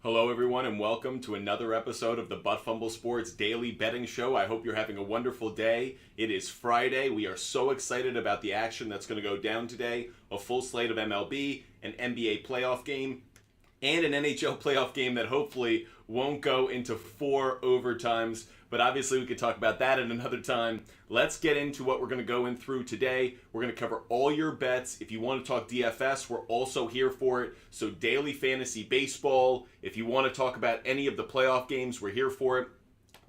Hello everyone and welcome to another episode of the Fumble Sports Daily Betting Show. I hope you're having a wonderful day. It is Friday. We are so excited about the action that's going to go down today. A full slate of MLB, an NBA playoff game, and an NHL playoff game that hopefully won't go into 4 overtimes. But obviously we could talk about that at another time. Let's get into what we're going to go in through today. We're going to cover all your bets. If you want to talk DFS, we're also here for it. So daily fantasy baseball. If you want to talk about any of the playoff games, we're here for it.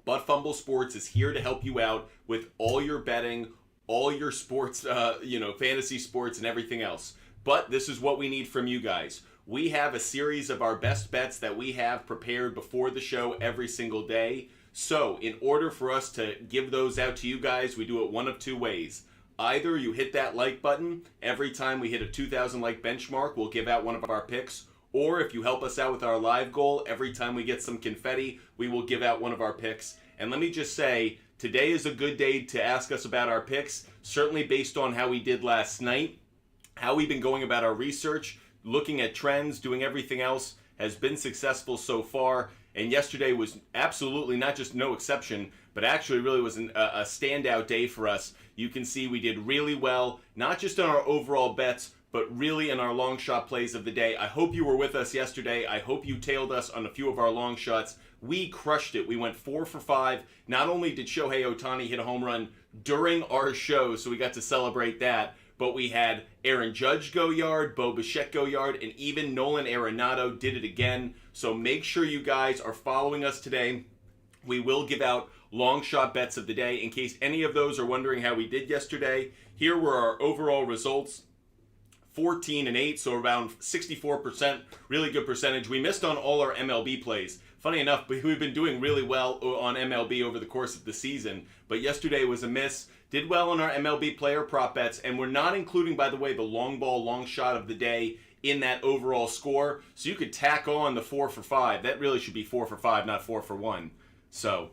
But Fumble Sports is here to help you out with all your betting, all your sports, fantasy sports and everything else. But this is what we need from you guys. We have a series of our best bets that we have prepared before the show every single day. So, in order for us to give those out to you guys, we do it one of two ways. Either you hit that like button. Every time we hit a 2,000 like benchmark, we'll give out one of our picks. Or if you help us out with our live goal, every time we get some confetti, we will give out one of our picks. And let me just say, today is a good day to ask us about our picks, certainly based on how we did last night, how we've been going about our research, looking at trends, doing everything else has been successful so far. And yesterday was absolutely not just no exception, but actually really was a standout day for us. You can see we did really well, not just on our overall bets, but really in our long shot plays of the day. I hope you were with us yesterday. I hope you tailed us on a few of our long shots. We crushed it. We went 4 for 5. Not only did Shohei Ohtani hit a home run during our show, so we got to celebrate that, but we had Aaron Judge go yard, Bo Bichette go yard, and even Nolan Arenado did it again. So make sure you guys are following us today. We will give out long shot bets of the day. In case any of those are wondering how we did yesterday, here were our overall results. 14-8, so around 64%, really good percentage. We missed on all our MLB plays. Funny enough, we've been doing really well on MLB over the course of the season, but yesterday was a miss. Did well on our MLB player prop bets, and we're not including, by the way, the long ball, long shot of the day in that overall score. So you could tack on the 4 for 5. That really should be 4 for 5, not 4 for 1. So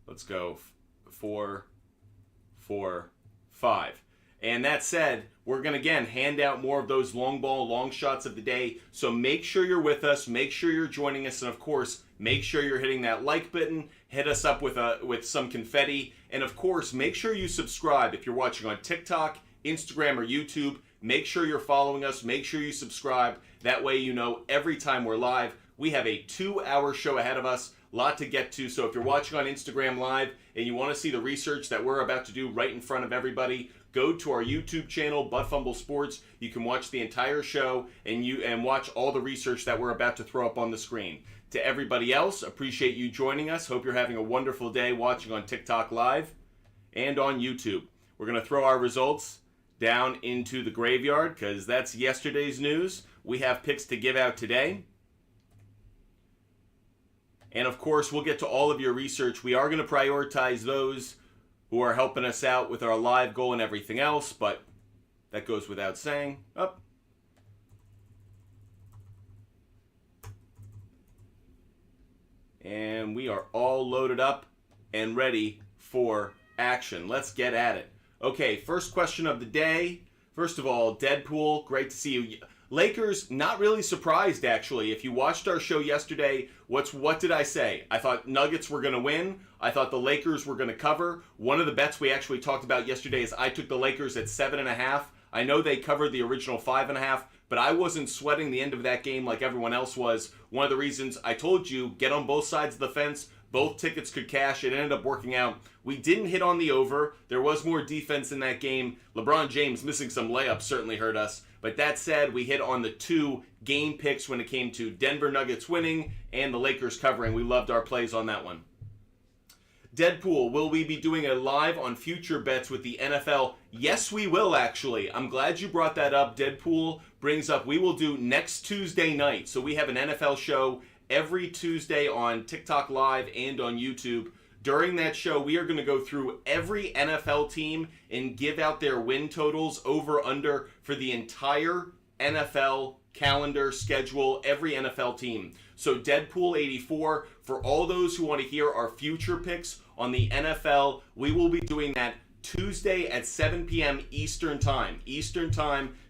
let's go 4, 4, 5. And that said, we're going to, again, hand out more of those long ball, long shots of the day. So make sure you're with us. Make sure you're joining us. And, of course, make sure you're hitting that like button. Hit us up with some confetti. And, of course, make sure you subscribe. If you're watching on TikTok, Instagram, or YouTube, make sure you're following us. Make sure you subscribe. That way you know every time we're live. We have a 2-hour show ahead of us. A lot to get to. So if you're watching on Instagram Live and you want to see the research that we're about to do right in front of everybody, go to our YouTube channel, Fumble Sports. You can watch the entire show and watch all the research that we're about to throw up on the screen. To everybody else, appreciate you joining us. Hope you're having a wonderful day watching on TikTok Live and on YouTube. We're going to throw our results down into the graveyard because that's yesterday's news. We have picks to give out today. And of course, we'll get to all of your research. We are going to prioritize those who are helping us out with our live goal and everything else, but that goes without saying. Up. And we are all loaded up and ready for action. Let's get at it. Okay, first question of the day. First of all, Deadpool, great to see you. Lakers, not really surprised, actually. If you watched our show yesterday, what did I say? I thought Nuggets were going to win. I thought the Lakers were going to cover. One of the bets we actually talked about yesterday is I took the Lakers at 7.5. I know they covered the original 5.5, but I wasn't sweating the end of that game like everyone else was. One of the reasons I told you, get on both sides of the fence. Both tickets could cash. It ended up working out. We didn't hit on the over. There was more defense in that game. LeBron James missing some layups certainly hurt us. But that said, we hit on the 2 game picks when it came to Denver Nuggets winning and the Lakers covering. We loved our plays on that one. Deadpool, will we be doing a live on future bets with the NFL? Yes, we will, actually. I'm glad you brought that up. Deadpool brings up, we will do next Tuesday night. So we have an NFL show every Tuesday on TikTok Live and on YouTube. During that show, we are going to go through every NFL team and give out their win totals over under for the entire NFL calendar schedule, every NFL team. So Deadpool 84, for all those who want to hear our future picks on the NFL, we will be doing that Tuesday at 7 p.m. Eastern Time.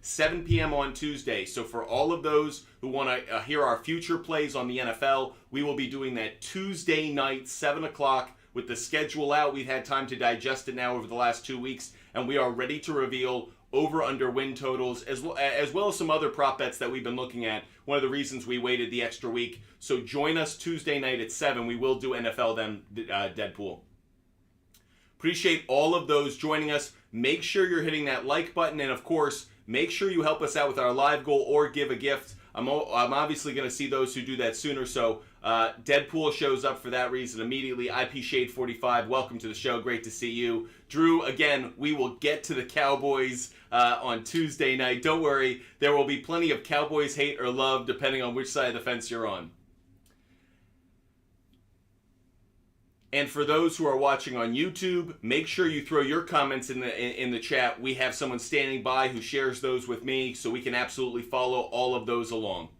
7 p.m. on Tuesday. So for all of those who want to hear our future plays on the NFL, we will be doing that Tuesday night, 7 o'clock. With the schedule out, we've had time to digest it now over the last 2 weeks, and we are ready to reveal over-under win totals, as well as some other prop bets that we've been looking at. One of the reasons we waited the extra week. So join us Tuesday night at 7. We will do NFL then, Deadpool. Appreciate all of those joining us. Make sure you're hitting that like button, and of course, make sure you help us out with our live goal or give a gift. I'm obviously going to see those who do that sooner, so Deadpool shows up for that reason immediately. IP Shade 45, welcome to the show. Great to see you. Drew, again, we will get to the Cowboys on Tuesday night. Don't worry, there will be plenty of Cowboys hate or love depending on which side of the fence you're on. And for those who are watching on YouTube, make sure you throw your comments in the chat. We have someone standing by who shares those with me, so we can absolutely follow all of those along.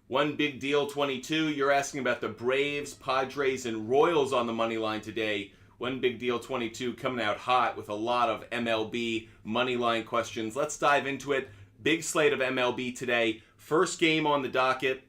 One Big Deal 22, you're asking about the Braves, Padres, and Royals on the money line today. One Big Deal 22 coming out hot with a lot of MLB money line questions. Let's dive into it. Big slate of MLB today. First game on the docket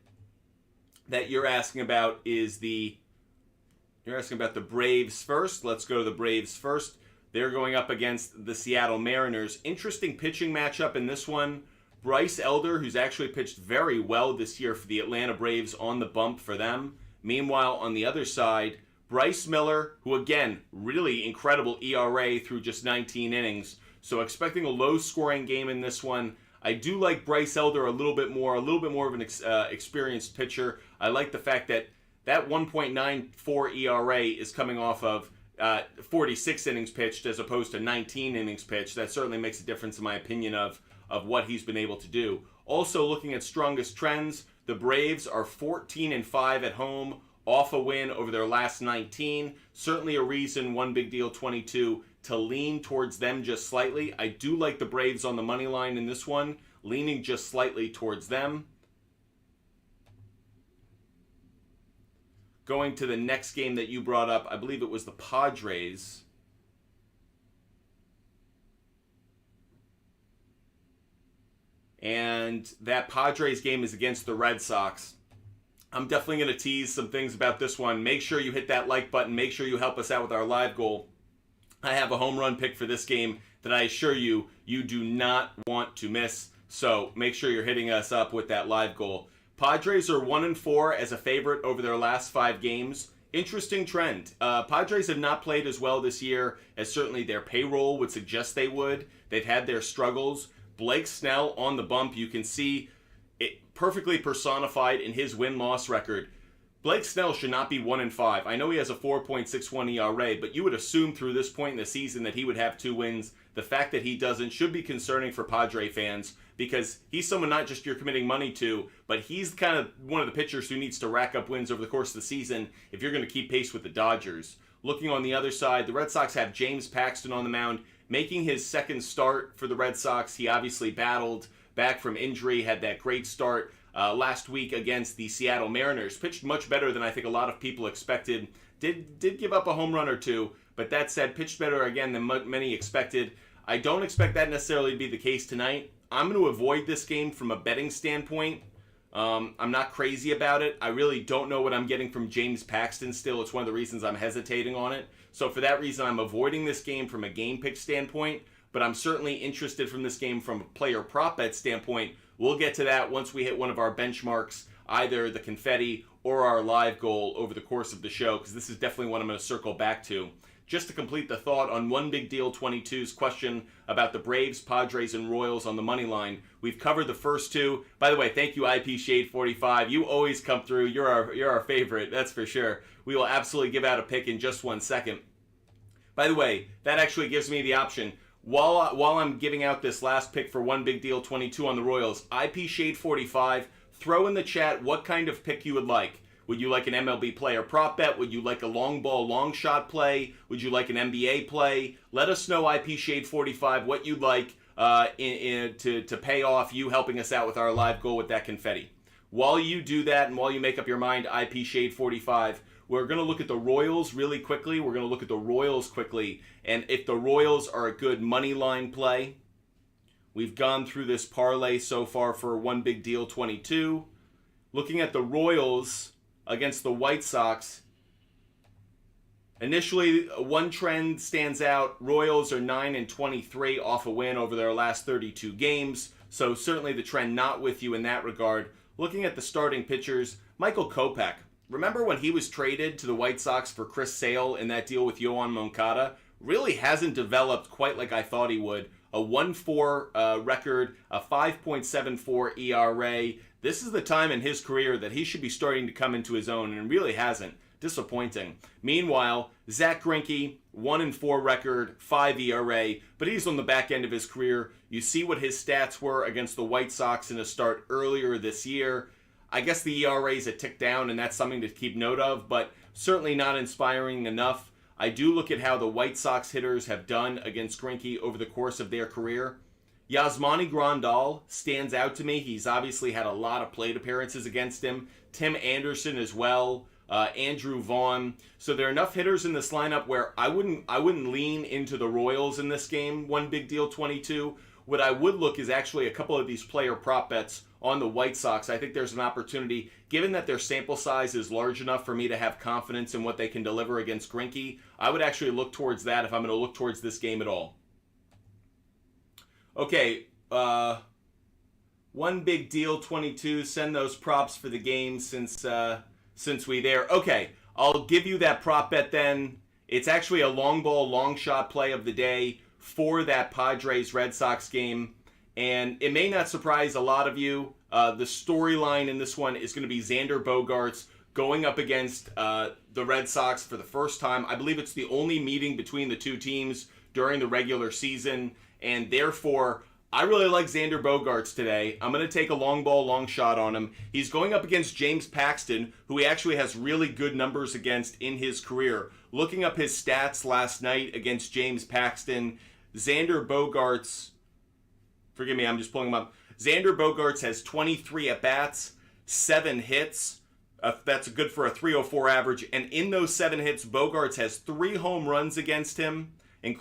that you're asking about is you're asking about the Braves first. Let's go to the Braves first. They're going up against the Seattle Mariners. Interesting pitching matchup in this one. Bryce Elder, who's actually pitched very well this year for the Atlanta Braves, on the bump for them. Meanwhile, on the other side, Bryce Miller, who again, really incredible ERA through just 19 innings. So expecting a low-scoring game in this one. I do like Bryce Elder a little bit more of an experienced pitcher. I like the fact that 1.94 ERA is coming off of 46 innings pitched as opposed to 19 innings pitched. That certainly makes a difference in my opinion of what he's been able to do. Also, looking at strongest trends, the Braves are 14-5 at home, off a win over their last 19. Certainly a reason, One Big Deal 22, to lean towards them just slightly. I do like the Braves on the money line in this one, leaning just slightly towards them. Going to the next game that you brought up, I believe it was the Padres. And that Padres game is against the Red Sox. I'm definitely going to tease some things about this one. Make sure you hit that like button. Make sure you help us out with our live goal. I have a home run pick for this game that I assure you, you do not want to miss. So make sure you're hitting us up with that live goal. Padres are 1-4 as a favorite over their last 5 games. Interesting trend. Padres have not played as well this year as certainly their payroll would suggest they would. They've had their struggles. Blake Snell on the bump, you can see it perfectly personified in his win-loss record. Blake Snell should not be 1-5. I know he has a 4.61 ERA, but you would assume through this point in the season that he would have 2 wins. The fact that he doesn't should be concerning for Padre fans because he's someone not just you're committing money to, but he's kind of one of the pitchers who needs to rack up wins over the course of the season if you're going to keep pace with the Dodgers. Looking on the other side, the Red Sox have James Paxton on the mound, making his second start for the Red Sox. He obviously battled back from injury, had that great start last week against the Seattle Mariners. Pitched much better than I think a lot of people expected. Did give up a home run or two, but that said, pitched better again than many expected. I don't expect that necessarily to be the case tonight. I'm going to avoid this game from a betting standpoint. I'm not crazy about it. I really don't know what I'm getting from James Paxton still. It's one of the reasons I'm hesitating on it. So for that reason, I'm avoiding this game from a game pick standpoint, but I'm certainly interested from this game from a player prop bet standpoint. We'll get to that once we hit one of our benchmarks, either the confetti or our live goal over the course of the show, because this is definitely one I'm going to circle back to. Just to complete the thought on One Big Deal 22's question about the Braves, Padres, and Royals on the money line, we've covered the first 2. By the way, thank you, IP Shade 45. You always come through. You're our favorite, that's for sure. We will absolutely give out a pick in just 1 second. By the way, that actually gives me the option. While I'm giving out this last pick for One Big Deal 22 on the Royals, IP Shade 45, throw in the chat what kind of pick you would like. Would you like an MLB player prop bet? Would you like a long ball, long shot play? Would you like an NBA play? Let us know, IP Shade 45, what you'd like to pay off you helping us out with our live goal with that confetti. While you do that and while you make up your mind, IP Shade 45, We're going to look at the Royals really quickly. We're going to look at the Royals quickly. And if the Royals are a good money line play, we've gone through this parlay so far for one big deal 22. Looking at the Royals against the White Sox, initially, one trend stands out. Royals are 9-23 off a win over their last 32 games. So certainly the trend not with you in that regard. Looking at the starting pitchers, Michael Kopech. Remember when he was traded to the White Sox for Chris Sale in that deal with Yoan Moncada? Really hasn't developed quite like I thought he would. A 1.4 record, a 5.74 ERA. This is the time in his career that he should be starting to come into his own, and really hasn't. Disappointing. Meanwhile, Zach Greinke, 1-4 record, 5 ERA, but he's on the back end of his career. You see what his stats were against the White Sox in a start earlier this year. I guess the ERA is a tick down, and that's something to keep note of, but certainly not inspiring enough. I do look at how the White Sox hitters have done against Greinke over the course of their career. Yasmani Grandal stands out to me. He's obviously had a lot of plate appearances against him. Tim Anderson as well. Andrew Vaughn. So there are enough hitters in this lineup where I wouldn't lean into the Royals in this game. One big deal 22. What I would look is actually a couple of these player prop bets on the White Sox. I think there's an opportunity, given that their sample size is large enough for me to have confidence in what they can deliver against Greinke. I would actually look towards that if I'm going to look towards this game at all. Okay, one big deal 22. Send those props for the game since we there. Okay, I'll give you that prop bet then. It's actually a long ball, long shot play of the day for that Padres-Red Sox game. And it may not surprise a lot of you. The storyline in this one is going to be Xander Bogaerts going up against the Red Sox for the first time. I believe it's the only meeting between the two teams during the regular season. And therefore, I really like Xander Bogaerts today. I'm going to take a long ball, long shot on him. He's going up against James Paxton, who he actually has really good numbers against in his career. Looking up his stats last night against James Paxton, Xander Bogaerts, forgive me, I'm just pulling him up. Xander Bogaerts has 23 at-bats, 7 hits. That's good for a 304 average. And in those 7 hits, Bogaerts has 3 home runs against him,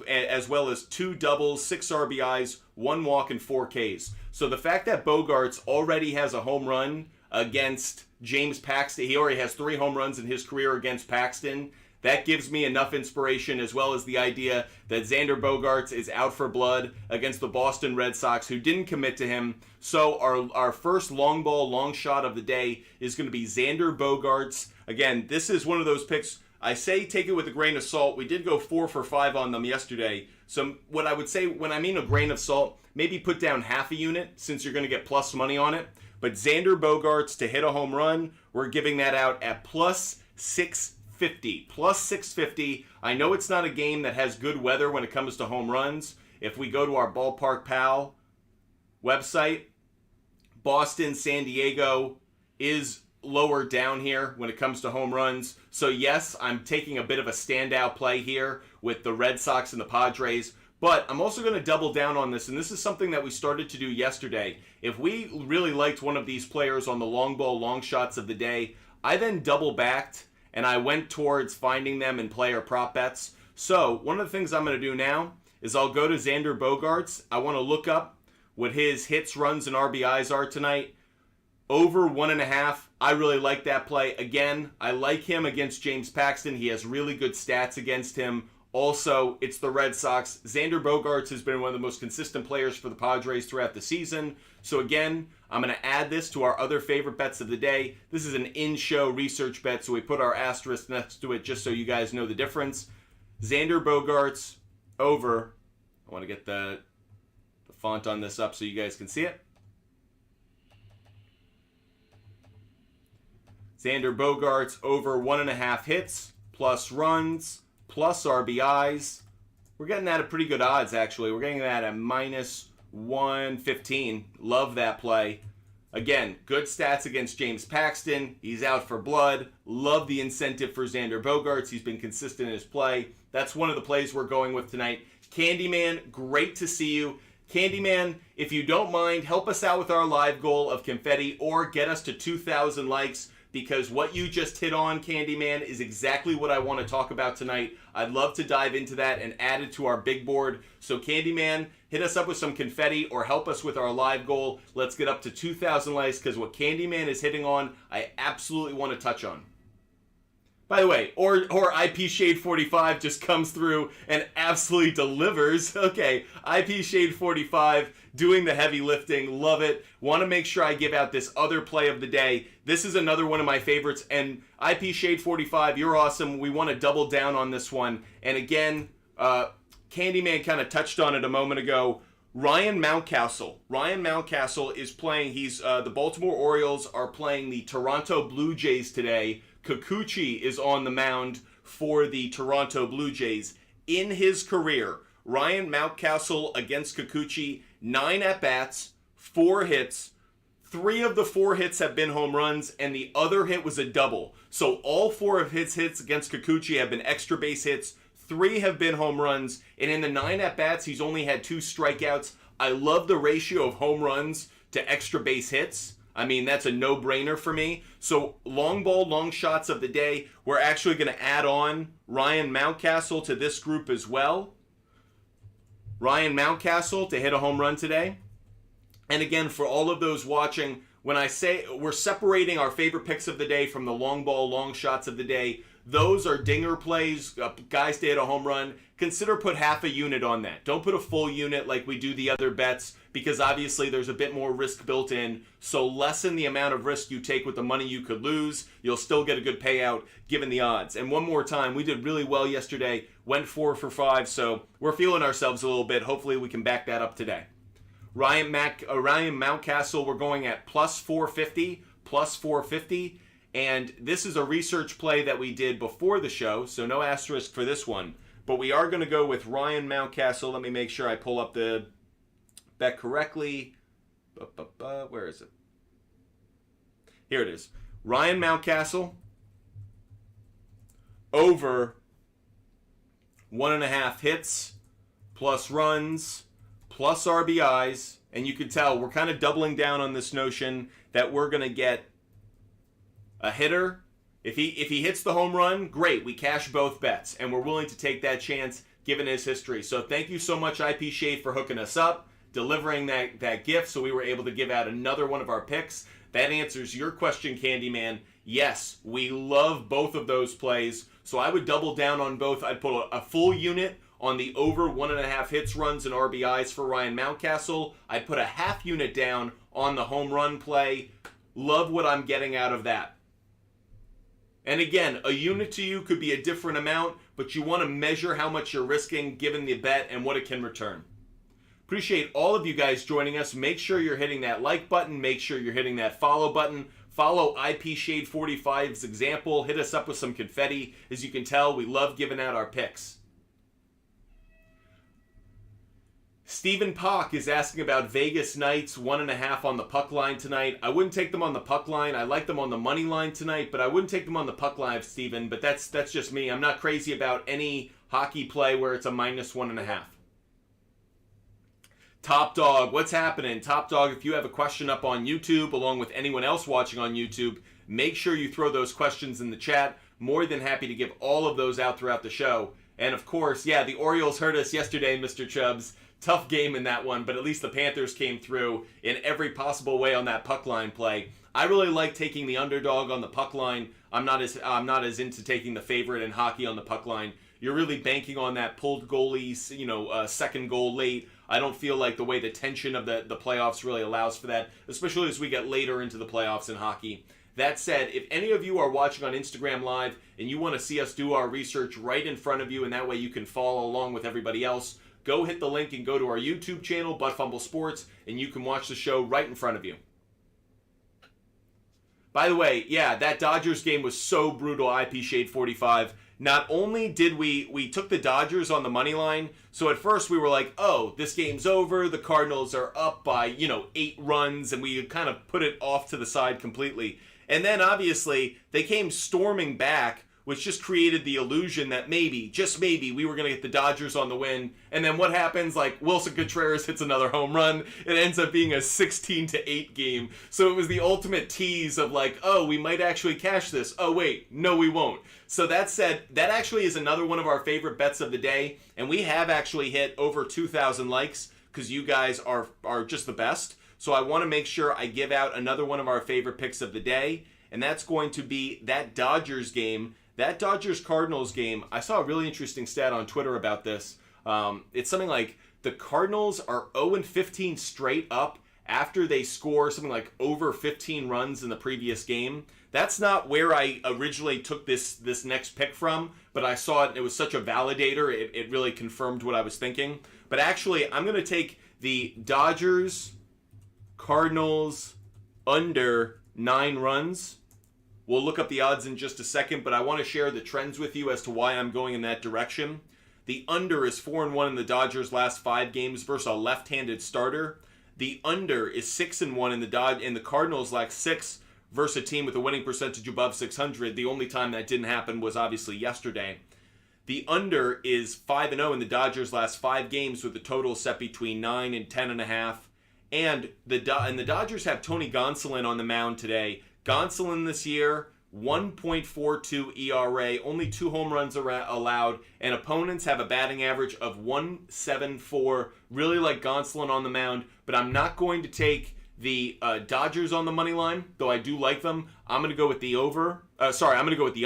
as well as 2 doubles, 6 RBIs, 1 walk, and 4 Ks. So the fact that Bogaerts already has a home run against James Paxton, he already has 3 home runs in his career against Paxton, that gives me enough inspiration, as well as the idea that Xander Bogaerts is out for blood against the Boston Red Sox, who didn't commit to him. So our first long ball, long shot of the day is going to be Xander Bogaerts. Again, this is one of those picks, I say take it with a grain of salt. We did go 4 for 5 on them yesterday. So what I would say, when I mean a grain of salt, maybe put down half a unit since you're going to get plus money on it. But Xander Bogaerts to hit a home run, we're giving that out at plus 650. Plus 650. I know it's not a game that has good weather when it comes to home runs. If we go to our Ballpark Pal website, Boston, San Diego is lower down here when it comes to home runs. So yes, I'm taking a bit of a standout play here with the Red Sox and the Padres, but I'm also going to double down on this, and this is something that we started to do yesterday. If we really liked one of these players on the long ball, long shots of the day, I then double backed and I went towards finding them in player prop bets. So one of the things I'm going to do now is I'll go to Xander Bogaerts. I want to look up what his hits, runs, and RBIs are tonight. Over 1.5. I really like that play. Again, I like him against James Paxton. He has really good stats against him. Also, it's the Red Sox. Xander Bogaerts has been one of the most consistent players for the Padres throughout the season. So again, I'm going to add this to our other favorite bets of the day. This is an in-show research bet, so we put our asterisk next to it just so you guys know the difference. Xander Bogaerts over. I want to get the font on this up so you guys can see it. Xander Bogaerts over 1.5 hits, plus runs, plus RBIs. We're getting that at pretty good odds, actually. We're getting that at minus 115. Love that play. Again, good stats against James Paxton. He's out for blood. Love the incentive for Xander Bogaerts. He's been consistent in his play. That's one of the plays we're going with tonight. Candyman, great to see you. Candyman, if you don't mind, help us out with our live goal of confetti or get us to 2,000 likes. because what you just hit on, Candyman, is exactly what I want to talk about tonight. I'd love to dive into that and add it to our big board. So Candyman, hit us up with some confetti or help us with our live goal. Let's get up to 2,000 likes, because what Candyman is hitting on, I absolutely want to touch on. By the way, or IP Shade 45 just comes through and absolutely delivers. Okay, IP Shade 45 doing the heavy lifting. Love it. Want to make sure I give out this other play of the day. This is another one of my favorites. And IP Shade 45, you're awesome. We want to double down on this one. And again, Candyman kind of touched on it a moment ago. Ryan Mountcastle. Ryan Mountcastle is playing. He's the Baltimore Orioles are playing the Toronto Blue Jays today. Kikuchi is on the mound for the Toronto Blue Jays. In his career, Ryan Mountcastle against Kikuchi, 9 at-bats, 4 hits. 3 of the 4 hits have been home runs, and the other hit was a double. So all 4 of his hits against Kikuchi have been extra base hits. 3 have been home runs, and in the 9 at-bats, he's only had 2 strikeouts. I love the ratio of home runs to extra base hits. I mean, that's a no-brainer for me. So long ball, long shots of the day. We're actually going to add on Ryan Mountcastle to this group as well. Ryan Mountcastle to hit a home run today. And again, for all of those watching, when I say we're separating our favorite picks of the day from the long ball, long shots of the day, those are dinger plays, guys to hit a home run. Consider put half a unit on that. Don't put a full unit like we do the other bets, because obviously there's a bit more risk built in. So lessen the amount of risk you take with the money you could lose. You'll still get a good payout given the odds. And one more time, we did really well yesterday. Went 4 for 5, so we're feeling ourselves a little bit. Hopefully we can back that up today. Ryan Mountcastle, we're going at plus 450, plus 450. And this is a research play that we did before the show, so no asterisk for this one. But we are going to go with Ryan Mountcastle. Let me make sure I pull up the bet correctly. Where is it? Here it is. Ryan Mountcastle over 1.5 hits, plus runs, plus RBIs. And you can tell we're kind of doubling down on this notion that we're going to get a hitter. If he hits the home run, great. We cash both bets, and we're willing to take that chance given his history. So thank you so much, IP Shade, for hooking us up, delivering that gift, so we were able to give out another one of our picks. That answers your question, Candyman. Yes, we love both of those plays, so I would double down on both. I'd put a full unit on the over 1.5 hits, runs, and RBIs for Ryan Mountcastle. I'd put a half unit down on the home run play. Love what I'm getting out of that. And again, a unit to you could be a different amount, but you want to measure how much you're risking given the bet and what it can return. Appreciate all of you guys joining us. Make sure you're hitting that like button. Make sure you're hitting that follow button. Follow IP Shade 45's example. Hit us up with some confetti. As you can tell, we love giving out our picks. Stephen Pock is asking about Vegas Knights, 1.5 on the puck line tonight. I wouldn't take them on the puck line. I like them on the money line tonight, but I wouldn't take them on the puck line, Stephen. But that's just me. I'm not crazy about any hockey play where it's a minus 1.5. Top Dog, what's happening? Top Dog, if you have a question up on YouTube, along with anyone else watching on YouTube, make sure you throw those questions in the chat. More than happy to give all of those out throughout the show. And of course, yeah, the Orioles hurt us yesterday, Mr. Chubbs. Tough game in that one, but at least the Panthers came through in every possible way on that puck line play. I really like taking the underdog on the puck line. I'm not as into taking the favorite in hockey on the puck line. You're really banking on that pulled goalies, second goal late. I don't feel like the way the tension of the playoffs really allows for that, especially as we get later into the playoffs in hockey. That said, if any of you are watching on Instagram Live and you want to see us do our research right in front of you, and that way you can follow along with everybody else, go hit the link and go to our YouTube channel, Fumble Sports, and you can watch the show right in front of you. By the way, yeah, that Dodgers game was so brutal, IP Shade 45. Not only did we took the Dodgers on the money line, so at first we were like, oh, this game's over, the Cardinals are up by, 8 runs, and we kind of put it off to the side completely. And then, obviously, they came storming back which just created the illusion that maybe, just maybe, we were going to get the Dodgers on the win. And then what happens? Like, Wilson Contreras hits another home run. It ends up being a 16-8 game. So it was the ultimate tease of like, oh, we might actually cash this. Oh, wait, no, we won't. So that said, that actually is another one of our favorite bets of the day. And we have actually hit over 2,000 likes because you guys are just the best. So I want to make sure I give out another one of our favorite picks of the day. And that's going to be that Dodgers game. That Dodgers-Cardinals game, I saw a really interesting stat on Twitter about this. It's something like the Cardinals are 0-15 straight up after they score something like over 15 runs in the previous game. That's not where I originally took this next pick from, but I saw it and it was such a validator. It really confirmed what I was thinking. But actually, I'm going to take the Dodgers-Cardinals under 9 runs. We'll look up the odds in just a second, but I want to share the trends with you as to why I'm going in that direction. The under is 4-1 in the Dodgers' last 5 games versus a left-handed starter. The under is 6-1 in the Cardinals' last 6 versus a team with a winning percentage above 600. The only time that didn't happen was obviously yesterday. The under is 5-0 in the Dodgers' last 5 games with a total set between 9 and 10.5. And the Dodgers have Tony Gonsolin on the mound today. Gonsolin this year, 1.42 ERA, only 2 home runs allowed, and opponents have a batting average of 174. Really like Gonsolin on the mound, but I'm not going to take the Dodgers on the money line, though I do like them. I'm going to go with the over. I'm going to go with the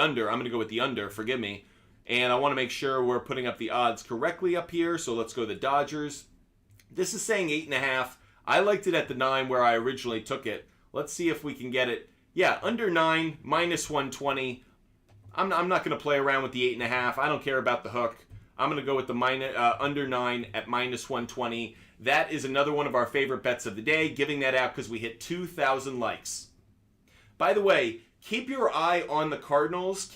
under. Forgive me. And I want to make sure we're putting up the odds correctly up here, so let's go the Dodgers. This is saying 8.5. I liked it at the 9 where I originally took it. Let's see if we can get it. Yeah, under 9, minus 120. I'm not going to play around with the 8.5. I don't care about the hook. I'm going to go with the under 9 at minus 120. That is another one of our favorite bets of the day, giving that out because we hit 2,000 likes. By the way, keep your eye on the Cardinals.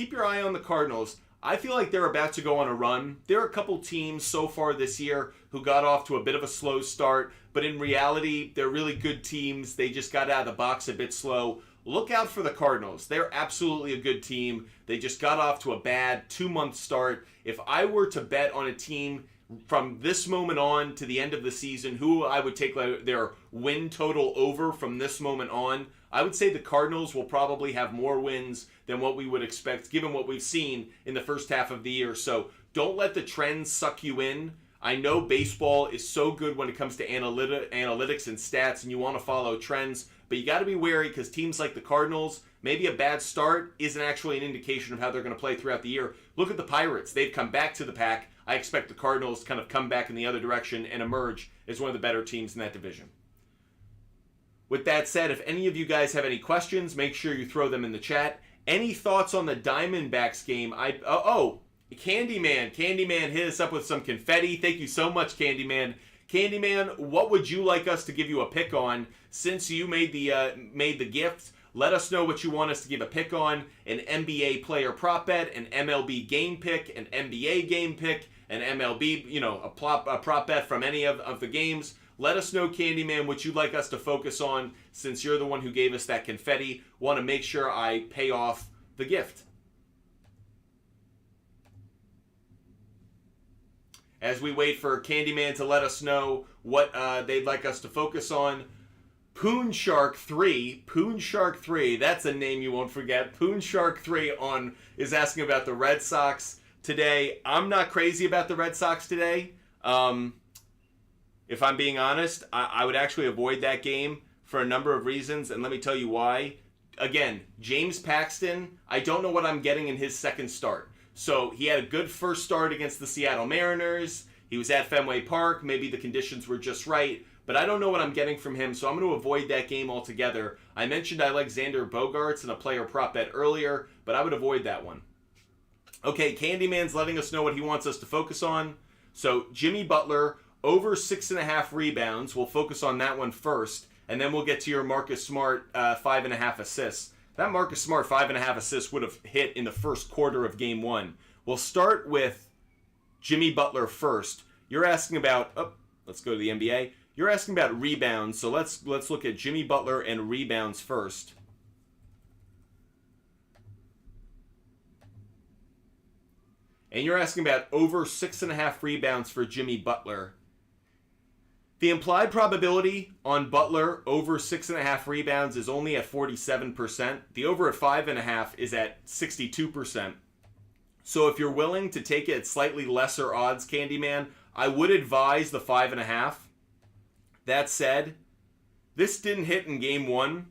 I feel like they're about to go on a run. There are a couple teams so far this year who got off to a bit of a slow start, but in reality, they're really good teams. They just got out of the box a bit slow. Look out for the Cardinals. They're absolutely a good team. They just got off to a bad 2-month start. If I were to bet on a team from this moment on to the end of the season, who I would take their win total over from this moment on, I would say the Cardinals will probably have more wins than what we would expect, given what we've seen in the first half of the year. So don't let the trends suck you in. I know baseball is so good when it comes to analytics and stats, and you want to follow trends, but you got to be wary because teams like the Cardinals, maybe a bad start isn't actually an indication of how they're going to play throughout the year. Look at the Pirates. They've come back to the pack. I expect the Cardinals to kind of come back in the other direction and emerge as one of the better teams in that division. With that said, if any of you guys have any questions, make sure you throw them in the chat. Any thoughts on the Diamondbacks game? Candyman hit us up with some confetti. Thank you so much, Candyman. Candyman, what would you like us to give you a pick on? Since you made the gift, let us know what you want us to give a pick on. An NBA player prop bet, an MLB game pick, an NBA game pick, an MLB, a prop bet from any of the games. Let us know, Candyman, what you'd like us to focus on since you're the one who gave us that confetti. Want to make sure I pay off the gift. As we wait for Candyman to let us know what they'd like us to focus on, Poon Shark 3, that's a name you won't forget. Poon Shark 3 is asking about the Red Sox today. I'm not crazy about the Red Sox today. If I'm being honest, I would actually avoid that game for a number of reasons, and let me tell you why. Again, James Paxton, I don't know what I'm getting in his second start. So he had a good first start against the Seattle Mariners. He was at Fenway Park. Maybe the conditions were just right, but I don't know what I'm getting from him, so I'm going to avoid that game altogether. I mentioned I like Xander Bogaerts in a player prop bet earlier, but I would avoid that one. Okay, Candyman's letting us know what he wants us to focus on. So Jimmy Butler, over 6.5 rebounds. We'll focus on that one first, and then we'll get to your Marcus Smart 5.5 assists. That Marcus Smart 5.5 assists would have hit in the first quarter of Game 1. We'll start with Jimmy Butler first. You're asking about, let's go to the NBA. You're asking about rebounds, so let's look at Jimmy Butler and rebounds first. and you're asking about over 6.5 rebounds for Jimmy Butler. The implied probability on Butler over 6.5 rebounds is only at 47%. The over at 5.5 is at 62%. So if you're willing to take it at slightly lesser odds, Candyman, I would advise the 5.5. That said, this didn't hit in game 1,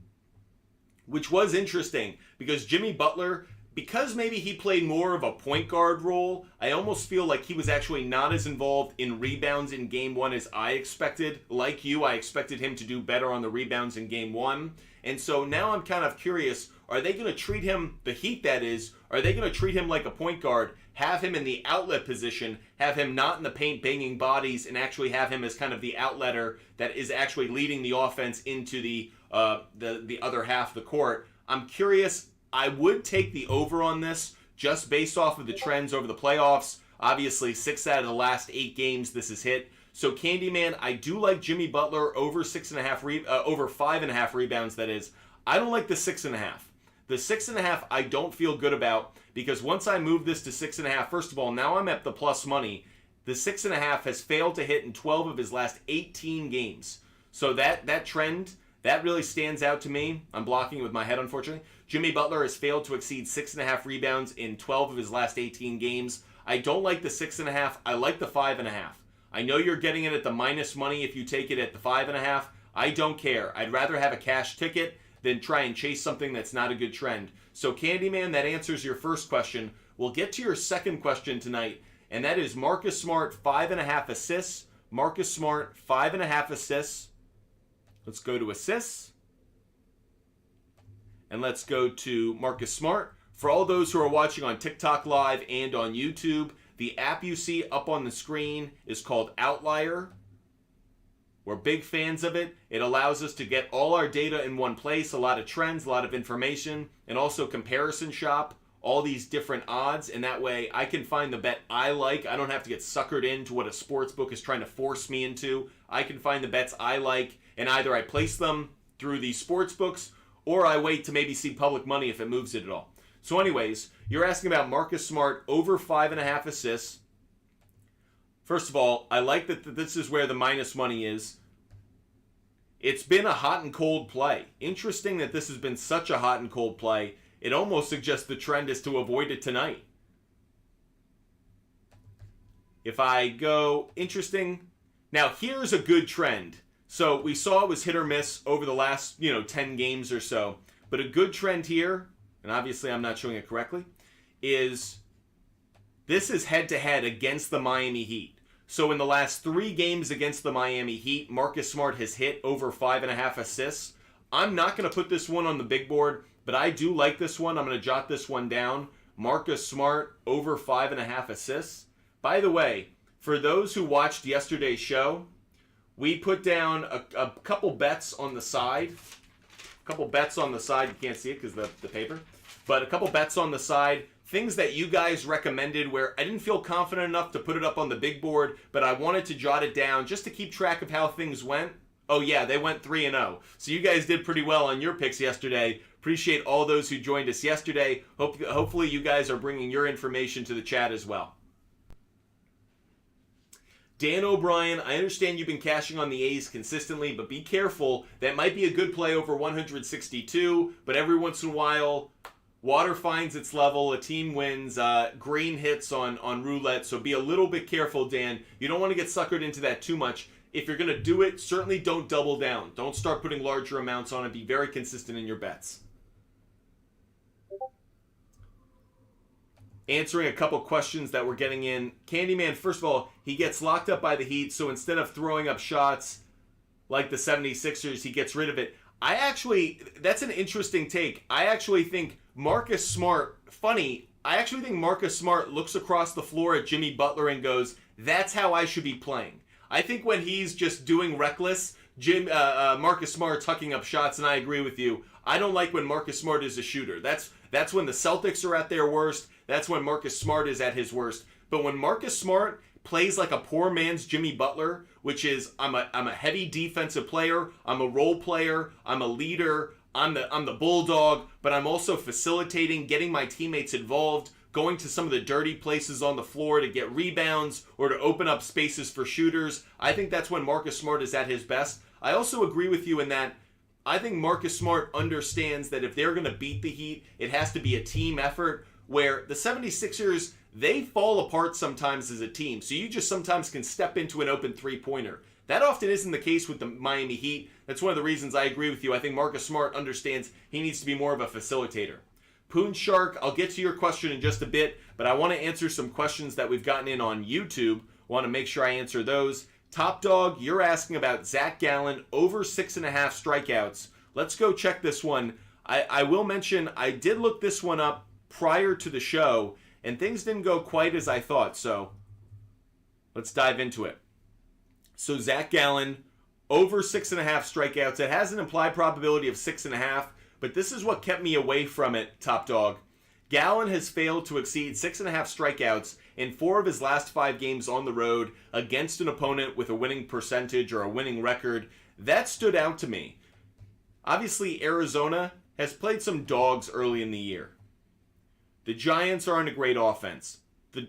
which was interesting because Jimmy Butler, because maybe he played more of a point guard role, I almost feel like he was actually not as involved in rebounds in game 1 as I expected. Like you, I expected him to do better on the rebounds in game 1. And so now I'm kind of curious, are they going to treat him, the Heat that is, are they going to treat him like a point guard, have him in the outlet position, have him not in the paint banging bodies, and actually have him as kind of the outletter that is actually leading the offense into the other half of the court? I'm curious. I would take the over on this just based off of the trends over the playoffs. Obviously, 6 out of the last 8 games this has hit. So Candyman, I do like Jimmy Butler over 5.5 rebounds. That is, I don't like the 6.5. The 6.5 I don't feel good about because once I move this to 6.5, first of all, now I'm at the plus money. The 6.5 has failed to hit in 12 of his last 18 games. So that trend, that really stands out to me. I'm blocking it with my head, unfortunately. Jimmy Butler has failed to exceed 6.5 rebounds in 12 of his last 18 games. I don't like the 6.5. I like the 5.5. I know you're getting it at the minus money if you take it at the 5.5. I don't care. I'd rather have a cash ticket than try and chase something that's not a good trend. So Candyman, that answers your first question. We'll get to your second question tonight, and that is Marcus Smart, 5.5 assists. Marcus Smart, 5.5 assists. Let's go to assists. And let's go to Marcus Smart. For all those who are watching on TikTok Live and on YouTube, the app you see up on the screen is called Outlier. We're big fans of it. It allows us to get all our data in one place, a lot of trends, a lot of information, and also comparison shop all these different odds. And that way I can find the bet I like. I don't have to get suckered into what a sports book is trying to force me into. I can find the bets I like, and either I place them through these sports books or I wait to maybe see public money if it moves it at all. So anyways, you're asking about Marcus Smart over 5.5 assists. First of all, I like that this is where the minus money is. It's been a hot and cold play. Interesting that this has been such a hot and cold play. It almost suggests the trend is to avoid it tonight. If I go interesting. Now, here's a good trend. So we saw it was hit or miss over the last, 10 games or so. But a good trend here, and obviously I'm not showing it correctly, is this is head-to-head against the Miami Heat. So in the last 3 games against the Miami Heat, Marcus Smart has hit over 5.5 assists. I'm not going to put this one on the big board, but I do like this one. I'm going to jot this one down. Marcus Smart over 5.5 assists. By the way, for those who watched yesterday's show, we put down a couple bets on the side. A couple bets on the side. You can't see it because the paper. But a couple bets on the side. Things that you guys recommended where I didn't feel confident enough to put it up on the big board, but I wanted to jot it down just to keep track of how things went. Oh yeah, they went 3-0. So you guys did pretty well on your picks yesterday. Appreciate all those who joined us yesterday. Hopefully you guys are bringing your information to the chat as well. Dan O'Brien, I understand you've been cashing on the A's consistently, but be careful. That might be a good play over 162, but every once in a while, water finds its level, a team wins, green hits on roulette, so be a little bit careful, Dan. You don't want to get suckered into that too much. If you're going to do it, certainly don't double down. Don't start putting larger amounts on it. Be very consistent in your bets. Answering a couple questions that we're getting in. Candyman, first of all, he gets locked up by the Heat, so instead of throwing up shots like the 76ers, he gets rid of it. That's an interesting take. I actually think Marcus Smart, I actually think Marcus Smart looks across the floor at Jimmy Butler and goes, that's how I should be playing. I think when he's just doing reckless, Marcus Smart's hucking up shots, and I agree with you. I don't like when Marcus Smart is a shooter. That's when the Celtics are at their worst. That's when Marcus Smart is at his worst. But when Marcus Smart plays like a poor man's Jimmy Butler, which is I'm a heavy defensive player, I'm a role player, I'm a leader, I'm the bulldog, but I'm also facilitating, getting my teammates involved, going to some of the dirty places on the floor to get rebounds or to open up spaces for shooters. I think that's when Marcus Smart is at his best. I also agree with you in that I think Marcus Smart understands that if they're going to beat the Heat, it has to be a team effort, where the 76ers, they fall apart sometimes as a team. So you just sometimes can step into an open three-pointer. That often isn't the case with the Miami Heat. That's one of the reasons I agree with you. I think Marcus Smart understands he needs to be more of a facilitator. Poon Shark, I'll get to your question in just a bit, but I want to answer some questions that we've gotten in on YouTube. I want to make sure I answer those. Top Dog, you're asking about Zach Gallen over 6.5 strikeouts. Let's go check this one. I will mention I did look this one up prior to the show, and things didn't go quite as I thought, so let's dive into it. So Zach Gallen, over 6.5 strikeouts. It has an implied probability of 6.5, but this is what kept me away from it, Top Dog. Gallen has failed to exceed 6.5 strikeouts in 4 of his last 5 games on the road against an opponent with a winning percentage or a winning record. That stood out to me. Obviously, Arizona has played some dogs early in the year. The Giants aren't a great offense. The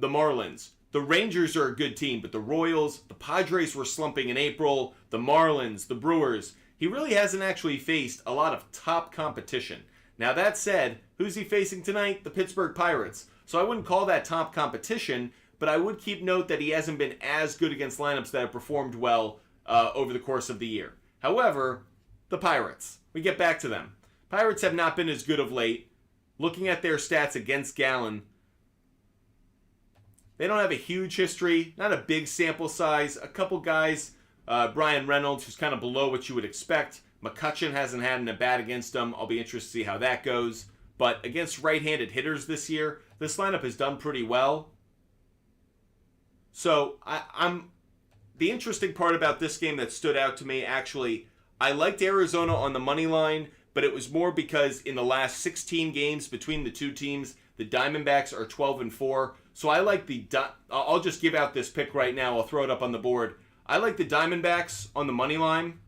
Marlins. The Rangers are a good team, but the Royals, the Padres were slumping in April, the Marlins, the Brewers. He really hasn't actually faced a lot of top competition. Now that said, who's he facing tonight? The Pittsburgh Pirates. So I wouldn't call that top competition, but I would keep note that he hasn't been as good against lineups that have performed well over the course of the year. However, the Pirates. We get back to them. Pirates have not been as good of late. Looking at their stats against Gallen, they don't have a huge history, not a big sample size. A couple guys, Brian Reynolds, who's kind of below what you would expect. McCutchen hasn't had an at-bat against them. I'll be interested to see how that goes. But against right-handed hitters this year, this lineup has done pretty well. So the interesting part about this game that stood out to me, actually, I liked Arizona on the money line, but it was more because in the last 16 games between the two teams, the Diamondbacks are 12-4. So I like I'll just give out this pick right now. I'll throw it up on the board. I like the Diamondbacks on the money line.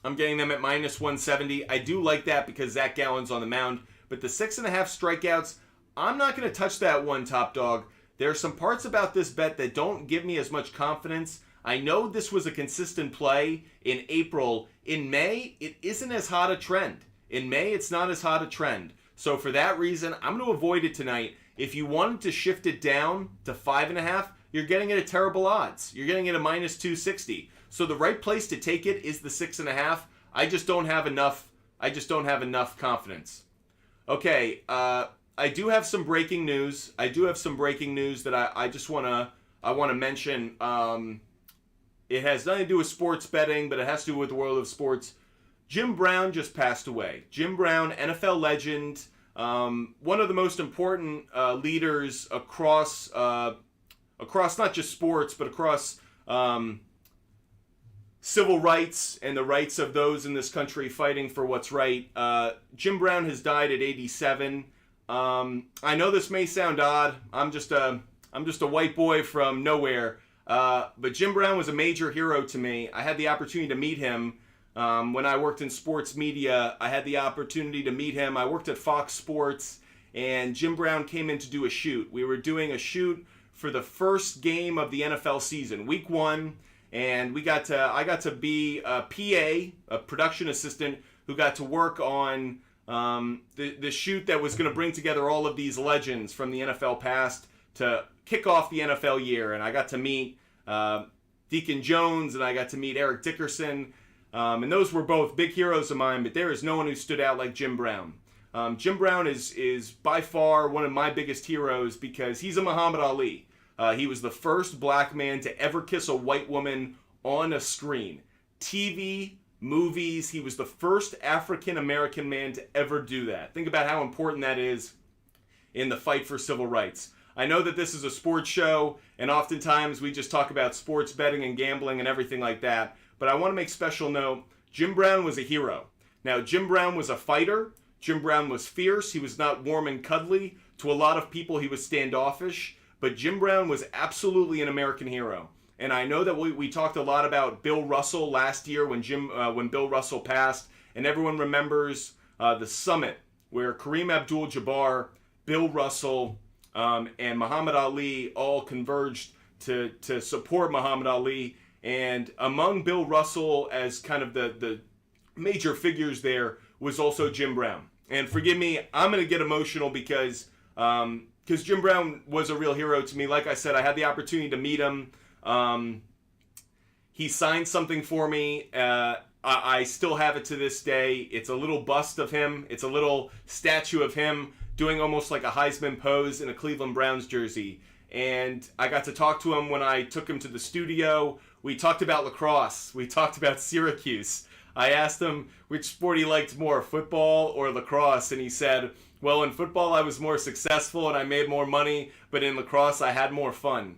I'm getting them at minus 170. I do like that because Zach Gallen's on the mound. But the 6.5 strikeouts, I'm not going to touch that one, Top Dog. There are some parts about this bet that don't give me as much confidence. I know this was a consistent play in April. In May, it isn't as hot a trend. In May, it's not as hot a trend. So for that reason, I'm going to avoid it tonight. If you wanted to shift it down to 5.5, you're getting it at terrible odds. You're getting it at minus 260. So the right place to take it is the 6.5. I just don't have enough. I just don't have enough confidence. Okay, I do have some breaking news. I do have some breaking news that I just want to mention. It has nothing to do with sports betting, but it has to do with the world of sports. Jim Brown just passed away. Jim Brown, NFL legend, one of the most important leaders across not just sports, but across civil rights and the rights of those in this country fighting for what's right. Jim Brown has died at 87. I know this may sound odd. I'm just a white boy from nowhere. But Jim Brown was a major hero to me. I had the opportunity to meet him when I worked in sports media. I had the opportunity to meet him. I worked at Fox Sports, and Jim Brown came in to do a shoot. We were doing a shoot for the first game of the NFL season, week 1, and I got to be a PA, a production assistant, who got to work on the shoot that was going to bring together all of these legends from the NFL past to kick off the NFL year. And I got to meet Deacon Jones, and I got to meet Eric Dickerson, and those were both big heroes of mine, but there is no one who stood out like Jim Brown. Jim Brown is by far one of my biggest heroes because he's a Muhammad Ali. He was the first black man to ever kiss a white woman on a screen. TV, movies, he was the first African-American man to ever do that. Think about how important that is in the fight for civil rights. I know that this is a sports show, and oftentimes we just talk about sports betting and gambling and everything like that, but I want to make special note, Jim Brown was a hero. Now, Jim Brown was a fighter. Jim Brown was fierce. He was not warm and cuddly. To a lot of people, he was standoffish, but Jim Brown was absolutely an American hero. And I know that we talked a lot about Bill Russell last year when Bill Russell passed, and everyone remembers the summit where Kareem Abdul-Jabbar Bill Russell, and Muhammad Ali all converged to support Muhammad Ali. And among Bill Russell as kind of the major figures there was also Jim Brown. And forgive me, I'm going to get emotional because Jim Brown was a real hero to me. Like I said, I had the opportunity to meet him. He signed something for me. I still have it to this day. It's a little bust of him. It's a little statue of him doing almost like a Heisman pose in a Cleveland Browns jersey. And I got to talk to him when I took him to the studio. We talked about lacrosse. We talked about Syracuse. I asked him which sport he liked more, football or lacrosse, and he said, well, in football I was more successful and I made more money, but in lacrosse I had more fun.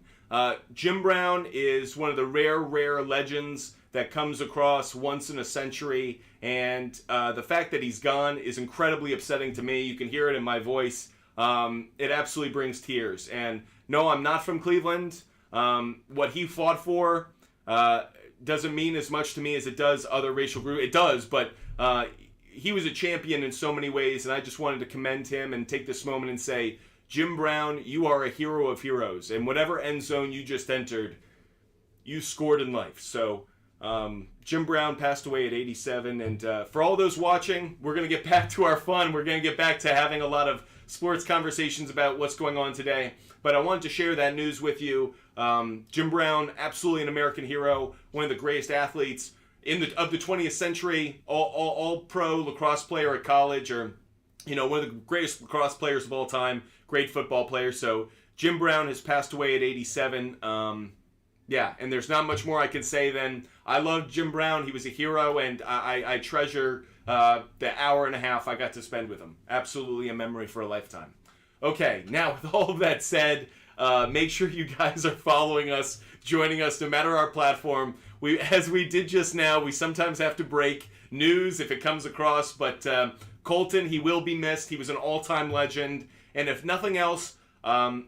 Jim Brown is one of the rare legends that comes across once in a century, and the fact that he's gone is incredibly upsetting to me. You can hear it in my voice. It absolutely brings tears. And no, I'm not from Cleveland. What he fought for doesn't mean as much to me as it does other racial groups. It does, but he was a champion in so many ways, and I just wanted to commend him and take this moment and say, Jim Brown, you are a hero of heroes, and whatever end zone you just entered, you scored in life. So Jim Brown passed away at 87, and for all those watching, we're going to get back to our fun. We're going to get back to having a lot of sports conversations about what's going on today. But I wanted to share that news with you. Jim Brown, absolutely an American hero, one of the greatest athletes of the 20th century, all pro lacrosse player at college, or one of the greatest lacrosse players of all time, great football player. So Jim Brown has passed away at 87. Yeah, and there's not much more I can say than I loved Jim Brown. He was a hero, and I treasure the hour and a half I got to spend with him. Absolutely a memory for a lifetime. Okay, now with all of that said, make sure you guys are following us, joining us, no matter our platform. As we did just now, we sometimes have to break news if it comes across, but Colton, he will be missed. He was an all-time legend, and if nothing else,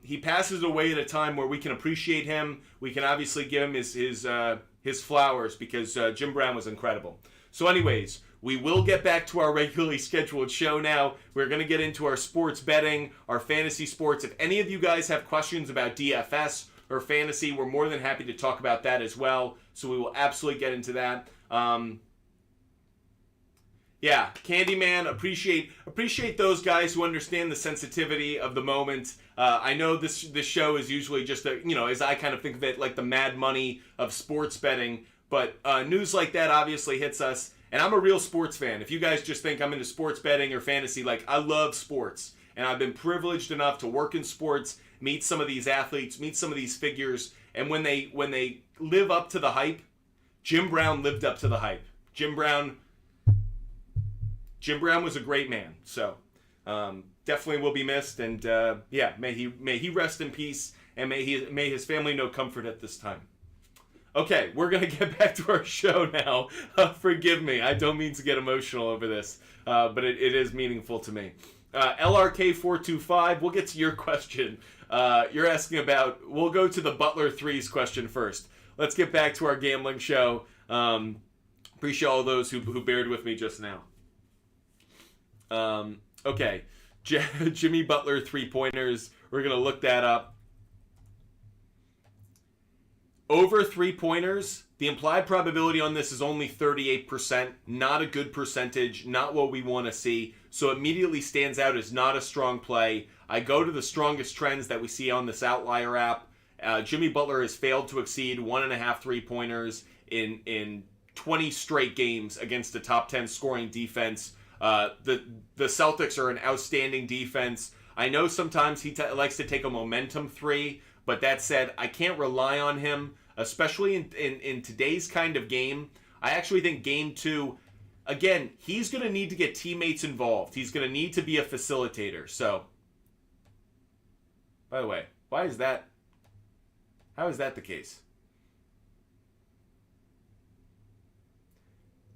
he passes away at a time where we can appreciate him. We can obviously give him his flowers, because Jim Brown was incredible. So anyways, we will get back to our regularly scheduled show now. We're going to get into our sports betting, our fantasy sports. If any of you guys have questions about DFS or fantasy, we're more than happy to talk about that as well. So we will absolutely get into that. Yeah, Candyman, appreciate those guys who understand the sensitivity of the moment. I know this show is usually just as I kind of think of it, like the Mad Money of sports betting. But news like that obviously hits us. And I'm a real sports fan. If you guys just think I'm into sports betting or fantasy, I love sports. And I've been privileged enough to work in sports, meet some of these athletes, meet some of these figures. And when they live up to the hype, Jim Brown lived up to the hype. Jim Brown was a great man. So definitely will be missed. And may he rest in peace, and may his family know comfort at this time. Okay, we're going to get back to our show now. Forgive me, I don't mean to get emotional over this, but it is meaningful to me. LRK425, we'll get to your question. You're asking about, we'll go to the Butler threes question first. Let's get back to our gambling show. Appreciate all those who bared with me just now. Okay, Jimmy Butler 3-pointers, we're going to look that up. Over 3-pointers, the implied probability on this is only 38%. Not a good percentage, not what we want to see. So immediately stands out as not a strong play. I go to the strongest trends that we see on this Outlier app. Jimmy Butler has failed to exceed 1.5 3-pointers in 20 straight games against the top 10 scoring defense. The Celtics are an outstanding defense. I know sometimes he likes to take a momentum three, but that said, I can't rely on him, especially in today's kind of game. I actually think game 2, again, he's going to need to get teammates involved. He's going to need to be a facilitator. So, by the way, why is that? How is that the case?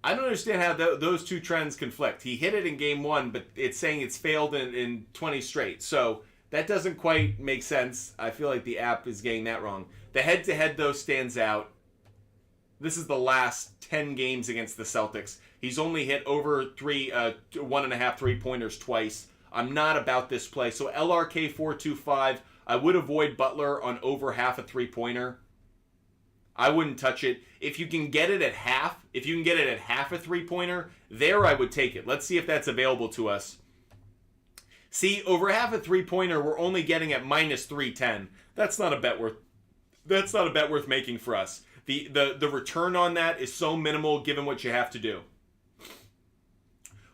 I don't understand how those two trends conflict. He hit it in game 1, but it's saying it's failed in 20 straight. So that doesn't quite make sense. I feel like the app is getting that wrong. The head-to-head, though, stands out. This is the last 10 games against the Celtics. He's only hit over 1.5 3-pointers twice. I'm not about this play. So LRK425, I would avoid Butler on over half a three-pointer. I wouldn't touch it. If you can get it at half, a three-pointer, there I would take it. Let's see if that's available to us. See, over half a three-pointer, we're only getting at minus 310. That's not a bet worth making for us. The return on that is so minimal given what you have to do.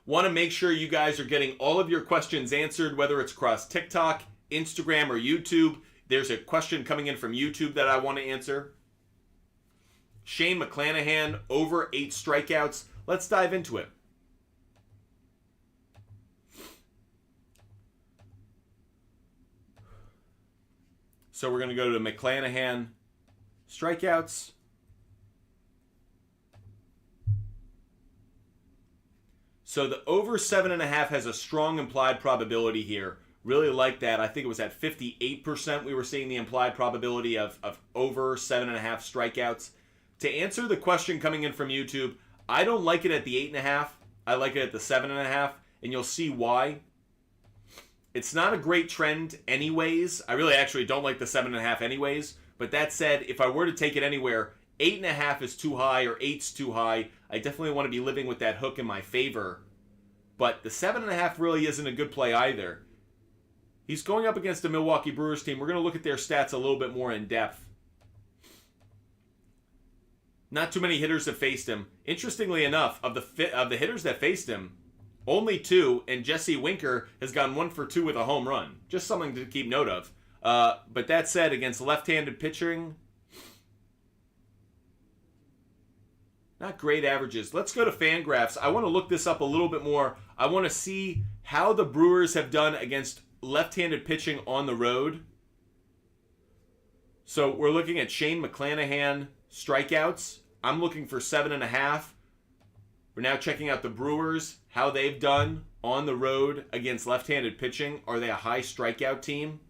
Want to make sure you guys are getting all of your questions answered, whether it's across TikTok, Instagram, or YouTube. There's a question coming in from YouTube that I want to answer. Shane McCalanahan, over 8 strikeouts. Let's dive into it. So we're going to go to McCalanahan strikeouts. So the over 7.5 has a strong implied probability here. Really like that. I think it was at 58% we were seeing the implied probability of over 7.5 strikeouts. To answer the question coming in from YouTube, I don't like it at the 8.5. I like it at the 7.5, and you'll see why. It's not a great trend anyways. I really actually don't like the 7.5 anyways. But that said, if I were to take it anywhere, 8.5 is too high or 8's too high. I definitely want to be living with that hook in my favor. But the 7.5 really isn't a good play either. He's going up against the Milwaukee Brewers team. We're going to look at their stats a little bit more in depth. Not too many hitters have faced him. Interestingly enough, of the hitters that faced him, only 2, and Jesse Winker has gone 1 for 2 with a home run. Just something to keep note of. But that said, against left-handed pitching, not great averages. Let's go to Fangraphs. I want to look this up a little bit more. I want to see how the Brewers have done against left-handed pitching on the road. So we're looking at Shane McCalanahan strikeouts. I'm looking for 7.5. We're now checking out the Brewers, how they've done on the road against left-handed pitching. Are they a high strikeout team?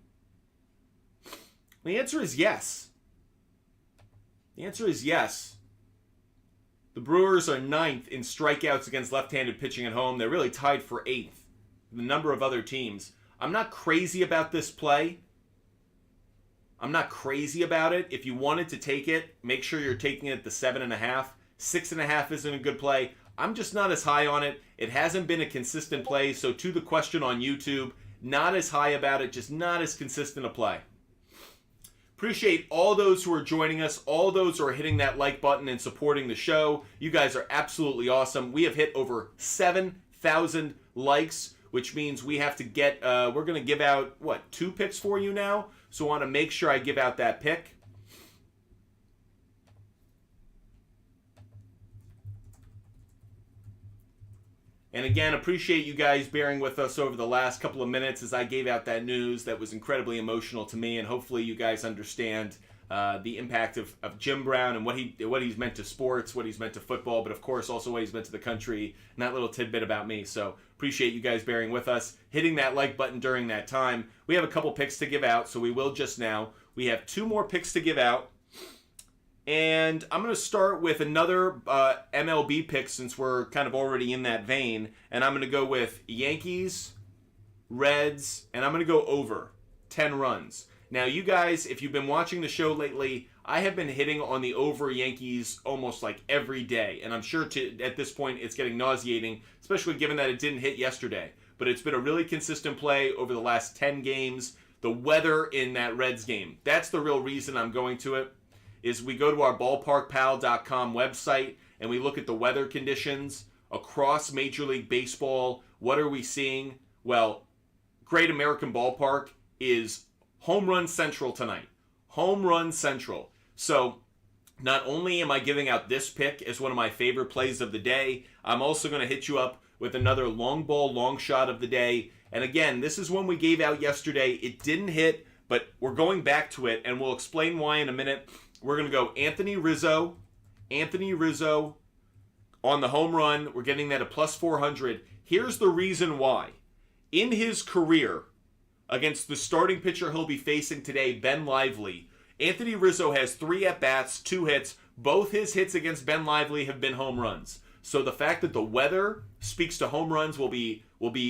The answer is yes. The answer is yes. The Brewers are 9th in strikeouts against left-handed pitching at home. They're really tied for 8th. The number of other teams. I'm not crazy about this play. I'm not crazy about it. If you wanted to take it, make sure you're taking it at the 7.5. 6.5 isn't a good play. I'm just not as high on it. It hasn't been a consistent play. So to the question on YouTube, not as high about it, just not as consistent a play. Appreciate all those who are joining us, all those who are hitting that like button and supporting the show. You guys are absolutely awesome. We have hit over 7,000 likes, which means we have to get, we're going to give out, 2 picks for you now? So I want to make sure I give out that pick. And again, appreciate you guys bearing with us over the last couple of minutes as I gave out that news that was incredibly emotional to me, and hopefully you guys understand the impact of Jim Brown and what he's meant to sports, what he's meant to football, but of course also what he's meant to the country, and that little tidbit about me. So appreciate you guys bearing with us, hitting that like button during that time. We have a couple picks to give out, so we will just now. We have 2 more picks to give out. And I'm going to start with another MLB pick since we're kind of already in that vein. And I'm going to go with Yankees, Reds, and I'm going to go over 10 runs. Now, you guys, if you've been watching the show lately, I have been hitting on the over Yankees almost like every day. And I'm sure at this point it's getting nauseating, especially given that it didn't hit yesterday. But it's been a really consistent play over the last 10 games. The weather in that Reds game, that's the real reason I'm going to it. Is we go to our ballparkpal.com website and we look at the weather conditions across Major League Baseball. What are we seeing? Well, Great American Ballpark is home run central tonight. Home run central. So not only am I giving out this pick as one of my favorite plays of the day, I'm also going to hit you up with another long ball, long shot of the day. And again, this is one we gave out yesterday. It didn't hit, but we're going back to it, and we'll explain why in a minute. We're going to go Anthony Rizzo on the home run. We're getting that at plus 400. Here's the reason why. In his career, against the starting pitcher he'll be facing today, Ben Lively, Anthony Rizzo has 3 at-bats, 2 hits. Both his hits against Ben Lively have been home runs. So the fact that the weather speaks to home runs will be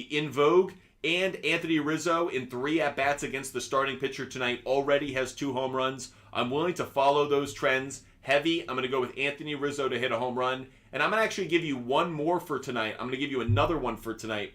in vogue. And Anthony Rizzo in 3 at-bats against the starting pitcher tonight already has 2 home runs. I'm willing to follow those trends heavy. I'm going to go with Anthony Rizzo to hit a home run. And I'm going to actually give you one more for tonight. I'm going to give you another one for tonight.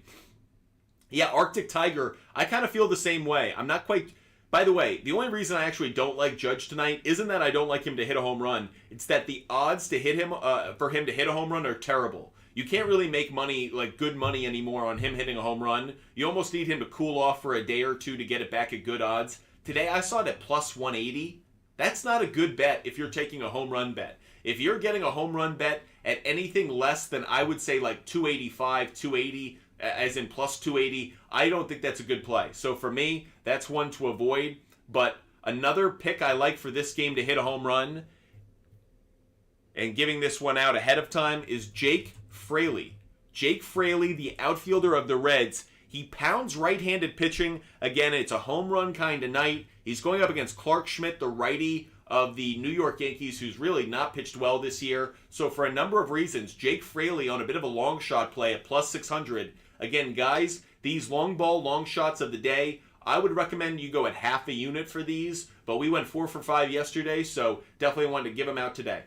Yeah, Arctic Tiger, I kind of feel the same way. I'm not quite... By the way, the only reason I actually don't like Judge tonight isn't that I don't like him to hit a home run. It's that the odds to hit him, for him to hit a home run are terrible. You can't really make money, like good money anymore on him hitting a home run. You almost need him to cool off for a day or two to get it back at good odds. Today I saw it at plus 180. That's not a good bet if you're taking a home run bet. If you're getting a home run bet at anything less than, I would say, like 285, 280, as in plus 280, I don't think that's a good play. So for me, that's one to avoid. But another pick I like for this game to hit a home run, and giving this one out ahead of time, is Jake Fraley. Jake Fraley, the outfielder of the Reds. He pounds right-handed pitching. Again, it's a home run kind of night. He's going up against Clark Schmidt, the righty of the New York Yankees, who's really not pitched well this year. So for a number of reasons, Jake Fraley on a bit of a long shot play at plus 600. Again, guys, these long ball, long shots of the day, I would recommend you go at half a unit for these, but we went 4 for 5 yesterday, so definitely wanted to give them out today.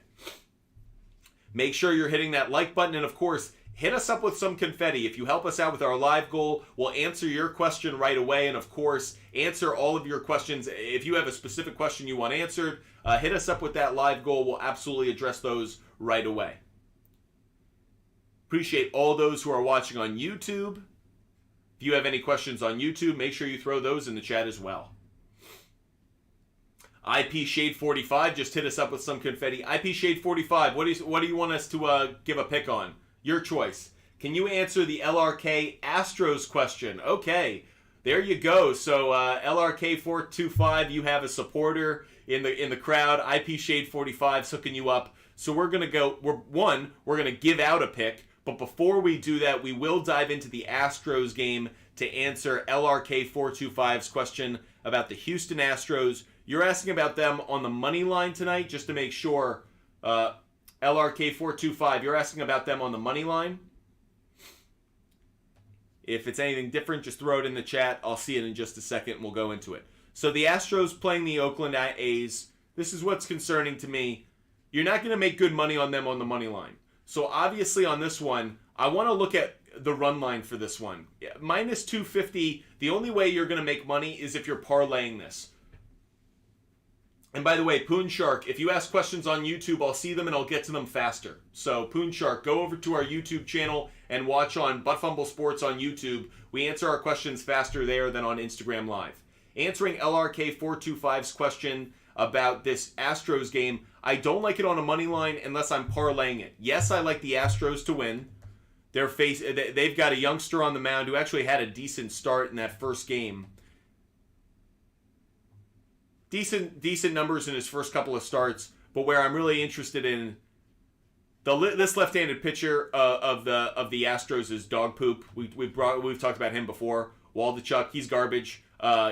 Make sure you're hitting that like button, and of course, hit us up with some confetti. If you help us out with our live goal, we'll answer your question right away, and of course, answer all of your questions. If you have a specific question you want answered, hit us up with that live goal. We'll absolutely address those right away. Appreciate all those who are watching on YouTube. If you have any questions on YouTube, make sure you throw those in the chat as well. IP Shade 45, just hit us up with some confetti. IP Shade 45, what do you want us to give a pick on? Your choice. Can you answer the LRK Astros question? Okay, there you go. So LRK 425, you have a supporter in the crowd. IP Shade 45 hooking you up. So we're gonna go. We're gonna give out a pick. But before we do that, we will dive into the Astros game to answer LRK 425's question about the Houston Astros. You're asking about them on the money line tonight, just to make sure. LRK 425, you're asking about them on the money line. If it's anything different, just throw it in the chat. I'll see it in just a second, and we'll go into it. So the Astros playing the Oakland A's. This is what's concerning to me. You're not going to make good money on them on the money line. So obviously on this one, I want to look at the run line for this one. Minus 250, the only way you're going to make money is if you're parlaying this. And by the way, Poon Shark, if you ask questions on YouTube, I'll see them and I'll get to them faster. So Poon Shark, go over to our YouTube channel and watch on Butt Fumble Sports on YouTube. We answer our questions faster there than on Instagram Live. Answering LRK 425's question about this Astros game, I don't like it on a money line unless I'm parlaying it. Yes, I like the Astros to win. They've got a youngster on the mound who actually had a decent start in that first game. Decent numbers in his first couple of starts, but where I'm really interested in this left-handed pitcher of the Astros is dog poop. We've talked about him before. Waldichuk, he's garbage.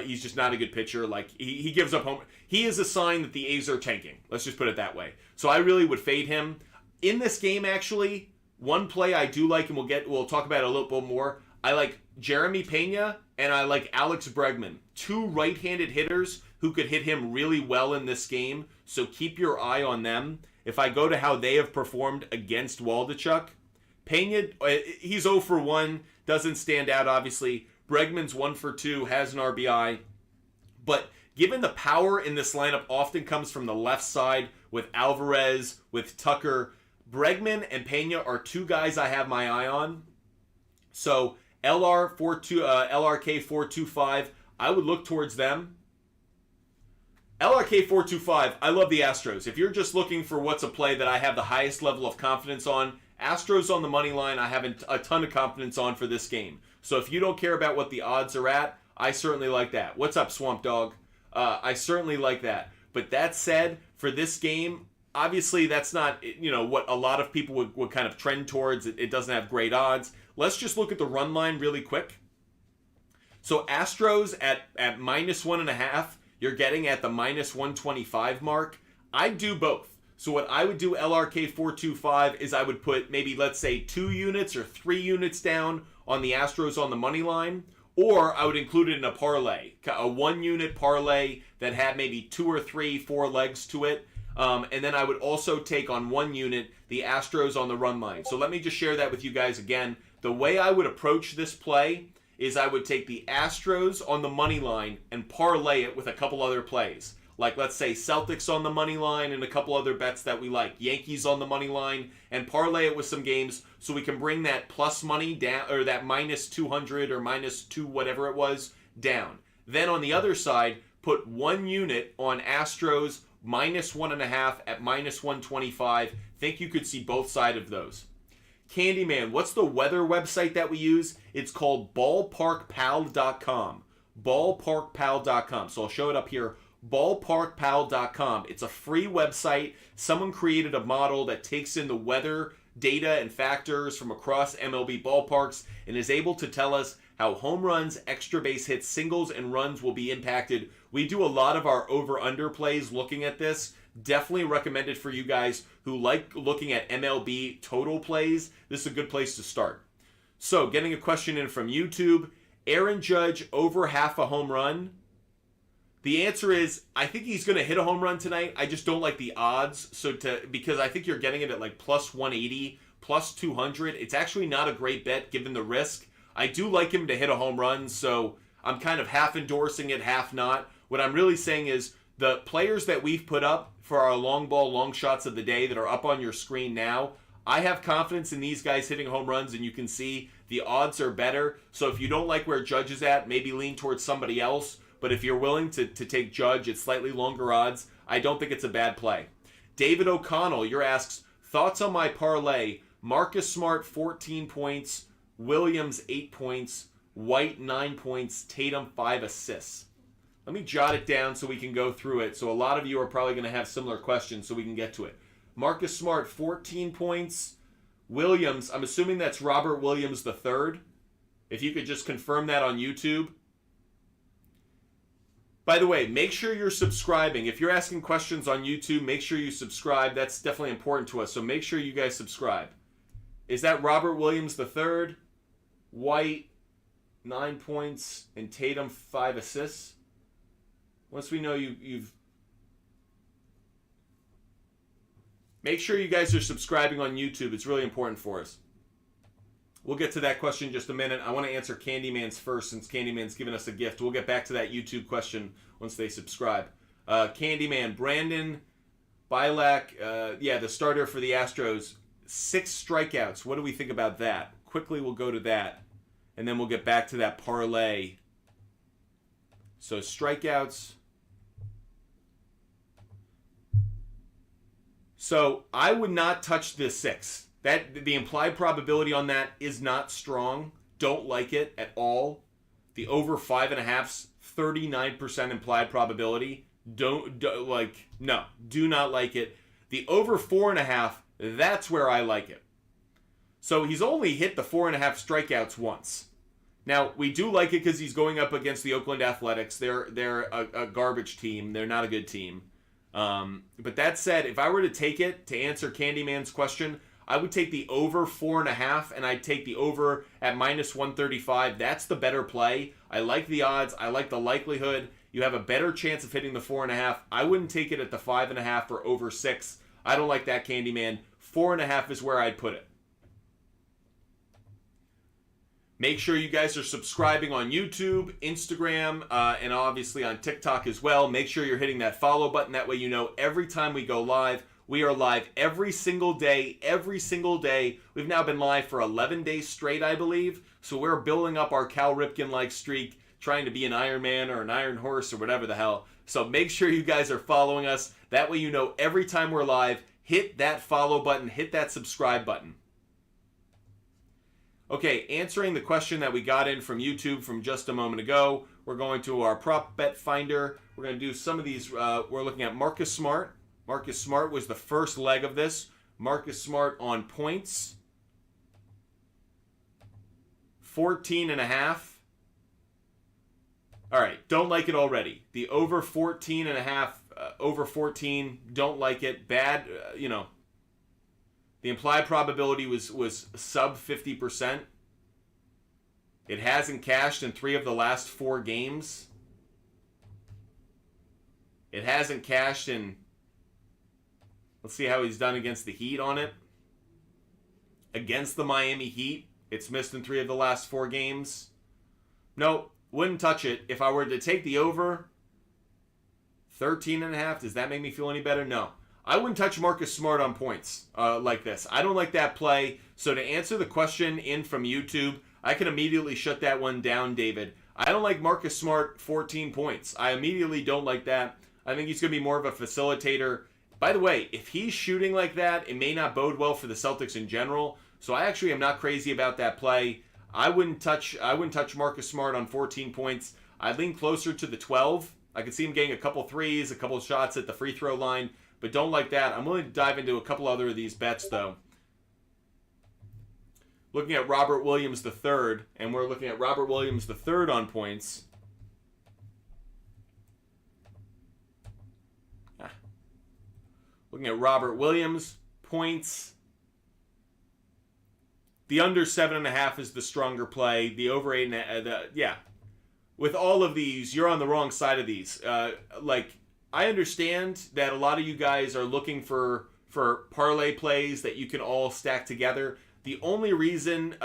He's just not a good pitcher. Like he gives up home. He is a sign that the A's are tanking. Let's just put it that way. So I really would fade him in this game. Actually, one play I do like, and we'll talk about it a little bit more. I like Jeremy Pena and I like Alex Bregman, 2 right-handed hitters who could hit him really well in this game. So keep your eye on them. If I go to how they have performed against Waldichuk, Pena, he's 0 for 1, doesn't stand out obviously. Bregman's 1 for 2, has an RBI. But given the power in this lineup often comes from the left side with Alvarez, with Tucker, Bregman and Pena are 2 guys I have my eye on. So LRK 425, I would look towards them. LRK 425, I love the Astros. If you're just looking for what's a play that I have the highest level of confidence on, Astros on the money line, I have a ton of confidence on for this game. So if you don't care about what the odds are at, I certainly like that. What's up, Swamp Dog? I certainly like that. But that said, for this game, obviously that's not what a lot of people would kind of trend towards. It doesn't have great odds. Let's just look at the run line really quick. So Astros at minus 1.5, you're getting at the minus 125 mark. I'd do both. So what I would do LRK 425 is I would put maybe, let's say, 2 units or 3 units down on the Astros on the money line, Or I would include it in a parlay, a 1-unit parlay that had maybe 2 or 3, 4 legs to it. And then I would also take on 1 unit the Astros on the run line. So let me just share that with you guys again. The way I would approach this play is I would take the Astros on the money line and parlay it with a couple other plays. Like, let's say Celtics on the money line and a couple other bets that we like. Yankees on the money line, and parlay it with some games so we can bring that plus money down, or that minus 200 or minus 2 whatever it was down. Then on the other side, put 1 unit on Astros minus 1.5 at minus 125. Think you could see both sides of those. Candyman, what's the weather website that we use? It's called ballparkpal.com. Ballparkpal.com. So I'll show it up here. Ballparkpal.com. It's a free website. Someone created a model that takes in the weather data and factors from across MLB ballparks and is able to tell us how home runs, extra base hits, singles, and runs will be impacted. We do a lot of our over-under plays looking at this. Definitely recommended for you guys who like looking at MLB total plays. This is a good place to start. So, getting a question in from YouTube. Aaron Judge over half a home run. The answer is, I think he's going to hit a home run tonight. I just don't like the odds. Because I think you're getting it at like plus 180, plus 200. It's actually not a great bet given the risk. I do like him to hit a home run, so I'm kind of half endorsing it, half not. What I'm really saying is the players that we've put up for our long ball, long shots of the day that are up on your screen now, I have confidence in these guys hitting home runs, and you can see the odds are better. So if you don't like where Judge is at, maybe lean towards somebody else. But if you're willing to take Judge at slightly longer odds, I don't think it's a bad play. David O'Connell, you're asks, thoughts on my parlay? Marcus Smart, 14 points. Williams, 8 points. White, 9 points. Tatum, 5 assists. Let me jot it down so we can go through it. So a lot of you are probably going to have similar questions so we can get to it. Marcus Smart, 14 points. Williams, I'm assuming that's Robert Williams III. If you could just confirm that on YouTube. By the way, make sure you're subscribing. If you're asking questions on YouTube, make sure you subscribe. That's definitely important to us. So make sure you guys subscribe. Is that Robert Williams III? White, 9 points, and Tatum, 5 assists. Once we know you've... Make sure you guys are subscribing on YouTube. It's really important for us. We'll get to that question in just a minute. I want to answer Candyman's first since Candyman's given us a gift. We'll get back to that YouTube question once they subscribe. Candyman, Brandon Bilak, the starter for the Astros. 6 strikeouts. What do we think about that? Quickly, we'll go to that. And then we'll get back to that parlay. So, strikeouts. So, I would not touch this 6. The implied probability on that is not strong. Don't like it at all. The over 5.5's 39% implied probability. No, do not like it. The over 4.5, that's where I like it. So he's only hit the 4.5 strikeouts once. Now, we do like it because he's going up against the Oakland Athletics. They're a garbage team. They're not a good team. But that said, if I were to take it to answer Candyman's question, I would take the over 4.5, and I'd take the over at minus 135. That's the better play. I like the odds. I like the likelihood. You have a better chance of hitting the 4.5. I wouldn't take it at the 5.5 or over 6. I don't like that, Candyman. 4.5 is where I'd put it. Make sure you guys are subscribing on YouTube, Instagram, and obviously on TikTok as well. Make sure you're hitting that follow button. That way you know every time we go live. We are live every single day, every single day. We've now been live for 11 days straight, I believe. So we're building up our Cal Ripken-like streak, trying to be an Iron Man or an Iron Horse or whatever the hell. So make sure you guys are following us. That way you know every time we're live, hit that follow button, hit that subscribe button. Okay, answering the question that we got in from YouTube from just a moment ago, we're going to our prop bet finder. We're going to do some of these. We're looking at Marcus Smart. Marcus Smart was the first leg of this. Marcus Smart on points. 14.5. All right, don't like it already. The over 14.5, over 14, don't like it. Bad, The implied probability was sub 50%. It hasn't cashed in 3 of the last 4 games. It hasn't cashed in... Let's see how he's done against the Heat on it. Against the Miami Heat, it's missed in 3 of the last 4 games. No, wouldn't touch it. If I were to take the over, 13.5, does that make me feel any better? No. I wouldn't touch Marcus Smart on points like this. I don't like that play. So to answer the question in from YouTube, I can immediately shut that one down, David. I don't like Marcus Smart 14 points. I immediately don't like that. I think he's going to be more of a facilitator. By the way, if he's shooting like that, it may not bode well for the Celtics in general. So I actually am not crazy about that play. I wouldn't touch Marcus Smart on 14 points. I'd lean closer to the 12. I could see him getting a couple threes, a couple shots at the free throw line, but don't like that. I'm willing to dive into a couple other of these bets, though. Looking at Robert Williams III, and we're looking at Robert Williams III on points. Looking at Robert Williams, points. The under 7.5 is the stronger play. The over 8.5, yeah. With all of these, you're on the wrong side of these. I understand that a lot of you guys are looking for parlay plays that you can all stack together. The only reason,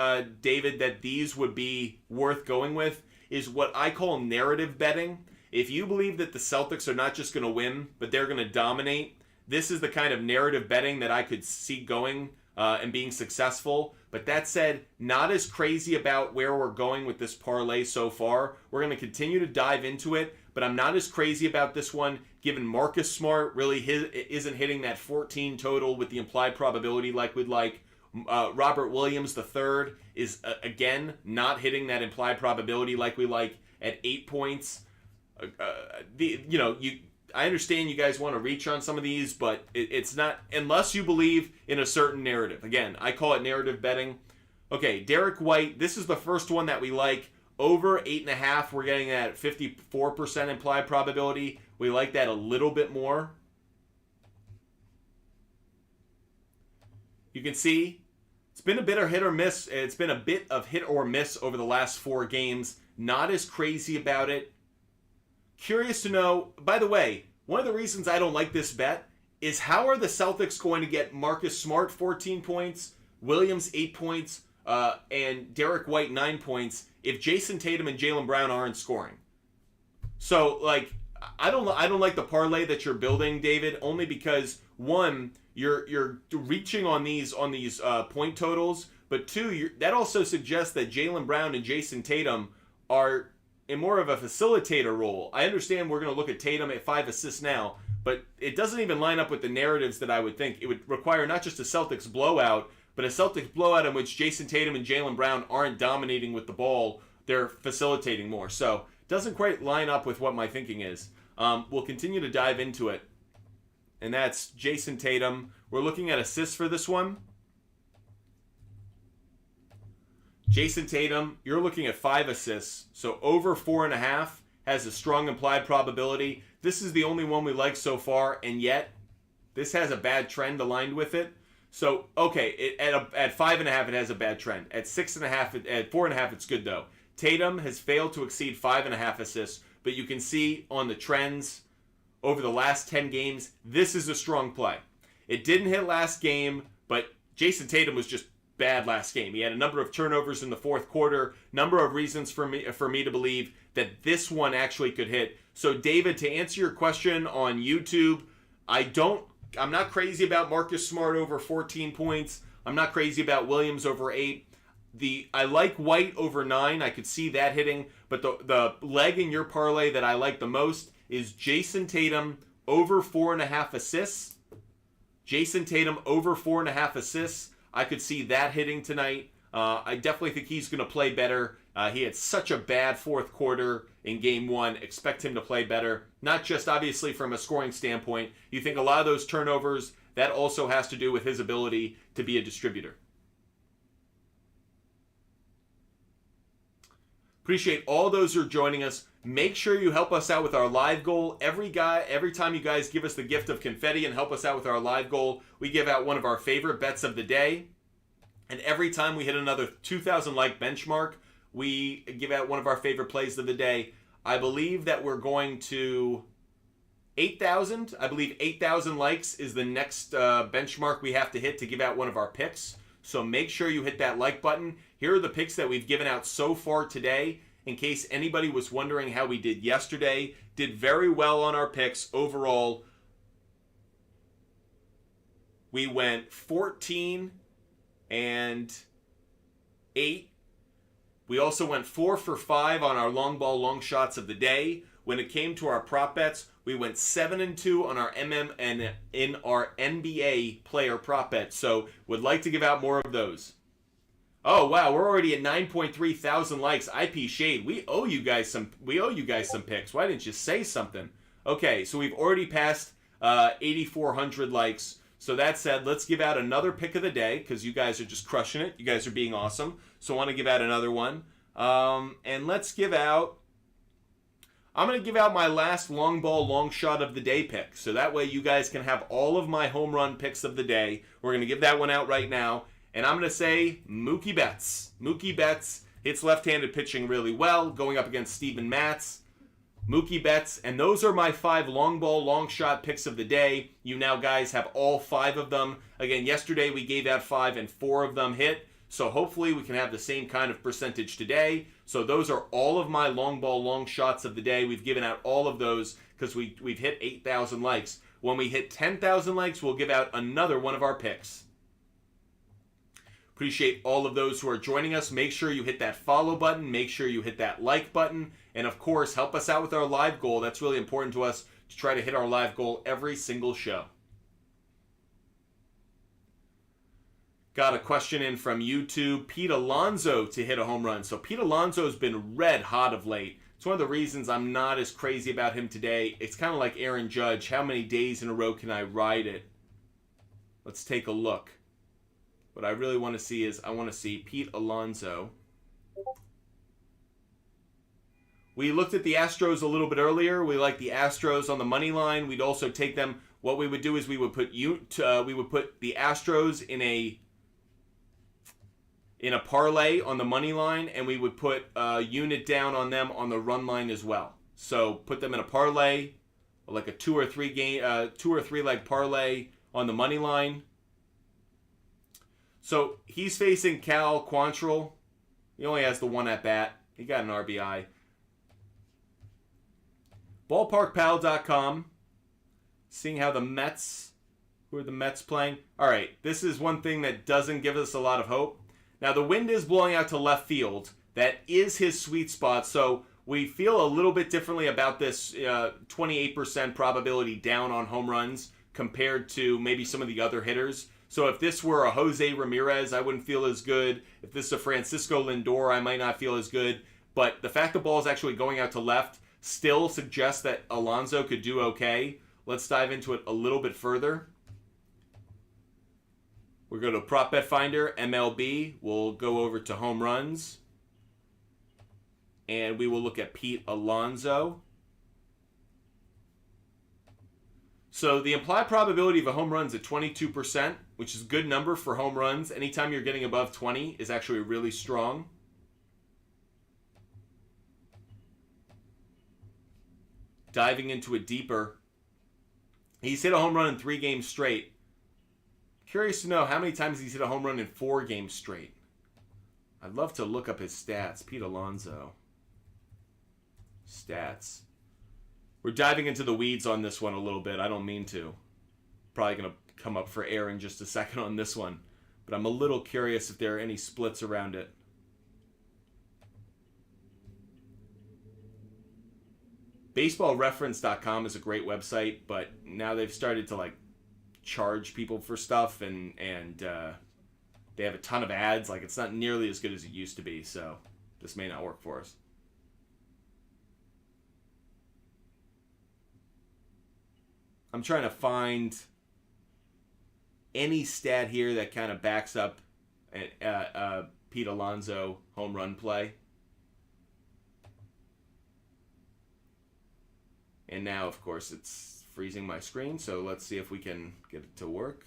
David, that these would be worth going with is what I call narrative betting. If you believe that the Celtics are not just going to win, but they're going to dominate, this is the kind of narrative betting that I could see going and being successful. But that said, not as crazy about where we're going with this parlay so far. We're going to continue to dive into it, but I'm not as crazy about this one, given Marcus Smart really isn't hitting that 14 total with the implied probability like we'd like. Robert Williams III is, again, not hitting that implied probability like we like at 8 points. I understand you guys want to reach on some of these, but it's not, unless you believe in a certain narrative. Again, I call it narrative betting. Okay, Derek White, this is the first one that we like. Over 8.5, we're getting at 54% implied probability. We like that a little bit more. You can see it's been a bit of hit or miss. It's been a bit of hit or miss over the last 4 games. Not as crazy about it. Curious to know, by the way, one of the reasons I don't like this bet is how are the Celtics going to get Marcus Smart 14 points, Williams 8 points, and Derek White 9 points if Jason Tatum and Jaylen Brown aren't scoring? So, I don't like the parlay that you're building, David, only because, one, you're reaching on these point totals, but two, that also suggests that Jaylen Brown and Jason Tatum are in more of a facilitator role. I understand we're going to look at Tatum at 5 assists now, but it doesn't even line up with the narratives that I would think. It would require not just a Celtics blowout, but a Celtics blowout in which Jason Tatum and Jaylen Brown aren't dominating with the ball. They're facilitating more. So it doesn't quite line up with what my thinking is. We'll continue to dive into it. And that's Jason Tatum. We're looking at assists for this one. Jason Tatum, you're looking at 5 assists, so over 4.5 has a strong implied probability. This is the only one we like so far, and yet this has a bad trend aligned with it. So, okay, at 5.5 it has a bad trend. At 6.5, at 4.5 it's good though. Tatum has failed to exceed 5.5 assists, but you can see on the trends over the last 10 games, this is a strong play. It didn't hit last game, but Jason Tatum was just bad last game. He had a number of turnovers in the fourth quarter, number of reasons for me to believe that this one actually could hit. So David, to answer your question on YouTube, I'm not crazy about Marcus Smart over 14 points. I'm not crazy about Williams over 8. I like White over 9. I could see that hitting, but the leg in your parlay that I like the most is Jason Tatum over 4.5 assists. Jason Tatum over 4.5 assists. I could see that hitting tonight. I definitely think he's going to play better. He had such a bad fourth quarter in Game 1. Expect him to play better. Not just, obviously, from a scoring standpoint. You think a lot of those turnovers, that also has to do with his ability to be a distributor. Appreciate all those who are joining us. Make sure you help us out with our live goal. Every time you guys give us the gift of confetti and help us out with our live goal, we give out one of our favorite bets of the day. And every time we hit another 2,000 like benchmark, we give out one of our favorite plays of the day. I believe that we're going to 8,000. I believe 8,000 likes is the next benchmark we have to hit to give out one of our picks. So make sure you hit that like button. Here are the picks that we've given out so far today. In case anybody was wondering how we did yesterday, did very well on our picks overall. We went 14 and 8. We also went 4 for 5 on our long ball long shots of the day. When it came to our prop bets, we went 7 and 2 on our and in our NBA player prop bets. So would like to give out more of those. Oh wow, we're already at 9.3 thousand likes. IP Shade, we owe you guys some picks. Why didn't you say something? Okay, so we've already passed 8,400 likes. So that said, let's give out another pick of the day because you guys are just crushing it. You guys are being awesome. So I want to give out another one. And let's give out... I'm going to give out my last long ball, long shot of the day pick. So that way you guys can have all of my home run picks of the day. We're going to give that one out right now. And I'm going to say Mookie Betts. Mookie Betts hits left-handed pitching really well, going up against Steven Matz. Mookie Betts. And those are my 5 long ball, long shot picks of the day. You now guys have all 5 of them. Again, yesterday we gave out 5 and 4 of them hit. So hopefully we can have the same kind of percentage today. So those are all of my long ball, long shots of the day. We've given out all of those because we've hit 8,000 likes. When we hit 10,000 likes, we'll give out another one of our picks. Appreciate all of those who are joining us. Make sure you hit that follow button. Make sure you hit that like button. And of course, help us out with our live goal. That's really important to us to try to hit our live goal every single show. Got a question in from YouTube. Pete Alonso to hit a home run. So Pete Alonso's been red hot of late. It's one of the reasons I'm not as crazy about him today. It's kind of like Aaron Judge. How many days in a row can I ride it? Let's take a look. What I really want to see is I want to see Pete Alonso. We looked at the Astros a little bit earlier. We like the Astros on the money line. We'd also take them. What we would do is we would put the Astros in a parlay on the money line, and we would put a unit down on them on the run line as well. So put them in a parlay, like a 2 or 3 leg parlay on the money line. So he's facing Cal Quantrill. He only has the one at bat. He got an RBI. Ballparkpal.com. Seeing how the Mets, who are the Mets playing? All right, this is one thing that doesn't give us a lot of hope. Now, the wind is blowing out to left field. That is his sweet spot, so we feel a little bit differently about this 28% probability down on home runs compared to maybe some of the other hitters. So if this were a Jose Ramirez, I wouldn't feel as good. If this is a Francisco Lindor, I might not feel as good. But the fact the ball is actually going out to left still suggests that Alonso could do okay. Let's dive into it a little bit further. We'll go to Prop Bet Finder, MLB. We'll go over to home runs. And we will look at Pete Alonso. So the implied probability of a home run is at 22%, which is a good number for home runs. Anytime you're getting above 20 is actually really strong. Diving into it deeper, he's hit a home run in 3 games straight. Curious to know how many times he's hit a home run in 4 games straight. I'd love to look up his stats. Pete Alonso. Stats. We're diving into the weeds on this one a little bit. I don't mean to. Probably going to come up for air in just a second on this one. But I'm a little curious if there are any splits around it. BaseballReference.com is a great website, but now they've started to charge people for stuff, and they have a ton of ads. It's not nearly as good as it used to be, so this may not work for us. I'm trying to find any stat here that kind of backs up a Pete Alonso home run play. And now, of course, it's freezing my screen, so let's see if we can get it to work.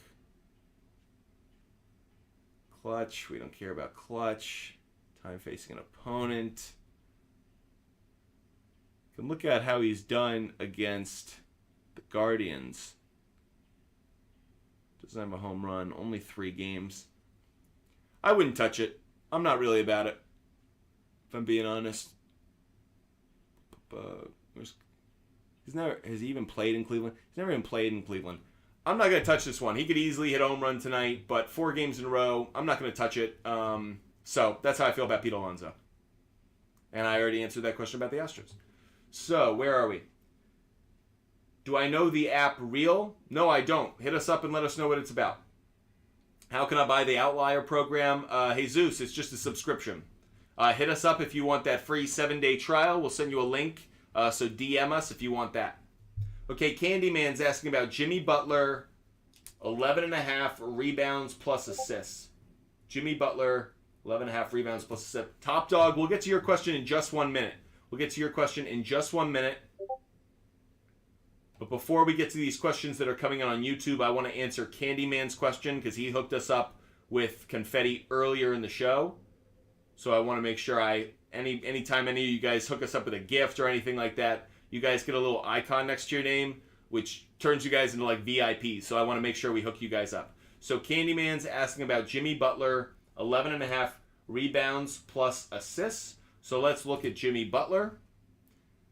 Clutch, we don't care about clutch. Time facing an opponent. You can look at how he's done against the Guardians. Doesn't have a home run. Only 3 games. I wouldn't touch it. I'm not really about it, if I'm being honest. Has he even played in Cleveland? He's never even played in Cleveland. I'm not going to touch this one. He could easily hit a home run tonight, but 4 games in a row, I'm not going to touch it. So that's how I feel about Pete Alonso. And I already answered that question about the Astros. So where are we? Do I know the app real? No, I don't. Hit us up and let us know what it's about. How can I buy the Outlier program? Jesus, it's just a subscription. Hit us up if you want that free 7-day trial. We'll send you a link. So DM us if you want that. Okay, Candyman's asking about Jimmy Butler, 11.5 rebounds plus assists. Jimmy Butler, 11.5 rebounds plus assists. Top Dog, we'll get to your question in just 1 minute. But before we get to these questions that are coming in on YouTube, I want to answer Candyman's question because he hooked us up with confetti earlier in the show. So I want to make sure anytime any of you guys hook us up with a gift or anything like that, you guys get a little icon next to your name, which turns you guys into like VIPs. So I want to make sure we hook you guys up. So Candyman's asking about Jimmy Butler, 11.5 rebounds plus assists. So let's look at Jimmy Butler.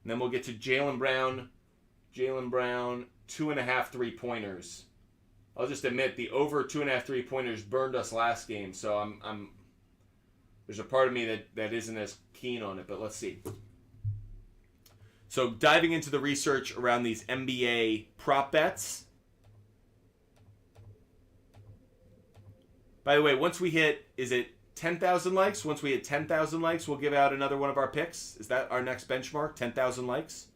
And then we'll get to Jaylen Brown. 2.5 3-pointers. I'll just admit the over 2.5 3-pointers burned us last game. So I'm there's a part of me that isn't as keen on it, but let's see. So diving into the research around these NBA prop bets. By the way, once we hit, is it 10,000 likes? Once we hit 10,000 likes, we'll give out another one of our picks. Is that our next benchmark? 10,000 likes?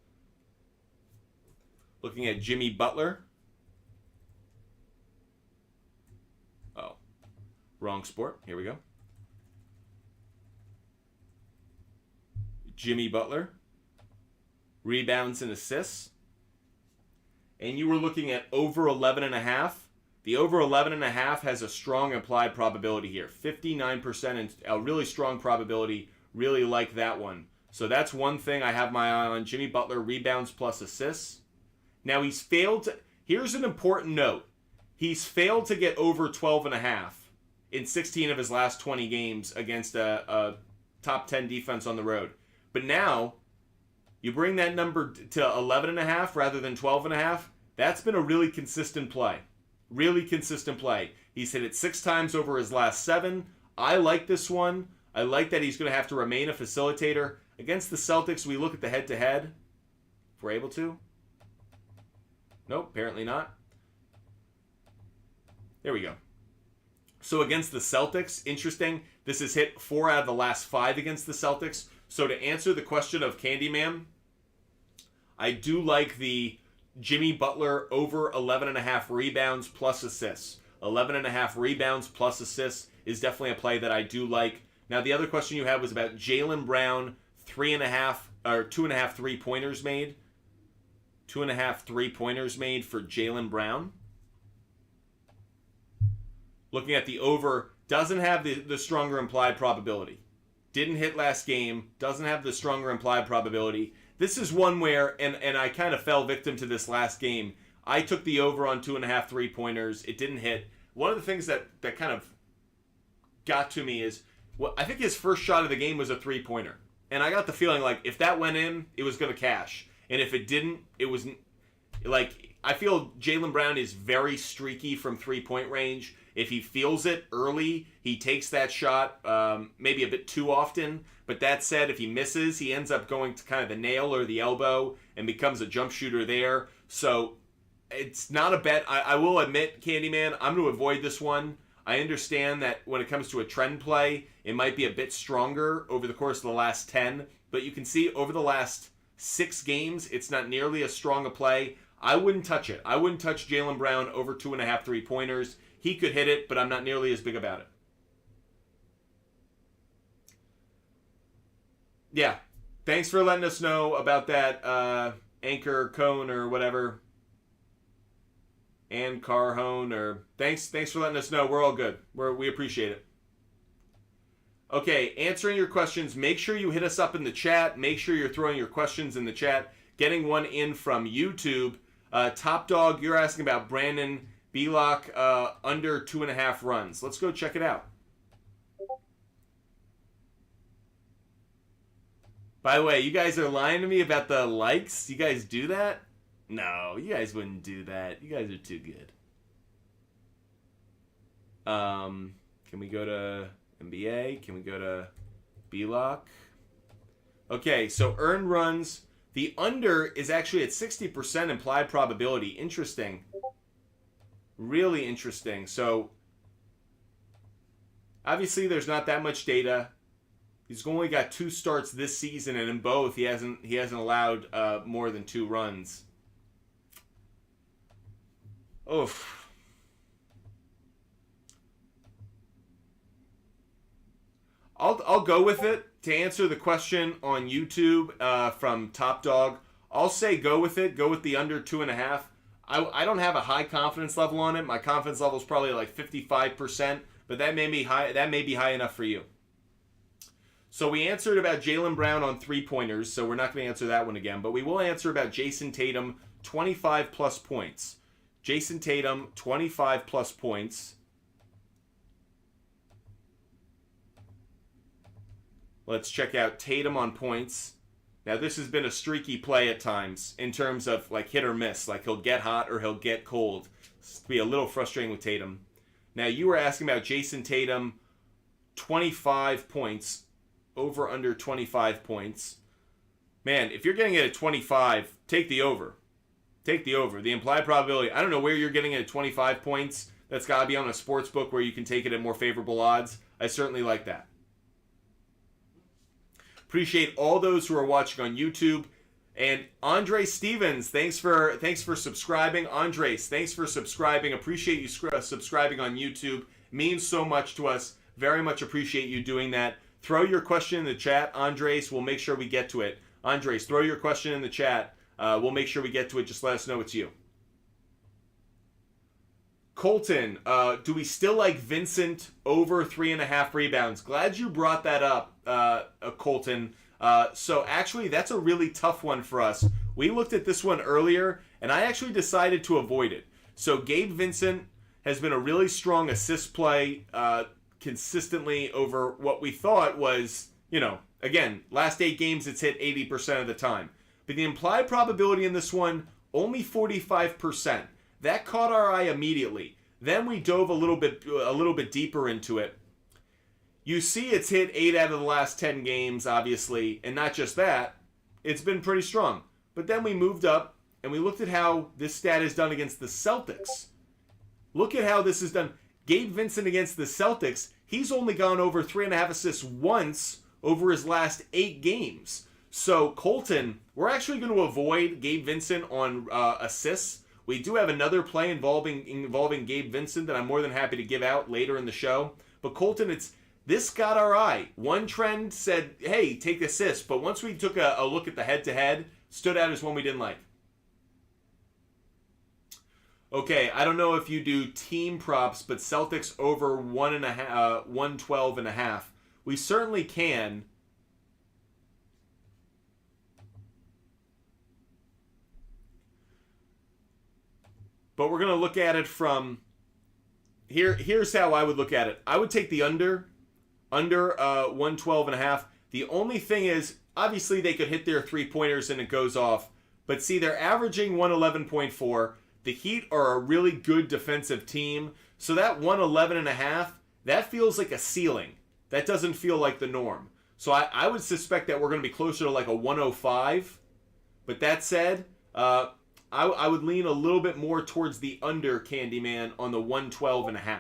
Looking at Jimmy Butler. Oh, wrong sport. Here we go. Jimmy Butler. Rebounds and assists. And you were looking at over 11.5. The over 11.5 has a strong implied probability here. 59% and a really strong probability. Really like that one. So that's one thing I have my eye on. Jimmy Butler, rebounds plus assists. Now he's failed to... Here's an important note. He's failed to get over 12.5 in 16 of his last 20 games against a top 10 defense on the road. But now, you bring that number to 11.5 rather than 12.5. That's been a really consistent play. Really consistent play. He's hit it 6 times over his last 7. I like this one. I like that he's going to have to remain a facilitator. Against the Celtics, we look at the head-to-head. If we're able to. Nope, apparently not. There we go. So against the Celtics, interesting. This has hit 4 out of the last 5 against the Celtics. So to answer the question of Candyman, I do like the Jimmy Butler over 11.5 rebounds plus assists. 11.5 rebounds plus assists is definitely a play that I do like. Now the other question you had was about Jaylen Brown, 2.5 3-pointers made. 2.5 3-pointers made for Jaylen Brown. Looking at the over, doesn't have the stronger implied probability. Didn't hit last game, doesn't have the stronger implied probability. This is one where, and I kind of fell victim to this last game. I took the over on 2.5 3-pointers. It didn't hit. One of the things that kind of got to me is, I think his first shot of the game was a 3-pointer. And I got the feeling like if that went in, it was going to cash. And if it didn't, it was like, I feel Jaylen Brown is very streaky from 3-point range. If he feels it early, he takes that shot maybe a bit too often. But that said, if he misses, he ends up going to kind of the nail or the elbow and becomes a jump shooter there. So it's not a bet. I will admit, Candyman, I'm going to avoid this one. I understand that when it comes to a trend play, it might be a bit stronger over the course of the last 10. But you can see over the last 6 games, it's not nearly as strong a play. I wouldn't touch it. I wouldn't touch Jaylen Brown over 2.5 3-pointers. He could hit it, but I'm not nearly as big about it. Yeah. Thanks for letting us know about that Anchor Cone or whatever. And Carhone or thanks for letting us know. We're all good. We appreciate it. Okay, answering your questions. Make sure you hit us up in the chat. Make sure you're throwing your questions in the chat. Getting one in from YouTube. Top Dog, you're asking about Brandon Belock under 2.5 runs. Let's go check it out. By the way, you guys are lying to me about the likes. You guys do that? No, you guys wouldn't do that. You guys are too good. Can we go to NBA? Can we go to Belock? Okay, so earned runs. The under is actually at 60% implied probability. Interesting. Really interesting. So, obviously there's not that much data. He's only got 2 starts this season, and in both he hasn't allowed more than 2 runs. Oof. I'll go with it to answer the question on YouTube from Top Dog. I'll say go with it. Go with the under 2.5. I don't have a high confidence level on it. My confidence level is probably like 55%, but that may be high. That may be high enough for you. So we answered about Jaylen Brown on 3-pointers, so we're not going to answer that one again. But we will answer about Jason Tatum, 25-plus points. Jason Tatum, 25-plus points. Let's check out Tatum on points. Now, this has been a streaky play at times in terms of like hit or miss. Like he'll get hot or he'll get cold. It's be a little frustrating with Tatum. Now, you were asking about Jason Tatum, 25 points. Over under 25 points. Man, if you're getting it at 25, take the over. Take the over. The implied probability, I don't know where you're getting it at 25 points. That's got to be on a sports book where you can take it at more favorable odds. I certainly like that. Appreciate all those who are watching on YouTube. And Andre Stevens, thanks for subscribing. Andres, thanks for subscribing. Appreciate you subscribing on YouTube. Means so much to us. Very much appreciate you doing that. Throw your question in the chat, Andres. We'll make sure we get to it. Andres, throw your question in the chat. We'll make sure we get to it. Just let us know it's you. Colton, do we still like Vincent over 3.5 rebounds? Glad you brought that up, Colton. So actually, that's a really tough one for us. We looked at this one earlier, and I actually decided to avoid it. So Gabe Vincent has been a really strong assist play consistently over what we thought was, again, last 8 games it's hit 80% of the time. But the implied probability in this one, only 45%. That caught our eye immediately. Then we dove a little bit deeper into it. You see it's hit 8 out of the last 10 games, obviously, and not just that, it's been pretty strong. But then we moved up, and we looked at how this stat is done against the Celtics. Look at how this is done. Gabe Vincent against the Celtics, he's only gone over 3.5 assists once over his last 8 games. So, Colton, we're actually going to avoid Gabe Vincent on assists. We do have another play involving Gabe Vincent that I'm more than happy to give out later in the show. But, Colton, this got our eye. One trend said, hey, take assists. But once we took a look at the head-to-head, stood out as one we didn't like. Okay, I don't know if you do team props, but Celtics over 112.5. We certainly can. But we're going to look at it from here. Here's how I would look at it. I would take the under 112.5. The only thing is, obviously they could hit their 3-pointers and it goes off. But see, they're averaging 111.4. The Heat are a really good defensive team. So that 111.5, that feels like a ceiling. That doesn't feel like the norm. So I would suspect that we're going to be closer to like a 105. But that said, I would lean a little bit more towards the under, Candyman, on the 112.5.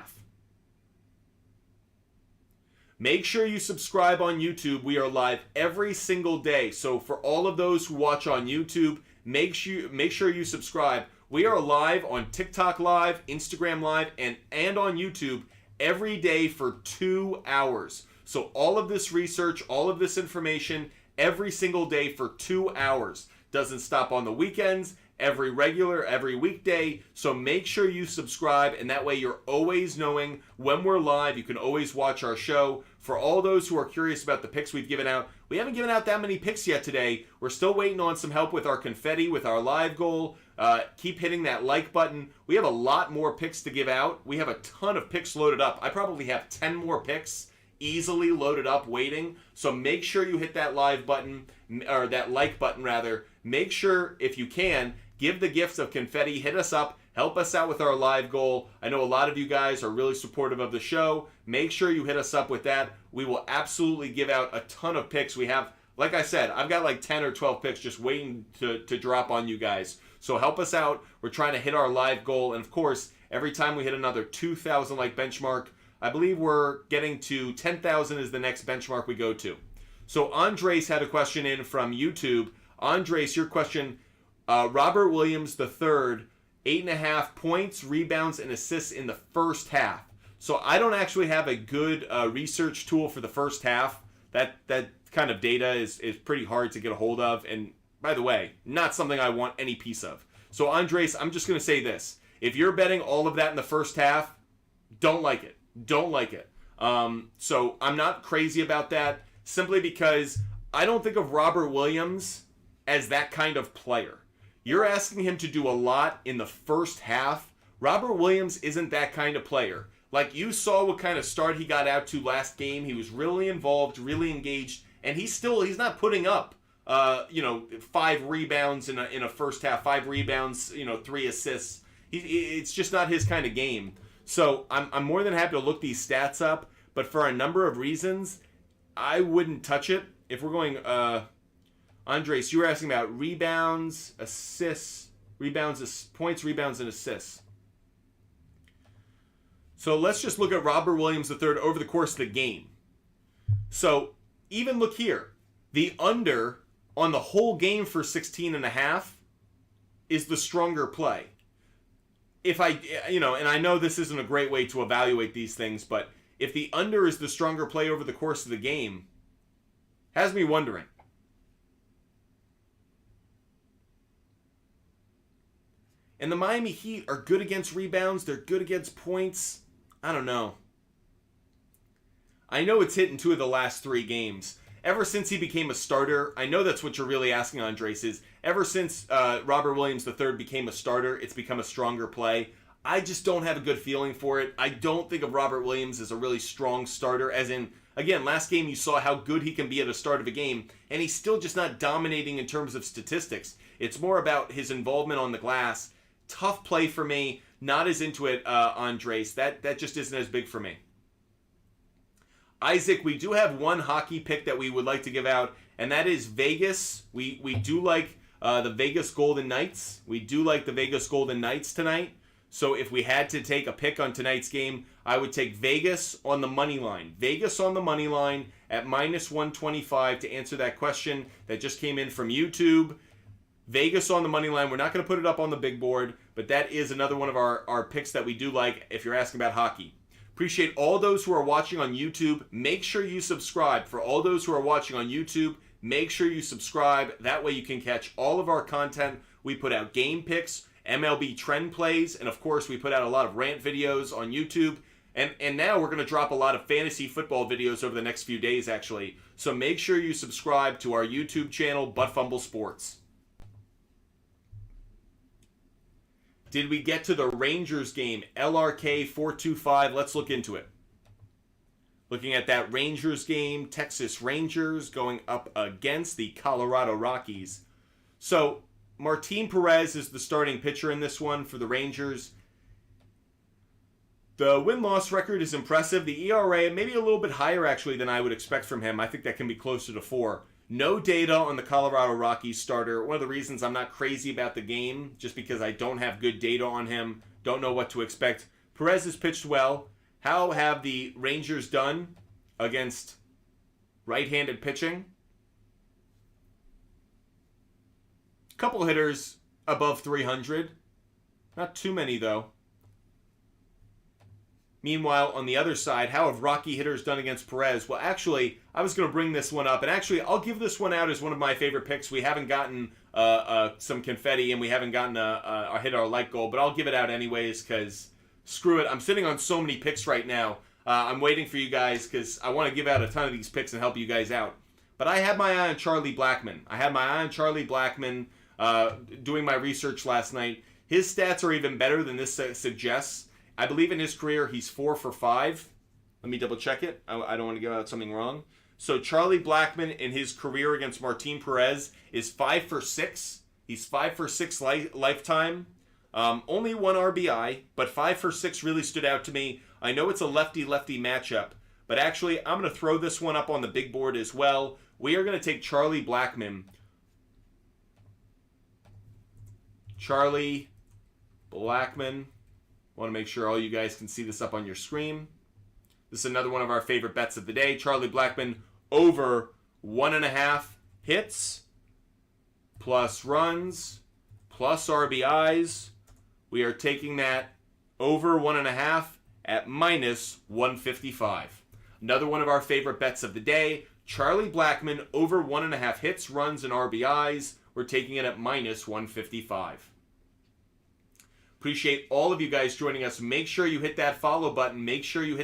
Make sure you subscribe on YouTube. We are live every single day. So for all of those who watch on YouTube, make sure you subscribe. We are live on TikTok Live, Instagram Live, and on YouTube every day for 2 hours. So all of this research, all of this information, every single day for 2 hours. Doesn't stop on the weekends, every weekday. So make sure you subscribe, and that way you're always knowing when we're live. You can always watch our show. For all those who are curious about the picks we've given out, we haven't given out that many picks yet today. We're still waiting on some help with our confetti, with our live goal. Keep hitting that like button. We have a lot more picks to give out. We have a ton of picks loaded up. I probably have 10 more picks easily loaded up waiting. So make sure you hit that live button, or that like button rather. Make sure, if you can, give the gifts of confetti. Hit us up. Help us out with our live goal. I know a lot of you guys are really supportive of the show. Make sure you hit us up with that. We will absolutely give out a ton of picks. We have, like I said, I've got like 10 or 12 picks just waiting to drop on you guys. So help us out. We're trying to hit our live goal. And of course, every time we hit another 2,000 like benchmark, I believe we're getting to 10,000 is the next benchmark we go to. So Andres had a question in from YouTube. Andres, your question, Robert Williams III, 8.5 points, rebounds, and assists in the first half. So I don't actually have a good research tool for the first half. That kind of data is pretty hard to get a hold of. And by the way, not something I want any piece of. So Andres, I'm just going to say this. If you're betting all of that in the first half, don't like it. Don't like it. So I'm not crazy about that, simply because I don't think of Robert Williams as that kind of player. You're asking him to do a lot in the first half. Robert Williams isn't that kind of player. Like, you saw what kind of start he got out to last game. He was really involved, really engaged, and he's not putting up 5 rebounds in a first half, 5 rebounds, 3 assists. It's just not his kind of game. So I'm more than happy to look these stats up, but for a number of reasons, I wouldn't touch it. If we're going, Andres, you were asking about rebounds, assists, points, rebounds, and assists. So let's just look at Robert Williams III over the course of the game. So even look here, the under on the whole game for 16.5 is the stronger play. If and I know this isn't a great way to evaluate these things, but if the under is the stronger play over the course of the game, has me wondering. And the Miami Heat are good against rebounds. They're good against points. I don't know. I know it's hit in 2 of the last 3 games. Ever since he became a starter, I know that's what you're really asking, Andres, is ever since Robert Williams III became a starter, it's become a stronger play. I just don't have a good feeling for it. I don't think of Robert Williams as a really strong starter, as in, again, last game you saw how good he can be at the start of a game, and he's still just not dominating in terms of statistics. It's more about his involvement on the glass. Tough play for me. Not as into it, Andres. That just isn't as big for me. Isaac, we do have one hockey pick that we would like to give out, and that is Vegas. We do like the Vegas Golden Knights. We do like the Vegas Golden Knights tonight. So if we had to take a pick on tonight's game, I would take Vegas on the money line. Vegas on the money line at -125 to answer that question that just came in from YouTube. Vegas on the money line. We're not going to put it up on the big board, but that is another one of our picks that we do like if you're asking about hockey. Appreciate all those who are watching on YouTube. Make sure you subscribe. For all those who are watching on YouTube, make sure you subscribe. That way you can catch all of our content. We put out game picks, MLB trend plays, and of course we put out a lot of rant videos on YouTube. And now we're going to drop a lot of fantasy football videos over the next few days, actually. So make sure you subscribe to our YouTube channel, Fumble Sports. Did we get to the Rangers game? LRK 425. Let's look into it. Looking at that Rangers game, Texas Rangers going up against the Colorado Rockies. So Martin Perez is the starting pitcher in this one for the Rangers. The win-loss record is impressive. The ERA, maybe a little bit higher actually than I would expect from him. I think that can be closer to 4. No data on the Colorado Rockies starter. One of the reasons I'm not crazy about the game, just because I don't have good data on him, don't know what to expect. Perez has pitched well. How have the Rangers done against right-handed pitching? Couple hitters above 300. Not too many, though. Meanwhile, on the other side, how have Rocky hitters done against Perez? Well, actually, I was going to bring this one up, and actually, I'll give this one out as one of my favorite picks. We haven't gotten some confetti, and we haven't gotten hit our like goal, but I'll give it out anyways because screw it. I'm sitting on so many picks right now. I'm waiting for you guys because I want to give out a ton of these picks and help you guys out. But I had my eye on Charlie Blackmon. Doing my research last night. His stats are even better than this suggests. I believe in his career he's 4 for 5. Let me double check it. I don't want to give out something wrong. So Charlie Blackmon in his career against Martin Perez is 5 for 6. He's 5 for 6 lifetime. Only 1 RBI, but 5 for 6 really stood out to me. I know it's a lefty-lefty matchup, but actually I'm going to throw this one up on the big board as well. We are going to take Charlie Blackmon. Charlie Blackmon. Want to make sure all you guys can see this up on your screen. This is another one of our favorite bets of the day. Charlie Blackmon over 1.5 hits, plus runs, plus RBIs. We are taking that over 1.5 at minus 155. Another one of our favorite bets of the day. Charlie Blackmon over 1.5 hits, runs, and RBIs. We're taking it at minus 155. Appreciate all of you guys joining us. Make sure you hit that follow button. Make sure you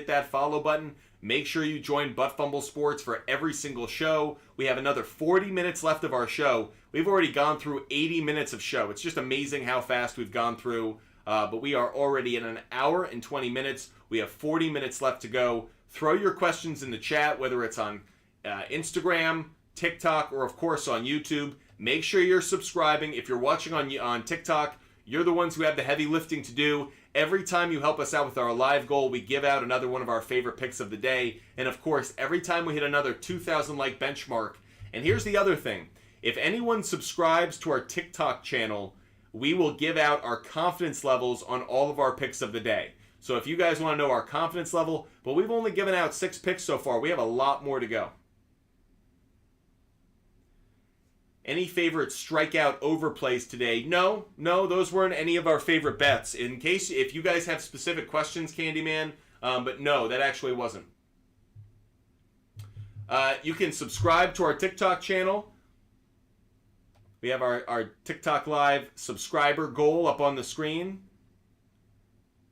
join Butt Fumble Sports for every single show. We have another 40 minutes left of our show. We've already gone through 80 minutes of show. It's just amazing how fast we've gone through. But we are already in an hour and 20 minutes. We have 40 minutes left to go. Throw your questions in the chat, whether it's on Instagram, TikTok, or of course on YouTube. Make sure you're subscribing. If you're watching on TikTok, you're the ones who have the heavy lifting to do. Every time you help us out with our live goal, we give out another one of our favorite picks of the day. And of course, every time we hit another 2,000 like benchmark. And here's the other thing. If anyone subscribes to our TikTok channel, we will give out our confidence levels on all of our picks of the day. So if you guys want to know our confidence level, but we've only given out 6 picks so far. We have a lot more to go. Any favorite strikeout overplays today? No, those weren't any of our favorite bets. In case, if you guys have specific questions, Candyman, but no, that actually wasn't. You can subscribe to our TikTok channel. We have our TikTok Live subscriber goal up on the screen.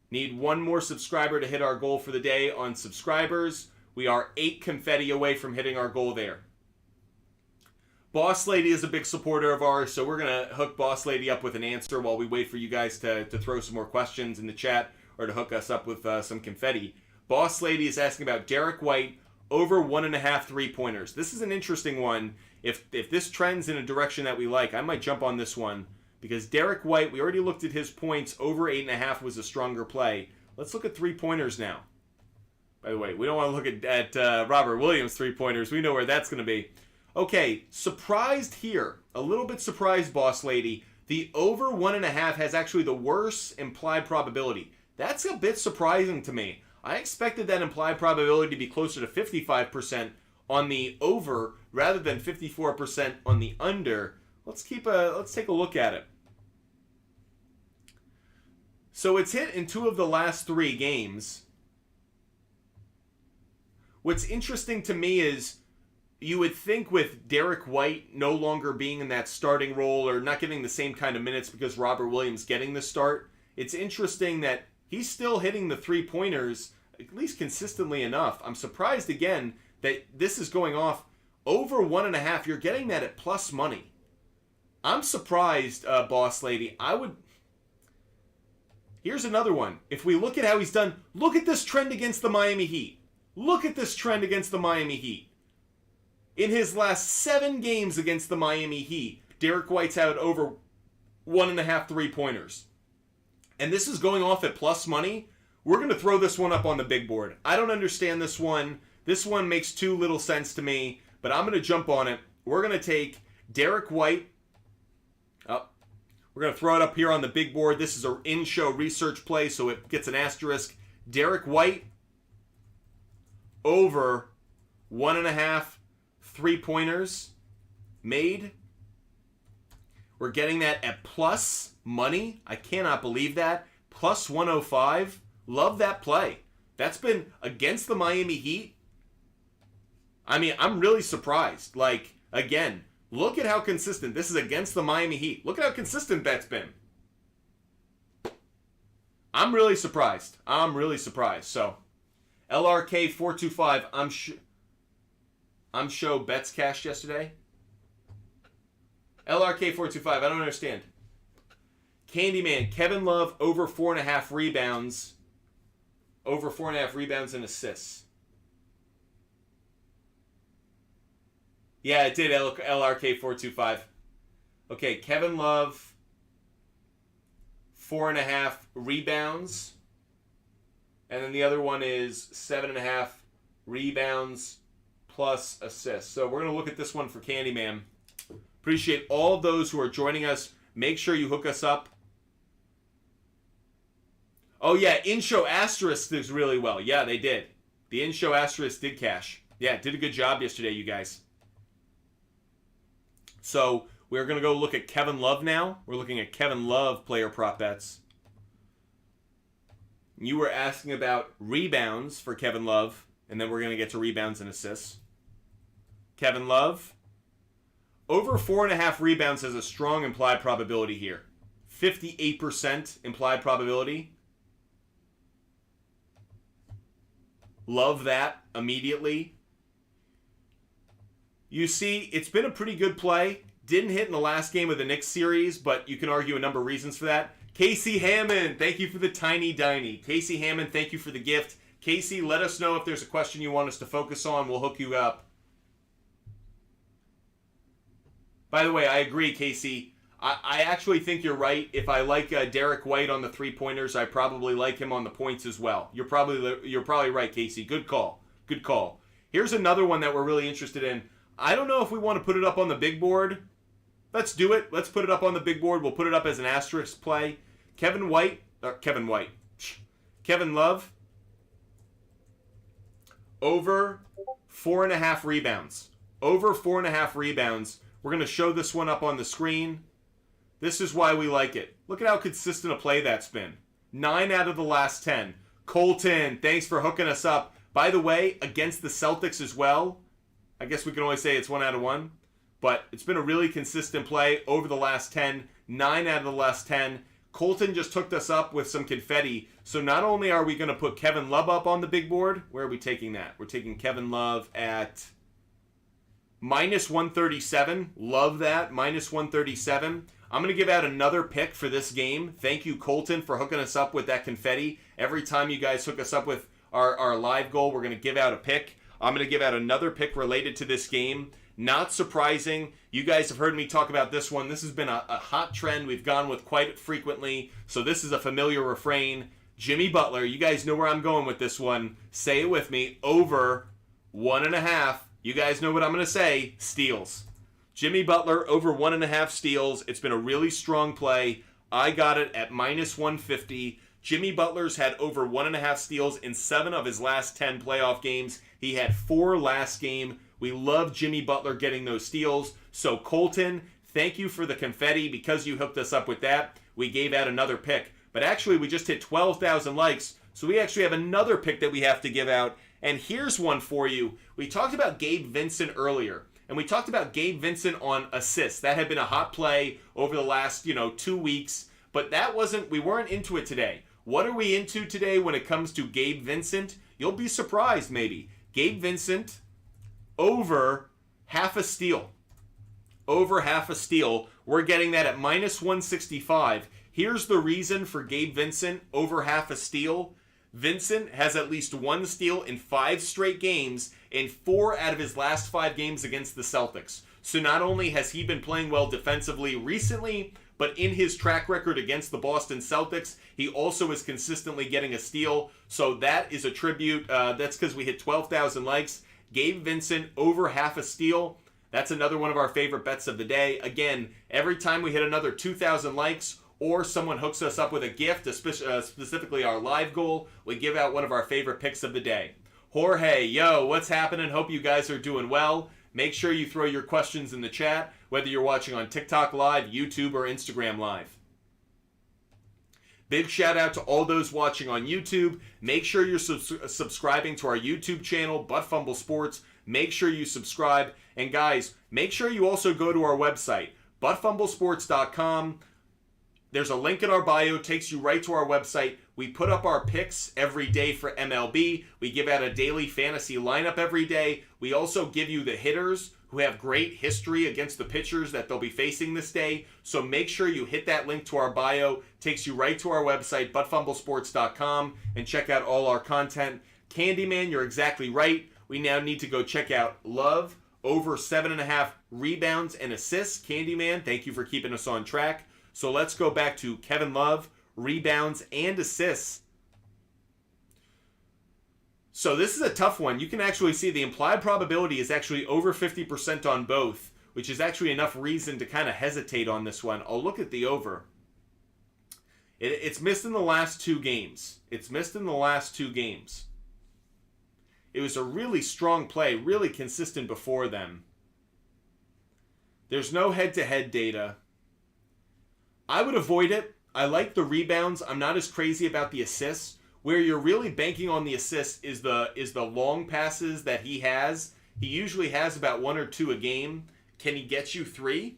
Need 1 more subscriber to hit our goal for the day on subscribers. We are 8 confetti away from hitting our goal there. Boss Lady is a big supporter of ours, so we're going to hook Boss Lady up with an answer while we wait for you guys to throw some more questions in the chat or to hook us up with some confetti. Boss Lady is asking about Derek White over 1.5 3-pointers. This is an interesting one. If this trends in a direction that we like, I might jump on this one because Derek White, we already looked at his points. Over 8.5 was a stronger play. Let's look at 3-pointers now. By the way, we don't want to look at Robert Williams 3-pointers. We know where that's going to be. Okay, surprised here. A little bit surprised, Boss Lady. The over 1.5 has actually the worst implied probability. That's a bit surprising to me. I expected that implied probability to be closer to 55% on the over rather than 54% on the under. Let's take a look at it. So it's hit in 2 of the last 3 games. What's interesting to me is you would think with Derek White no longer being in that starting role or not getting the same kind of minutes because Robert Williams getting the start, it's interesting that he's still hitting the 3-pointers at least consistently enough. I'm surprised again that this is going off over 1.5. You're getting that at plus money. I'm surprised, Boss Lady. Here's another one. If we look at how he's done, look at this trend against the Miami Heat. In his last 7 games against the Miami Heat, Derek White's had over 1.5 3-pointers. And this is going off at plus money. We're going to throw this one up on the big board. I don't understand this one. This one makes too little sense to me, but I'm going to jump on it. We're going to take Derek White. We're going to throw it up here on the big board. This is an in-show research play, so it gets an asterisk. Derek White over 1.5 3-pointers made. We're getting that at plus money. I cannot believe that. Plus 105. Love that play. That's been against the Miami Heat. I mean, I'm really surprised. Like, again, Look at how consistent. This is against the Miami Heat. Look at how consistent that's been. I'm really surprised. So, LRK425, I'm show bets cashed yesterday. LRK425, I don't understand. Candyman, Kevin Love over 4.5 rebounds. Over 4.5 rebounds and assists. Yeah, it did, LRK425. Okay, Kevin Love, 4.5 rebounds. And then the other one is 7.5 rebounds plus assists. So we're going to look at this one for Candyman. Appreciate all of those who are joining us. Make sure you hook us up. Oh, yeah, in-show asterisk does really well. Yeah, they did. The in-show asterisk did cash. Yeah, did a good job yesterday, you guys. So we're going to go look at Kevin Love now. We're looking at Kevin Love player prop bets. You were asking about rebounds for Kevin Love, and then we're going to get to rebounds and assists. Kevin Love, over 4.5 rebounds has a strong implied probability here. 58% implied probability. Love that immediately. You see, it's been a pretty good play. Didn't hit in the last game of the Knicks series, but you can argue a number of reasons for that. Casey Hammond, thank you for the tiny diny. Casey Hammond, thank you for the gift. Casey, let us know if there's a question you want us to focus on. We'll hook you up. By the way, I agree, Casey. I actually think you're right. If I like Derek White on the three-pointers, I probably like him on the points as well. You're probably right, Casey. Good call. Good call. Here's another one that we're really interested in. I don't know if we want to put it up on the big board. Let's do it. Let's put it up on the big board. We'll put it up as an asterisk play. Kevin Love, over 4.5 rebounds. Over 4.5 rebounds. We're going to show this one up on the screen. This is why we like it. Look at how consistent a play that's been. 9 out of the last 10. Colton, thanks for hooking us up. By the way, against the Celtics as well. I guess we can only say it's 1 out of 1. But it's been a really consistent play over the last 10. 9 out of the last 10. Colton just hooked us up with some confetti. So not only are we going to put Kevin Love up on the big board, where are we taking that? We're taking Kevin Love at minus 137. Love that. Minus 137. I'm going to give out another pick for this game. Thank you, Colton, for hooking us up with that confetti. Every time you guys hook us up with our live goal, we're going to give out a pick. I'm going to give out another pick related to this game. Not surprising. You guys have heard me talk about this one. This has been a hot trend we've gone with quite frequently. So this is a familiar refrain. Jimmy Butler, you guys know where I'm going with this one. Say it with me. Over 1.5. You guys know what I'm going to say. Steals. Jimmy Butler over 1.5 steals. It's been a really strong play. I got it at minus 150. Jimmy Butler's had over 1.5 steals in 7 of his last 10 playoff games. He had 4 last game. We love Jimmy Butler getting those steals. So Colton, thank you for the confetti. Because you hooked us up with that, we gave out another pick. But actually, we just hit 12,000 likes. So we actually have another pick that we have to give out. And here's one for you. We talked about Gabe Vincent earlier. And we talked about Gabe Vincent on assists. That had been a hot play over the last, 2 weeks. But we weren't into it today. What are we into today when it comes to Gabe Vincent? You'll be surprised, maybe. Gabe Vincent over half a steal. Over half a steal. We're getting that at minus 165. Here's the reason for Gabe Vincent over half a steal. Vincent has at least 1 steal in 5 straight games in 4 out of his last 5 games against the Celtics. So not only has he been playing well defensively recently, but in his track record against the Boston Celtics, he also is consistently getting a steal. So that is a tribute. That's because we hit 12,000 likes. Gabe Vincent over half a steal. That's another one of our favorite bets of the day. Again, every time we hit another 2,000 likes or someone hooks us up with a gift, specifically our live goal, we give out one of our favorite picks of the day. Jorge, yo, what's happening? Hope you guys are doing well. Make sure you throw your questions in the chat, whether you're watching on TikTok Live, YouTube, or Instagram Live. Big shout out to all those watching on YouTube. Make sure you're subscribing to our YouTube channel, Fumble Sports. Make sure you subscribe. And guys, make sure you also go to our website, buttfumblesports.com. There's a link in our bio, takes you right to our website. We put up our picks every day for MLB. We give out a daily fantasy lineup every day. We also give you the hitters who have great history against the pitchers that they'll be facing this day. So make sure you hit that link to our bio. Takes you right to our website, buttfumblesports.com, and check out all our content. Candyman, you're exactly right. We now need to go check out Love, over 7.5 rebounds and assists. Candyman, thank you for keeping us on track. So let's go back to Kevin Love, rebounds and assists. So this is a tough one. You can actually see the implied probability is actually over 50% on both, which is actually enough reason to kind of hesitate on this one. I'll look at the over. It's missed in the last 2 games. It's missed in the last 2 games. It was a really strong play, really consistent before then. There's no head-to-head data. I would avoid it. I like the rebounds. I'm not as crazy about the assists. Where you're really banking on the assists is the long passes that he has. He usually has about 1 or 2 a game. Can he get you 3?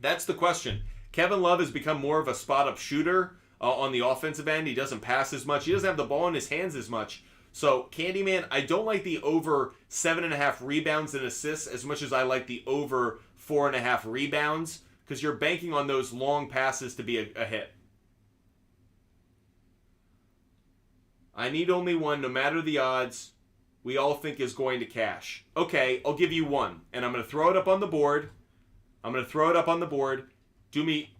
That's the question. Kevin Love has become more of a spot-up shooter on the offensive end. He doesn't pass as much. He doesn't have the ball in his hands as much. So, Candyman, I don't like the over 7.5 rebounds and assists as much as I like the over 4.5 rebounds, because you're banking on those long passes to be a hit. I need only one, no matter the odds, we all think is going to cash. Okay, I'll give you one, and I'm going to throw it up on the board. Do me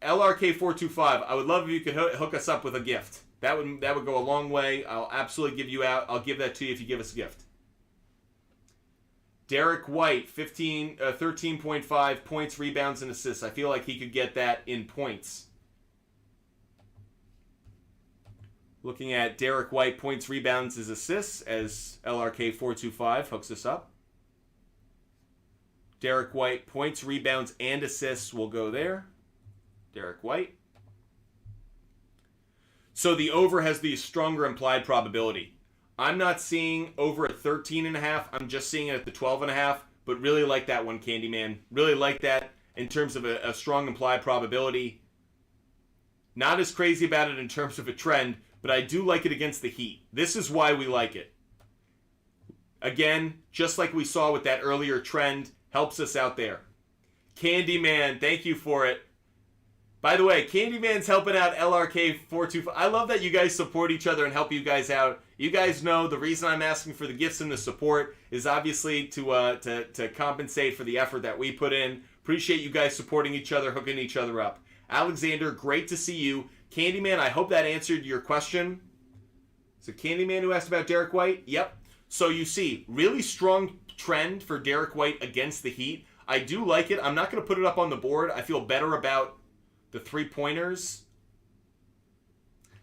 LRK425. I would love if you could hook us up with a gift. That would go a long way. I'll absolutely give you out. I'll give that to you if you give us a gift. Derek White, 13.5 points, rebounds, and assists. I feel like he could get that in points. Looking at Derek White, points, rebounds, and assists as LRK425 hooks us up. Derek White, points, rebounds, and assists will go there. Derek White. So the over has the stronger implied probability. I'm not seeing over at 13.5. I'm just seeing it at the 12.5. But really like that one, Candyman. Really like that in terms of a strong implied probability. Not as crazy about it in terms of a trend, but I do like it against the Heat. This is why we like it. Again, just like we saw with that earlier trend, helps us out there. Candyman, thank you for it. By the way, Candyman's helping out LRK425. I love that you guys support each other and help you guys out. You guys know the reason I'm asking for the gifts and the support is obviously to compensate for the effort that we put in. Appreciate you guys supporting each other, hooking each other up. Alexander, great to see you. Candyman, I hope that answered your question. Is it Candyman who asked about Derek White? Yep. So you see, really strong trend for Derek White against the Heat. I do like it. I'm not going to put it up on the board. I feel better about the 3-pointers.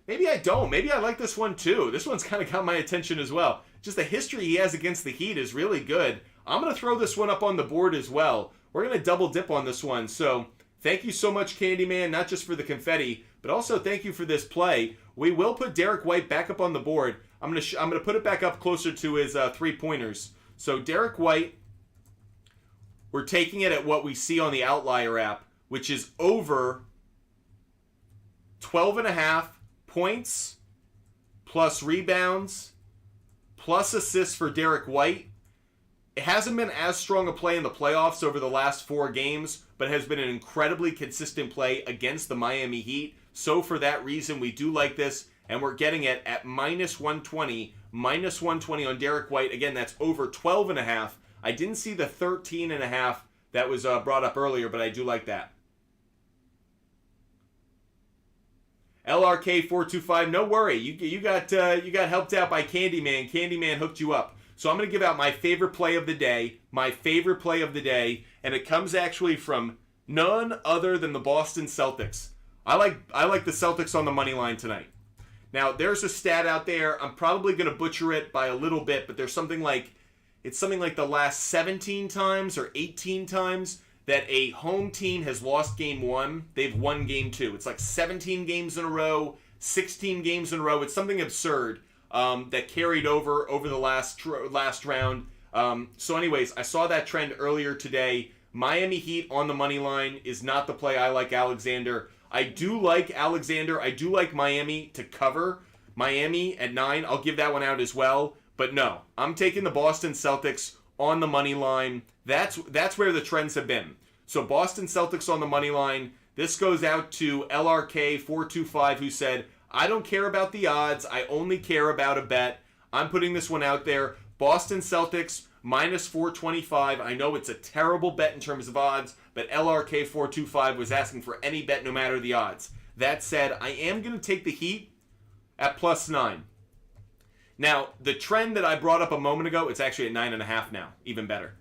Maybe I don't. Maybe I like this one too. This one's kind of got my attention as well. Just the history he has against the Heat is really good. I'm going to throw this one up on the board as well. We're going to double dip on this one. So thank you so much, Candyman, not just for the confetti, but also thank you for this play. We will put Derek White back up on the board. I'm going to put it back up closer to his 3-pointers. So Derek White, we're taking it at what we see on the Outlier app, which is over 12.5 points, plus rebounds, plus assists for Derek White. It hasn't been as strong a play in the playoffs over the last 4 games, but has been an incredibly consistent play against the Miami Heat. So for that reason, we do like this, and we're getting it at -120. -120 on Derek White. Again, that's over 12.5. I didn't see the 13.5 that was brought up earlier, but I do like that. LRK425, no worry. You got helped out by Candyman. Candyman hooked you up. So I'm going to give out my favorite play of the day. And it comes actually from none other than the Boston Celtics. I like the Celtics on the money line tonight. Now, there's a stat out there. I'm probably going to butcher it by a little bit, but there's something like the last 17 times or 18 times that a home team has lost game 1, they've won game 2. It's like 17 games in a row, 16 games in a row. It's something absurd. that carried over the last round. So anyways, I saw that trend earlier today. Miami Heat on the money line is not the play. I like Alexander. I do like Alexander. I do like Miami to cover. Miami at 9. I'll give that one out as well. But no, I'm taking the Boston Celtics on the money line. That's where the trends have been. So Boston Celtics on the money line. This goes out to LRK425, who said, I don't care about the odds. I only care about a bet. I'm putting this one out there. Boston Celtics minus 425. I know it's a terrible bet in terms of odds, but LRK425 was asking for any bet no matter the odds. That said, I am going to take the Heat at plus 9. Now, the trend that I brought up a moment ago, it's actually at 9.5 now. Even better.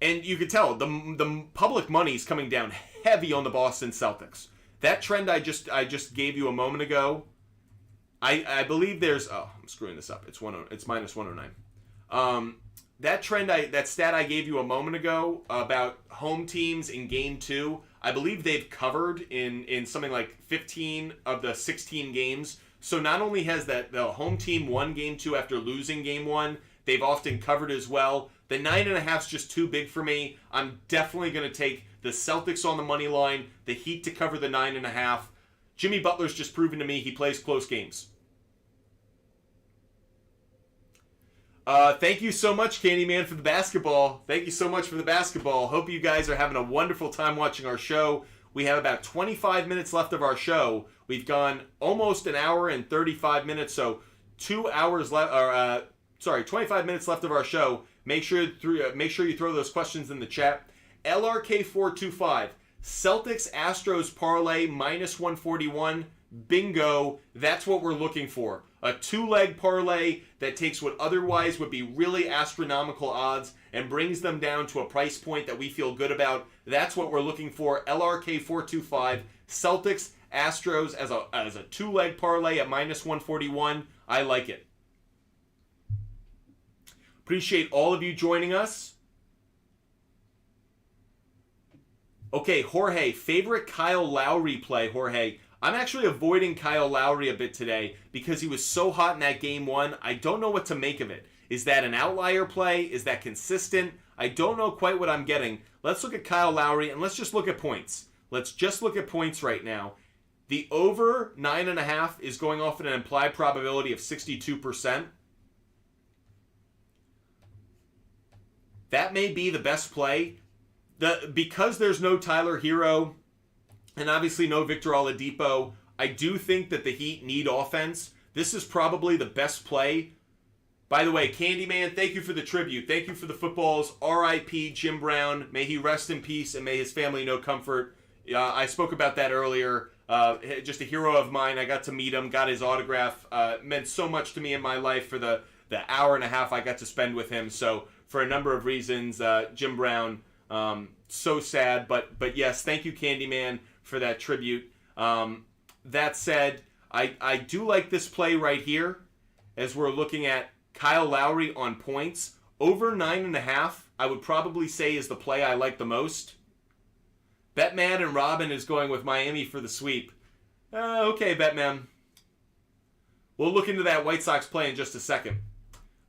And you can tell, the public money is coming down heavy on the Boston Celtics. That trend I just gave you a moment ago, I believe there's... Oh, I'm screwing this up. It's minus 109. That stat I gave you a moment ago about home teams in Game 2, I believe they've covered in something like 15 of the 16 games. So not only has the home team won Game 2 after losing Game 1, they've often covered as well. The 9.5 is just too big for me. I'm definitely going to take the Celtics on the money line, the Heat to cover the 9.5. Jimmy Butler's just proven to me he plays close games. Thank you so much, Candyman, for the basketball. Thank you so much for the basketball. Hope you guys are having a wonderful time watching our show. We have about 25 minutes left of our show. We've gone almost an hour and 35 minutes, so 2 hours left. 25 minutes left of our show. Make sure you throw those questions in the chat. LRK425, Celtics Astros parlay minus 141. Bingo. That's what we're looking for. A 2-leg parlay that takes what otherwise would be really astronomical odds and brings them down to a price point that we feel good about. That's what we're looking for. LRK425, Celtics Astros as a 2-leg parlay at minus 141. I like it. Appreciate all of you joining us. Okay, Jorge, favorite Kyle Lowry play, Jorge. I'm actually avoiding Kyle Lowry a bit today because he was so hot in that Game 1. I don't know what to make of it. Is that an outlier play? Is that consistent? I don't know quite what I'm getting. Let's look at Kyle Lowry and let's just look at points. Let's just look at points right now. The over 9.5 is going off at an implied probability of 62%. That may be the best play. Because there's no Tyler Hero and obviously no Victor Oladipo, I do think that the Heat need offense. This is probably the best play. By the way, Candyman, thank you for the tribute. Thank you for the footballs. R.I.P. Jim Brown. May he rest in peace and may his family know comfort. I spoke about that earlier. Just a hero of mine. I got to meet him, got his autograph. Meant so much to me in my life for the hour and a half I got to spend with him. So for a number of reasons, Jim Brown, so sad. But yes, thank you, Candyman, for that tribute. That said, I do like this play right here as we're looking at Kyle Lowry on points. Over 9.5, I would probably say is the play I like the most. Betman and Robin is going with Miami for the sweep. Okay, Betman. We'll look into that White Sox play in just a second.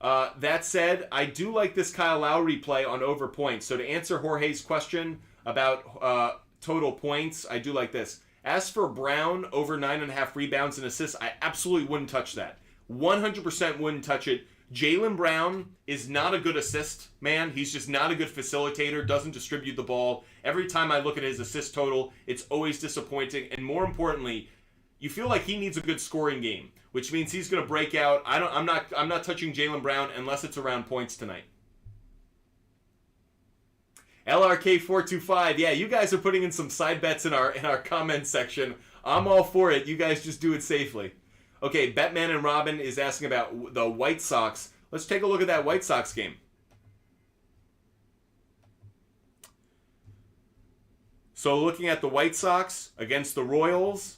That said, I do like this Kyle Lowry play on over points. So to answer Jorge's question about total points, I do like this. As for Brown, over 9.5 rebounds and assists, I absolutely wouldn't touch that. 100% wouldn't touch it. Jaylen Brown is not a good assist man. He's just not a good facilitator, doesn't distribute the ball. Every time I look at his assist total, it's always disappointing. And more importantly, you feel like he needs a good scoring game, which means he's going to break out. I'm not touching Jaylen Brown unless it's around points tonight. LRK425, yeah, you guys are putting in some side bets in our comment section. I'm all for it. You guys just do it safely. Okay, Batman and Robin is asking about the White Sox. Let's take a look at that White Sox game. So looking at the White Sox against the Royals.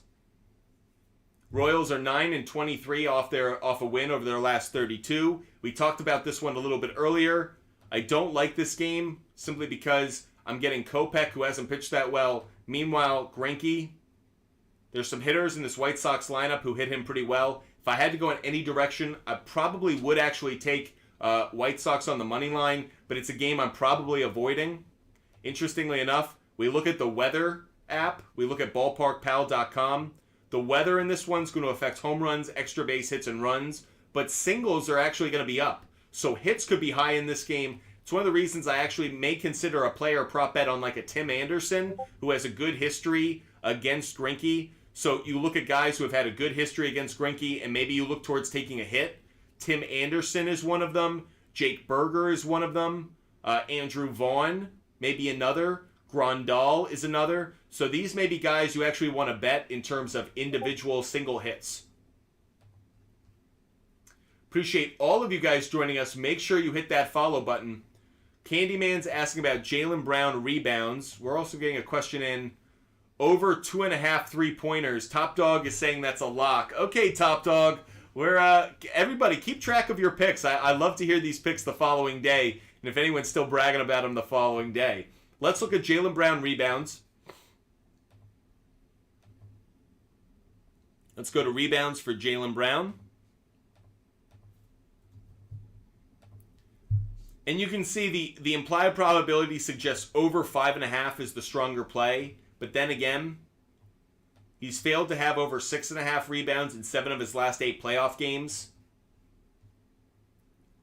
Royals are 9-23 off a win over their last 32. We talked about this one a little bit earlier. I don't like this game simply because I'm getting Kopech, who hasn't pitched that well. Meanwhile, Greinke, there's some hitters in this White Sox lineup who hit him pretty well. If I had to go in any direction, I probably would actually take White Sox on the money line, but it's a game I'm probably avoiding. Interestingly enough, we look at the weather app. We look at ballparkpal.com. The weather in this one's going to affect home runs, extra base hits, and runs, but singles are actually going to be up. So hits could be high in this game. It's one of the reasons I actually may consider a player prop bet on like a Tim Anderson, who has a good history against Greinke. So you look at guys who have had a good history against Greinke, and maybe you look towards taking a hit. Tim Anderson is one of them. Jake Berger is one of them. Andrew Vaughn, maybe another. Grandal is another. So these may be guys you actually want to bet in terms of individual single hits. Appreciate all of you guys joining us. Make sure you hit that follow button. Candyman's asking about Jaylen Brown rebounds. We're also getting a question in. Over 2.5 3-pointers. Top Dog is saying that's a lock. Okay, Top Dog. We're everybody, keep track of your picks. I love to hear these picks the following day. And if anyone's still bragging about them the following day. Let's look at Jaylen Brown rebounds. Let's go to rebounds for Jaylen Brown. And you can see the implied probability suggests over 5.5 is the stronger play. But then again, he's failed to have over 6.5 rebounds in 7 of his last 8 playoff games.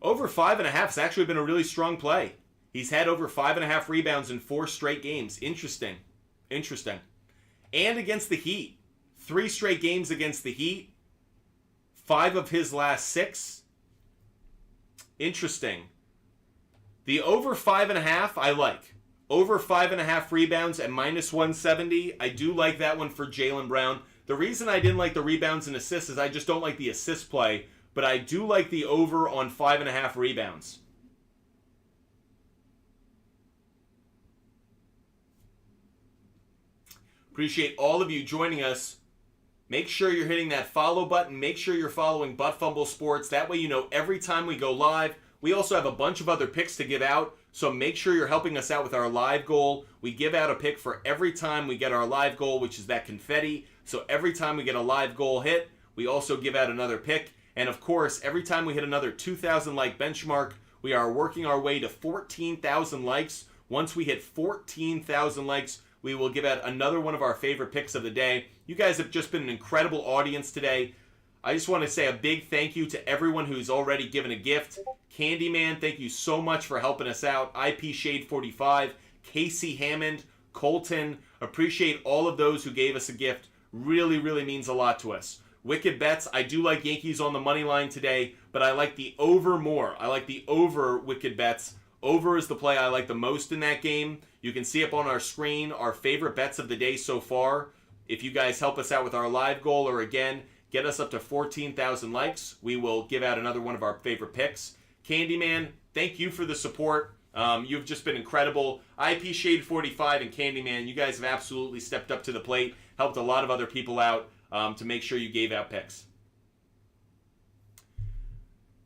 Over 5.5 has actually been a really strong play. He's had over 5.5 rebounds in 4 straight games. Interesting. And against the Heat. 3 straight games against the Heat. 5 of his last 6. Interesting. The over 5.5, I like. Over 5.5 rebounds at -170. I do like that one for Jaylen Brown. The reason I didn't like the rebounds and assists is I just don't like the assist play. But I do like the over on 5.5 rebounds. Appreciate all of you joining us. Make sure you're hitting that follow button. Make sure you're following Butt Fumble Sports. That way you know every time we go live. We also have a bunch of other picks to give out, so make sure you're helping us out with our live goal. We give out a pick for every time we get our live goal, which is that confetti. So every time we get a live goal hit, we also give out another pick. And of course, every time we hit another 2,000 like benchmark, we are working our way to 14,000 likes. Once we hit 14,000 likes, we will give out another one of our favorite picks of the day. You guys have just been an incredible audience today. I just want to say a big thank you to everyone who's already given a gift. Candyman, thank you so much for helping us out. IP Shade 45, Casey Hammond, Colton, appreciate all of those who gave us a gift. Really, really means a lot to us. Wicked bets, I do like Yankees on the money line today, but I like the over more. I like the over Wicked bets. Over is the play I like the most in that game. You can see up on our screen our favorite bets of the day so far. If you guys help us out with our live goal, or again, get us up to 14,000 likes, we will give out another one of our favorite picks. Candyman, thank you for the support. You've just been incredible. IP Shade 45 and Candyman, you guys have absolutely stepped up to the plate, helped a lot of other people out to make sure you gave out picks.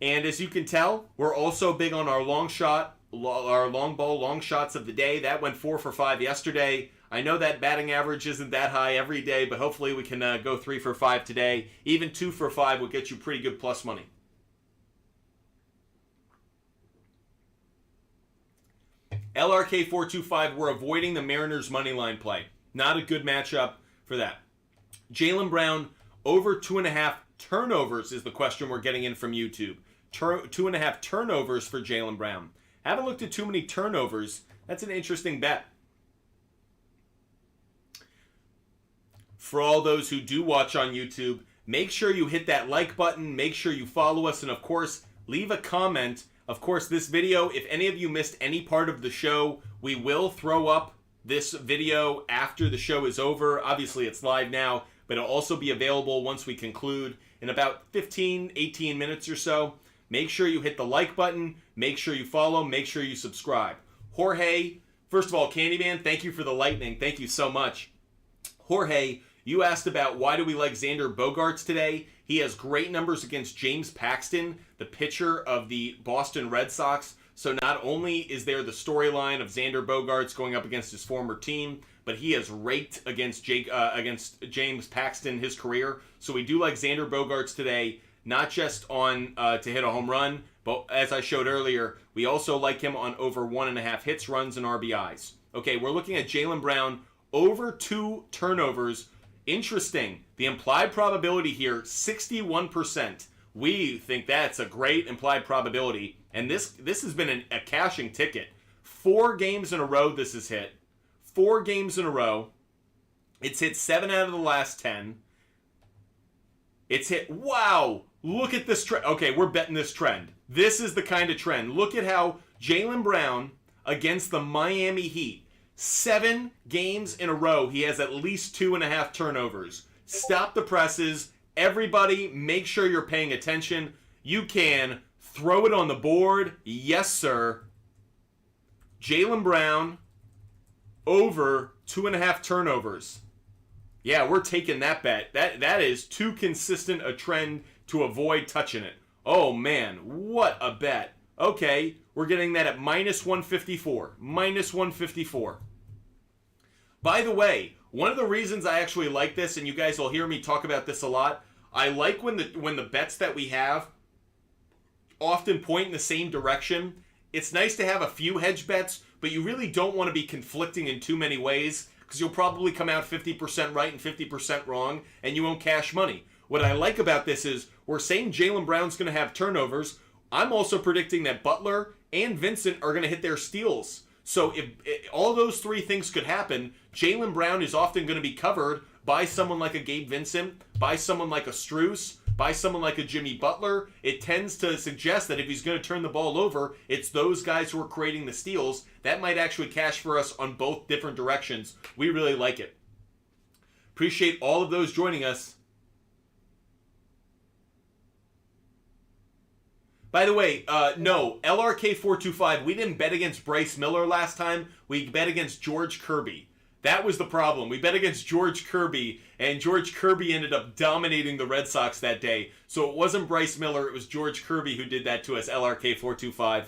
And as you can tell, we're also big on our long shot, our long ball, long shots of the day. That went 4 for 5 yesterday. I know that batting average isn't that high every day, but hopefully we can go 3 for 5 today. Even 2 for 5 will get you pretty good plus money. LRK425, we're avoiding the Mariners money line play. Not a good matchup for that. Jaylen Brown, over 2.5 turnovers is the question we're getting in from YouTube. 2.5 turnovers for Jaylen Brown. Haven't looked at too many turnovers. That's an interesting bet. For all those who do watch on YouTube, make sure you hit that like button, make sure you follow us, and of course, leave a comment. Of course, this video, if any of you missed any part of the show, we will throw up this video after the show is over. Obviously, it's live now, but it'll also be available once we conclude in about 15, 18 minutes or so. Make sure you hit the like button, make sure you follow, make sure you subscribe. Jorge, first of all, Candyman, thank you for the lightning. Thank you so much. Jorge, you asked about why do we like Xander Bogaerts today. He has great numbers against James Paxton, the pitcher of the Boston Red Sox. So not only is there the storyline of Xander Bogaerts going up against his former team, but he has raked against James Paxton his career. So we do like Xander Bogaerts today. not just on to hit a home run, but as I showed earlier, we also like him on over 1.5 hits, runs, and RBIs. Okay, we're looking at Jaylen Brown over 2 turnovers. Interesting. The implied probability here, 61%. We think that's a great implied probability. And this has been a cashing ticket. 4 games in a row this has hit. 4 games in a row. It's hit 7 out of the last 10. It's hit... Wow! Look at this trend. Okay, we're betting this trend. This is the kind of trend. Look at how Jaylen Brown against the Miami Heat. 7 games in a row, he has at least 2.5 turnovers. Stop the presses. Everybody, make sure you're paying attention. You can throw it on the board. Yes, sir. Jaylen Brown over 2.5 turnovers. Yeah, we're taking that bet. That is too consistent a trend to avoid touching it. Oh, man, what a bet. Okay, we're getting that at minus 154. Minus 154. By the way, one of the reasons I actually like this, and you guys will hear me talk about this a lot, I like when the bets that we have often point in the same direction. It's nice to have a few hedge bets, but you really don't want to be conflicting in too many ways, because you'll probably come out 50% right and 50% wrong, and you won't cash money. What I like about this is we're saying Jaylen Brown's going to have turnovers. I'm also predicting that Butler and Vincent are going to hit their steals. So if all those 3 things could happen, Jaylen Brown is often going to be covered by someone like a Gabe Vincent, by someone like a Strus, by someone like a Jimmy Butler. It tends to suggest that if he's going to turn the ball over, it's those guys who are creating the steals. That might actually cash for us on both different directions. We really like it. Appreciate all of those joining us. By the way, no, LRK425, we didn't bet against Bryce Miller last time. We bet against George Kirby. That was the problem. We bet against George Kirby, and George Kirby ended up dominating the Red Sox that day. So it wasn't Bryce Miller, it was George Kirby who did that to us, LRK425.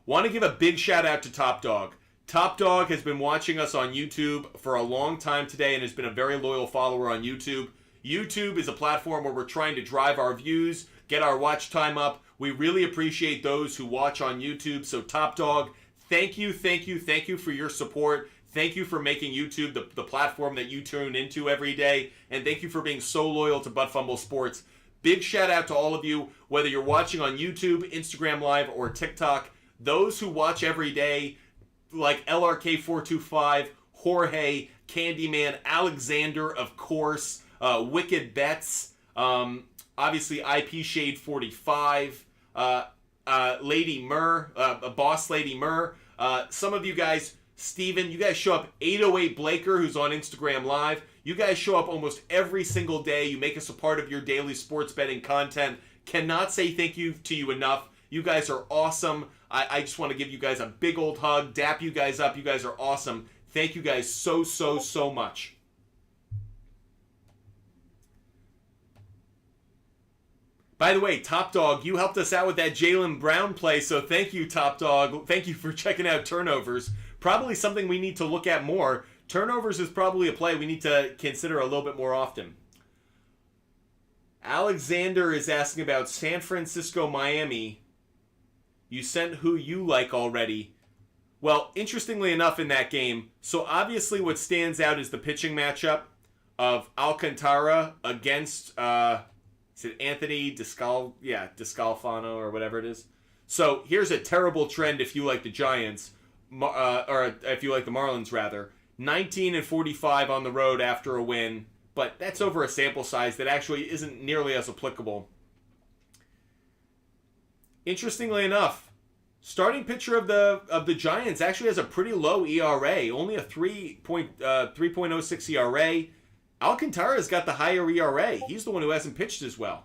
Want to give a big shout out to Top Dog. Top Dog has been watching us on YouTube for a long time today and has been a very loyal follower on YouTube. YouTube is a platform where we're trying to drive our views, get our watch time up. We really appreciate those who watch on YouTube. So Top Dog, thank you for your support. Thank you for making YouTube the platform that you tune into every day. And thank you for being so loyal to Butt Fumble Sports. Big shout out to all of you, whether you're watching on YouTube, Instagram Live, or TikTok. Those who watch every day, like LRK425, Jorge, Candyman, Alexander, of course, Wicked Bets, obviously IP Shade 45, Lady Murr, Boss Lady Murr. Some of you guys, Steven, you guys show up. 808 Blaker, who's on Instagram Live. You guys show up almost every single day. You make us a part of your daily sports betting content. Cannot say thank you to you enough. You guys are awesome. I just want to give you guys a big old hug, dap you guys up. You guys are awesome. Thank you guys so much. By the way, Top Dog, you helped us out with that Jaylen Brown play, so thank you, Top Dog. Thank you for checking out turnovers. Probably something we need to look at more. Turnovers is probably a play we need to consider a little bit more often. Alexander is asking about San Francisco, Miami. You sent who you like already. Well, interestingly enough in that game, so obviously what stands out is the pitching matchup of Alcantara against, is it Anthony Descalfano or whatever it is? So here's a terrible trend if you like the Giants, or if you like the Marlins rather. 19 and 45 on the road after a win, but that's over a sample size that actually isn't nearly as applicable. Interestingly enough, starting pitcher of the Giants actually has a pretty low ERA, only a 3.06 ERA. Alcantara's got the higher ERA. He's the one who hasn't pitched as well.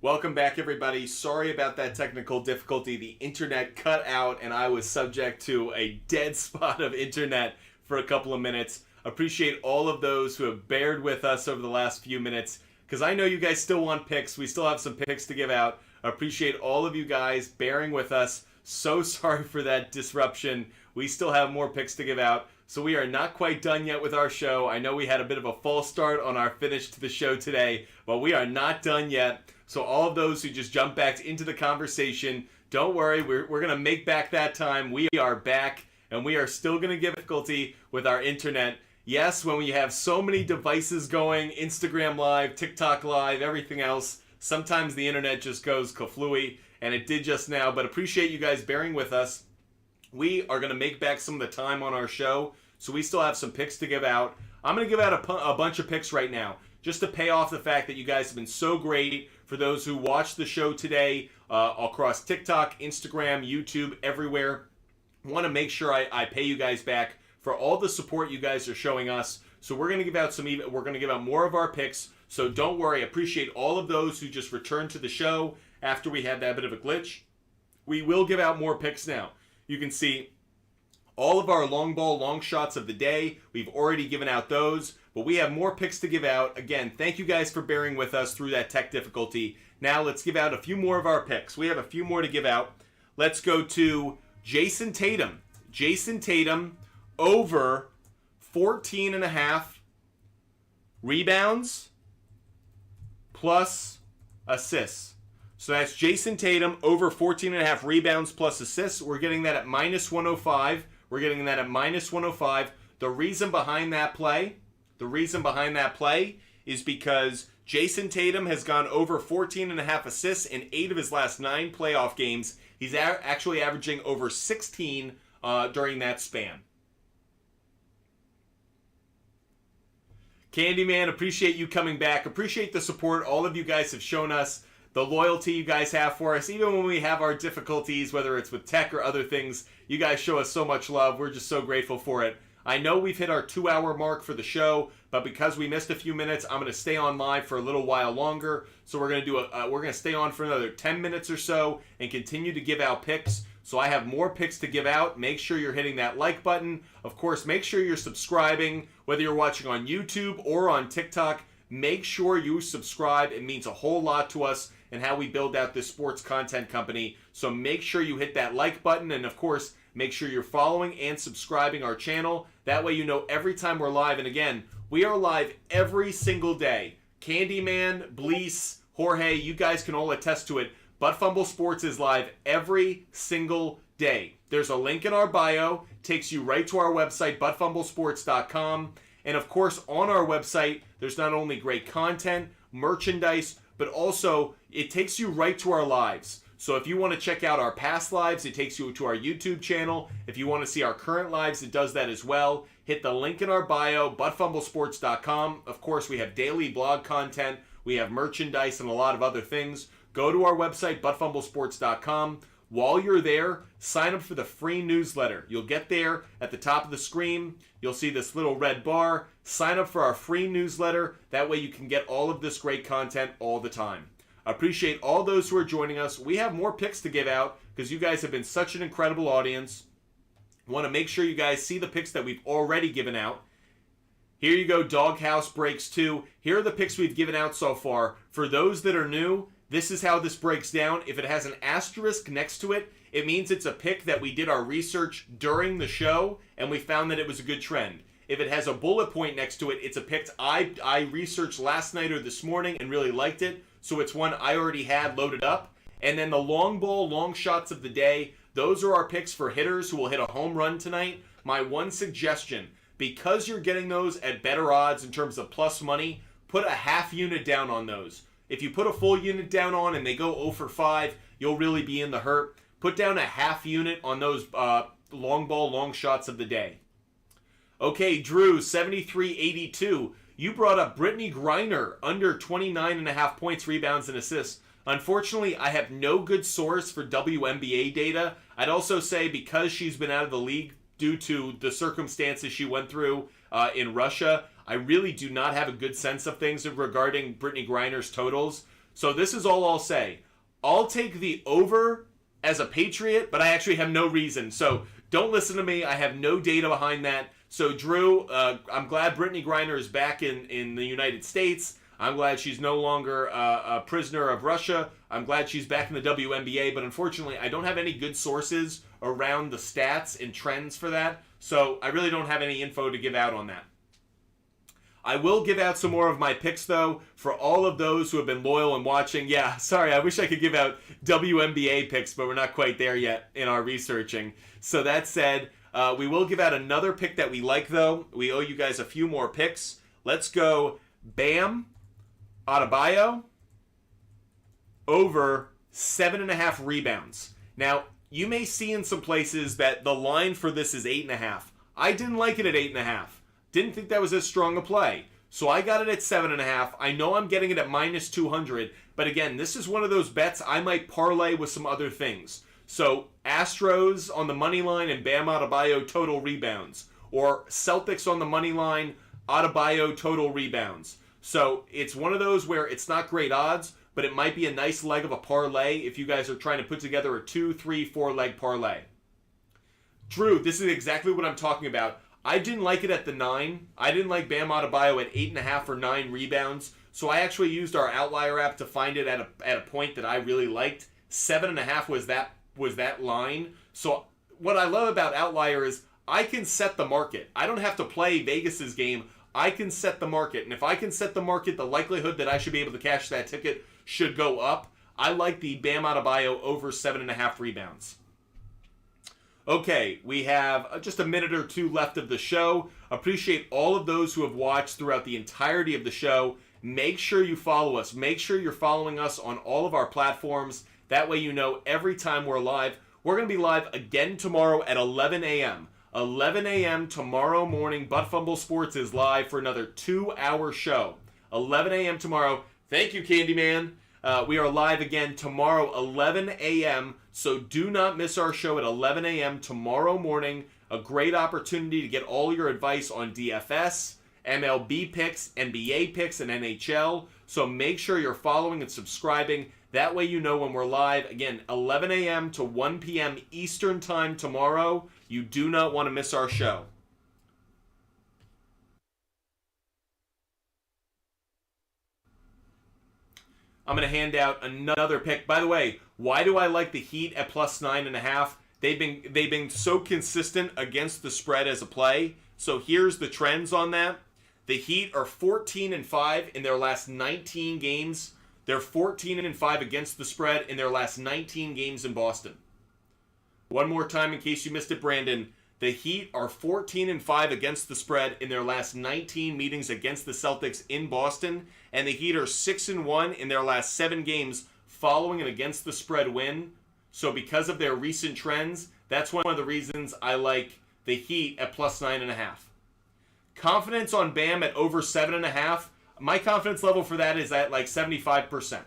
Welcome back, everybody. Sorry about that technical difficulty. The internet cut out, and I was subject to a dead spot of internet for a couple of minutes. Appreciate all of those who have bared with us over the last few minutes, because I know you guys still want picks. We still have some picks to give out. Appreciate all of you guys bearing with us. So sorry for that disruption. We still have more picks to give out. So we are not quite done yet with our show. I know we had a bit of a false start on our finish to the show today, but we are not done yet. So all of those who just jumped back into the conversation, don't worry, we're going to make back that time. We are back, and we are still going to give difficulty with our internet. Yes, when we have so many devices going, Instagram Live, TikTok Live, everything else, sometimes the internet just goes kaflooey, and it did just now, but appreciate you guys bearing with us. We are going to make back some of the time on our show, so we still have some picks to give out. I'm going to give out a bunch of picks right now, just to pay off the fact that you guys have been so great. For those who watched the show today across TikTok, Instagram, YouTube, everywhere, I want to make sure I pay you guys back for all the support you guys are showing us. So we're going to give out we're going to give out more of our picks. So don't worry. Appreciate all of those who just returned to the show after we had that bit of a glitch. We will give out more picks now. You can see all of our long ball, long shots of the day. We've already given out those, but we have more picks to give out. Again, thank you guys for bearing with us through that tech difficulty. Now let's give out a few more of our picks. We have a few more to give out. Let's go to Jason Tatum. Jason Tatum over 14.5 rebounds plus assists. So that's Jason Tatum over 14.5 rebounds plus assists. We're getting that at minus 105. We're getting that at minus 105. The reason behind that play is because Jason Tatum has gone over 14.5 assists in 8 of his last 9 playoff games. He's actually averaging over 16 during that span. Candyman, appreciate you coming back. Appreciate the support all of you guys have shown us. The loyalty you guys have for us, even when we have our difficulties, whether it's with tech or other things, you guys show us so much love. We're just so grateful for it. I know we've hit our 2-hour mark for the show, but because we missed a few minutes, I'm going to stay on live for a little while longer. So we're going to stay on for another 10 minutes or so and continue to give out picks. So I have more picks to give out. Make sure you're hitting that like button. Of course, make sure you're subscribing, whether you're watching on YouTube or on TikTok. Make sure you subscribe. It means a whole lot to us and how we build out this sports content company. So make sure you hit that like button, and of course, make sure you're following and subscribing our channel. That way you know every time we're live. And again, we are live every single day. Candyman, Blease, Jorge, you guys can all attest to it. But Fumble Sports is live every single day. There's a link in our bio, takes you right to our website, butfumblesports.com. And of course, on our website, there's not only great content, merchandise, but also it takes you right to our lives. So if you want to check out our past lives, it takes you to our YouTube channel. If you want to see our current lives, it does that as well. Hit the link in our bio, butfumblesports.com. Of course, we have daily blog content. We have merchandise and a lot of other things. Go to our website, butfumblesports.com. While you're there, sign up for the free newsletter. You'll get there at the top of the screen. You'll see this little red bar. Sign up for our free newsletter. That way you can get all of this great content all the time. Appreciate all those who are joining us. We have more picks to give out because you guys have been such an incredible audience. Want to make sure you guys see the picks that we've already given out. Here you go, Doghouse Breaks 2. Here are the picks we've given out so far. For those that are new, this is how this breaks down. If it has an asterisk next to it, it means it's a pick that we did our research during the show and we found that it was a good trend. If it has a bullet point next to it, it's a pick I researched last night or this morning and really liked it. So it's one I already had loaded up. And then the long ball, long shots of the day, those are our picks for hitters who will hit a home run tonight. My one suggestion, because you're getting those at better odds in terms of plus money, put a half unit down on those. If you put a full unit down on and they go 0 for 5, you'll really be in the hurt. Put down a half unit on those long ball, long shots of the day. Okay, Drew, 7382. You brought up Brittany Griner, under 29.5 points, rebounds, and assists. Unfortunately, I have no good source for WNBA data. I'd also say because she's been out of the league due to the circumstances she went through in Russia, I really do not have a good sense of things regarding Brittany Griner's totals. So this is all I'll say. I'll take the over as a Patriot, but I actually have no reason. So don't listen to me. I have no data behind that. So Drew, I'm glad Brittany Griner is back in the United States. I'm glad she's no longer a prisoner of Russia. I'm glad she's back in the WNBA, but unfortunately, I don't have any good sources around the stats and trends for that, so I really don't have any info to give out on that. I will give out some more of my picks, though, for all of those who have been loyal and watching. Yeah, sorry, I wish I could give out WNBA picks, but we're not quite there yet in our researching. So that said, we will give out another pick that we like, though. We owe you guys a few more picks. Let's go Bam Adebayo over 7.5 rebounds. Now, you may see in some places that the line for this is 8.5. I didn't like it at 8.5. Didn't think that was as strong a play. So I got it at 7.5. I know I'm getting it at minus 200. But again, this is one of those bets I might parlay with some other things. So Astros on the money line and Bam Adebayo total rebounds. Or Celtics on the money line, Adebayo total rebounds. So it's one of those where it's not great odds, but it might be a nice leg of a parlay if you guys are trying to put together a 2, 3, 4 leg parlay. Drew, this is exactly what I'm talking about. I didn't like it at the 9. I didn't like Bam Adebayo at 8.5 or 9 rebounds. So I actually used our Outlier app to find it at a point that I really liked. 7.5 was that line. So what I love about Outlier is I can set the market. I don't have to play Vegas's game. I can set the market. And if I can set the market, the likelihood that I should be able to cash that ticket should go up. I like the Bam Adebayo over 7.5 rebounds. Okay, we have just a minute or two left of the show. Appreciate all of those who have watched throughout the entirety of the show. Make sure you follow us. Make sure you're following us on all of our platforms. That way you know every time we're live. We're going to be live again tomorrow at 11 a.m. 11 a.m. tomorrow morning. Butt Fumble Sports is live for another 2-hour show. 11 a.m. tomorrow. Thank you, Candyman. We are live again tomorrow, 11 a.m., so do not miss our show at 11 a.m. tomorrow morning. A great opportunity to get all your advice on DFS, MLB picks, NBA picks, and NHL. So make sure you're following and subscribing. That way you know when we're live. Again, 11 a.m. to 1 p.m. Eastern Time tomorrow. You do not want to miss our show. I'm going to hand out another pick. By the way, why do I like the Heat at plus 9.5? They've been so consistent against the spread as a play. So here's the trends on that. The Heat are 14-5 in their last 19 games. They're 14-5 against the spread in their last 19 games in Boston. One more time in case you missed it, Brandon. The Heat are 14-5 against the spread in their last 19 meetings against the Celtics in Boston, and the Heat are 6-1 in their last 7 games following an against the spread win. So because of their recent trends, that's one of the reasons I like the Heat at plus 9.5. Confidence on Bam at over 7.5. My confidence level for that is at like 75%.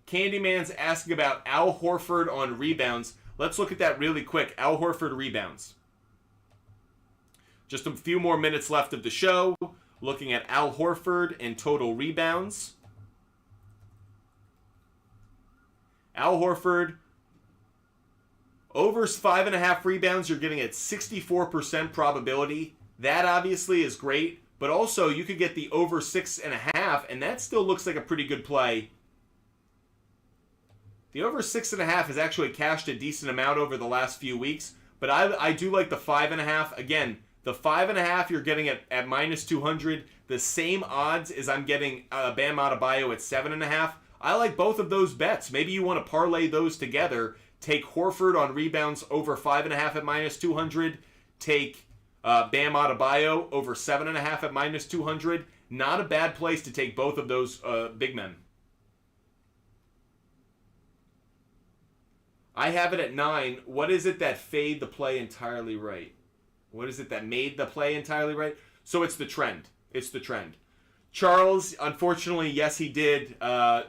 Candyman's asking about Al Horford on rebounds. Let's look at that really quick. Al Horford rebounds. Just a few more minutes left of the show. Looking at Al Horford and total rebounds. Al Horford, over 5.5 rebounds, you're getting at 64% probability. That obviously is great, but also you could get the over 6.5, and that still looks like a pretty good play. The over 6.5 has actually cashed a decent amount over the last few weeks, but I do like the 5.5. Again, the 5.5 you're getting at minus 200. The same odds as I'm getting Bam Adebayo at 7.5. I like both of those bets. Maybe you want to parlay those together. Take Horford on rebounds over 5.5 at minus 200. Take Bam Adebayo over 7.5 at minus 200. Not a bad place to take both of those big men. I have it at 9. What is it that fade the play entirely right? What is it that made the play entirely right? So it's the trend. It's the trend. Charles, unfortunately, yes, he did.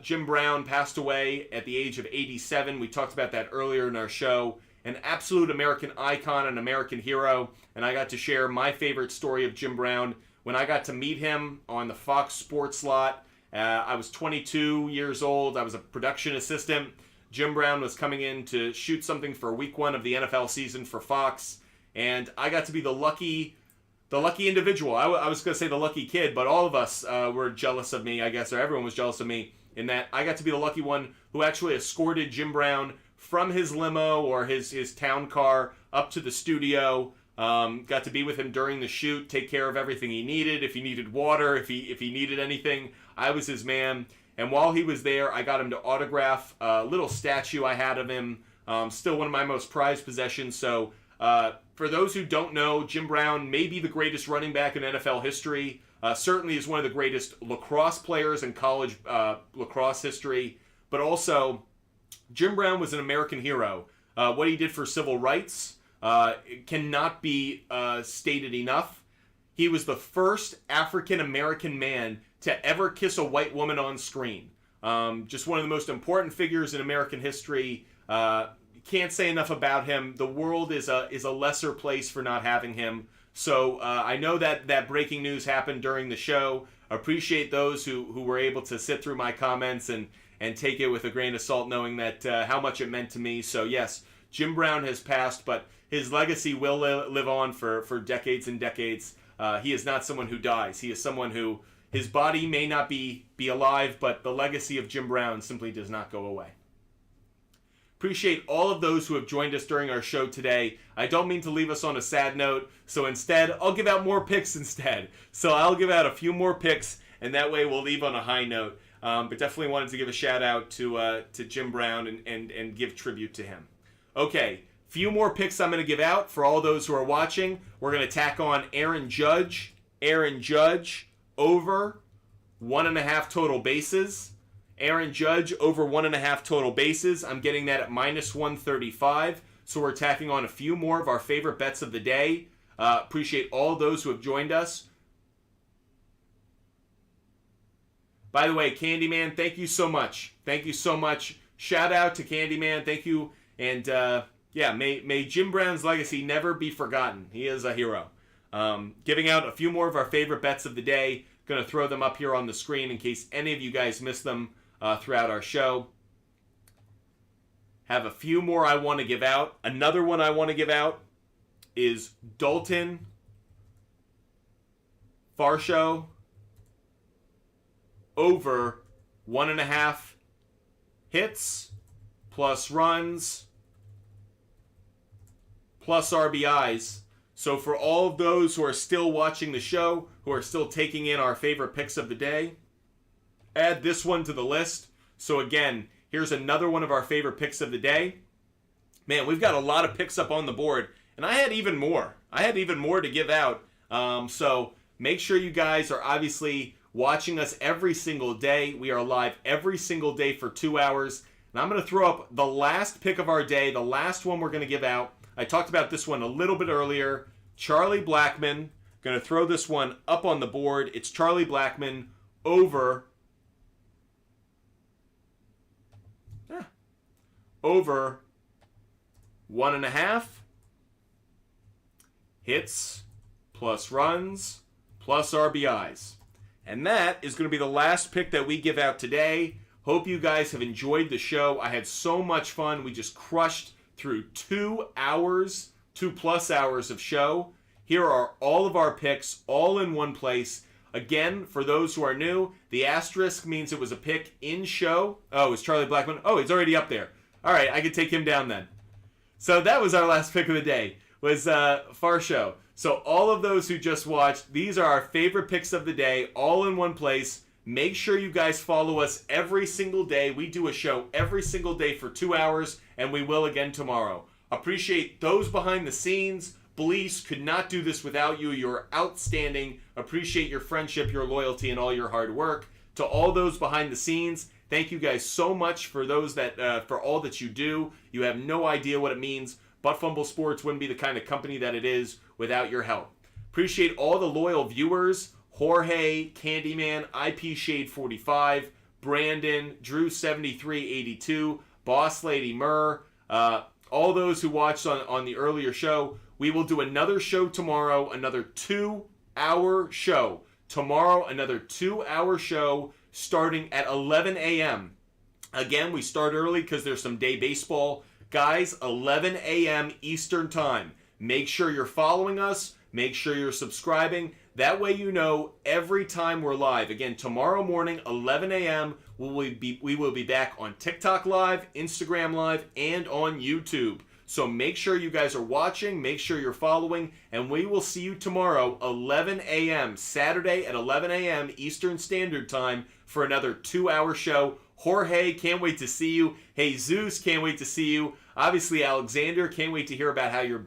Jim Brown passed away at the age of 87. We talked about that earlier in our show. An absolute American icon, an American hero. And I got to share my favorite story of Jim Brown when I got to meet him on the Fox Sports lot. I was 22 years old. I was a production assistant. Jim Brown was coming in to shoot something for week 1 of the NFL season for Fox, and I got to be the lucky individual. I was going to say the lucky kid, but all of us were jealous of me, I guess, or everyone was jealous of me in that I got to be the lucky one who actually escorted Jim Brown from his limo or his town car up to the studio. Got to be with him during the shoot, take care of everything he needed. If he needed water, if he needed anything, I was his man. And while he was there, I got him to autograph a little statue I had of him. Still one of my most prized possessions. So for those who don't know, Jim Brown may be the greatest running back in NFL history. Certainly is one of the greatest lacrosse players in college lacrosse history. But also, Jim Brown was an American hero. What he did for civil rights cannot be stated enough. He was the first African-American man to ever kiss a white woman on screen. Just one of the most important figures in American history. Can't say enough about him. The world is a lesser place for not having him. So I know that breaking news happened during the show. Appreciate those who were able to sit through my comments and take it with a grain of salt, knowing that how much it meant to me. So yes, Jim Brown has passed, but his legacy will live on for decades and decades. He is not someone who dies. He is someone who, his body may not be alive, but the legacy of Jim Brown simply does not go away. Appreciate all of those who have joined us during our show today. I don't mean to leave us on a sad note, so instead, I'll give out more picks instead. So I'll give out a few more picks, and that way we'll leave on a high note. But definitely wanted to give a shout out to Jim Brown and give tribute to him. Okay, few more picks I'm going to give out for all those who are watching. We're going to tack on Aaron Judge over 1.5 total bases. Aaron Judge over 1.5 total bases. I'm getting that at -135. So we're tacking on a few more of our favorite bets of the day. Appreciate all those who have joined us. By the way, Candyman, thank you so much. Thank you so much. Shout out to Candyman. Thank you. And yeah, may Jim Brown's legacy never be forgotten. He is a hero. Giving out a few more of our favorite bets of the day. Going to throw them up here on the screen in case any of you guys missed them throughout our show. Have a few more I want to give out. Another one I want to give out is Dalton Varsho over 1.5 hits plus runs plus RBIs. So for all of those who are still watching the show, who are still taking in our favorite picks of the day, add this one to the list. So again, here's another one of our favorite picks of the day. Man, we've got a lot of picks up on the board, and I had even more. I had even more to give out. So make sure you guys are obviously watching us every single day. We are live every single day for 2 hours. And I'm going to throw up the last pick of our day, the last one we're going to give out. I talked about this one a little bit earlier. Charlie Blackmon. Going to throw this one up on the board. It's Charlie Blackmon over 1.5 hits plus runs plus RBIs. And that is going to be the last pick that we give out today. Hope you guys have enjoyed the show. I had so much fun. We just crushed through 2 hours, 2+ hours of show. Here are all of our picks, all in one place. Again, for those who are new, the asterisk means it was a pick in show. Oh, it's Charlie Blackmon. Oh, he's already up there. All right, I can take him down then. So that was our last pick of the day, was Varsho. So all of those who just watched, these are our favorite picks of the day, all in one place. Make sure you guys follow us every single day. We do a show every single day for 2 hours, and we will again tomorrow. Appreciate those behind the scenes. Bleece, could not do this without you. You're outstanding. Appreciate your friendship, your loyalty, and all your hard work. To all those behind the scenes, thank you guys so much for those that for all that you do. You have no idea what it means. But Fumble Sports wouldn't be the kind of company that it is without your help. Appreciate all the loyal viewers. Jorge, Candyman, IP Shade 45, Brandon, Drew 7382, Boss Lady Murr, all those who watched on the earlier show. We will do another show tomorrow, another 2-hour show Tomorrow, another 2-hour show starting at 11 a.m. Again, we start early because there's some day baseball. Guys, 11 a.m. Eastern Time. Make sure you're following us. Make sure you're subscribing. That way you know every time we're live. Again, tomorrow morning, 11 a.m., we will be back on TikTok Live, Instagram Live, and on YouTube. So make sure you guys are watching, make sure you're following, and we will see you tomorrow, 11 a.m., Saturday at 11 a.m. Eastern Standard Time for another 2-hour show. Jorge, can't wait to see you. Jesus, can't wait to see you. Obviously, Alexander, can't wait to hear about how you're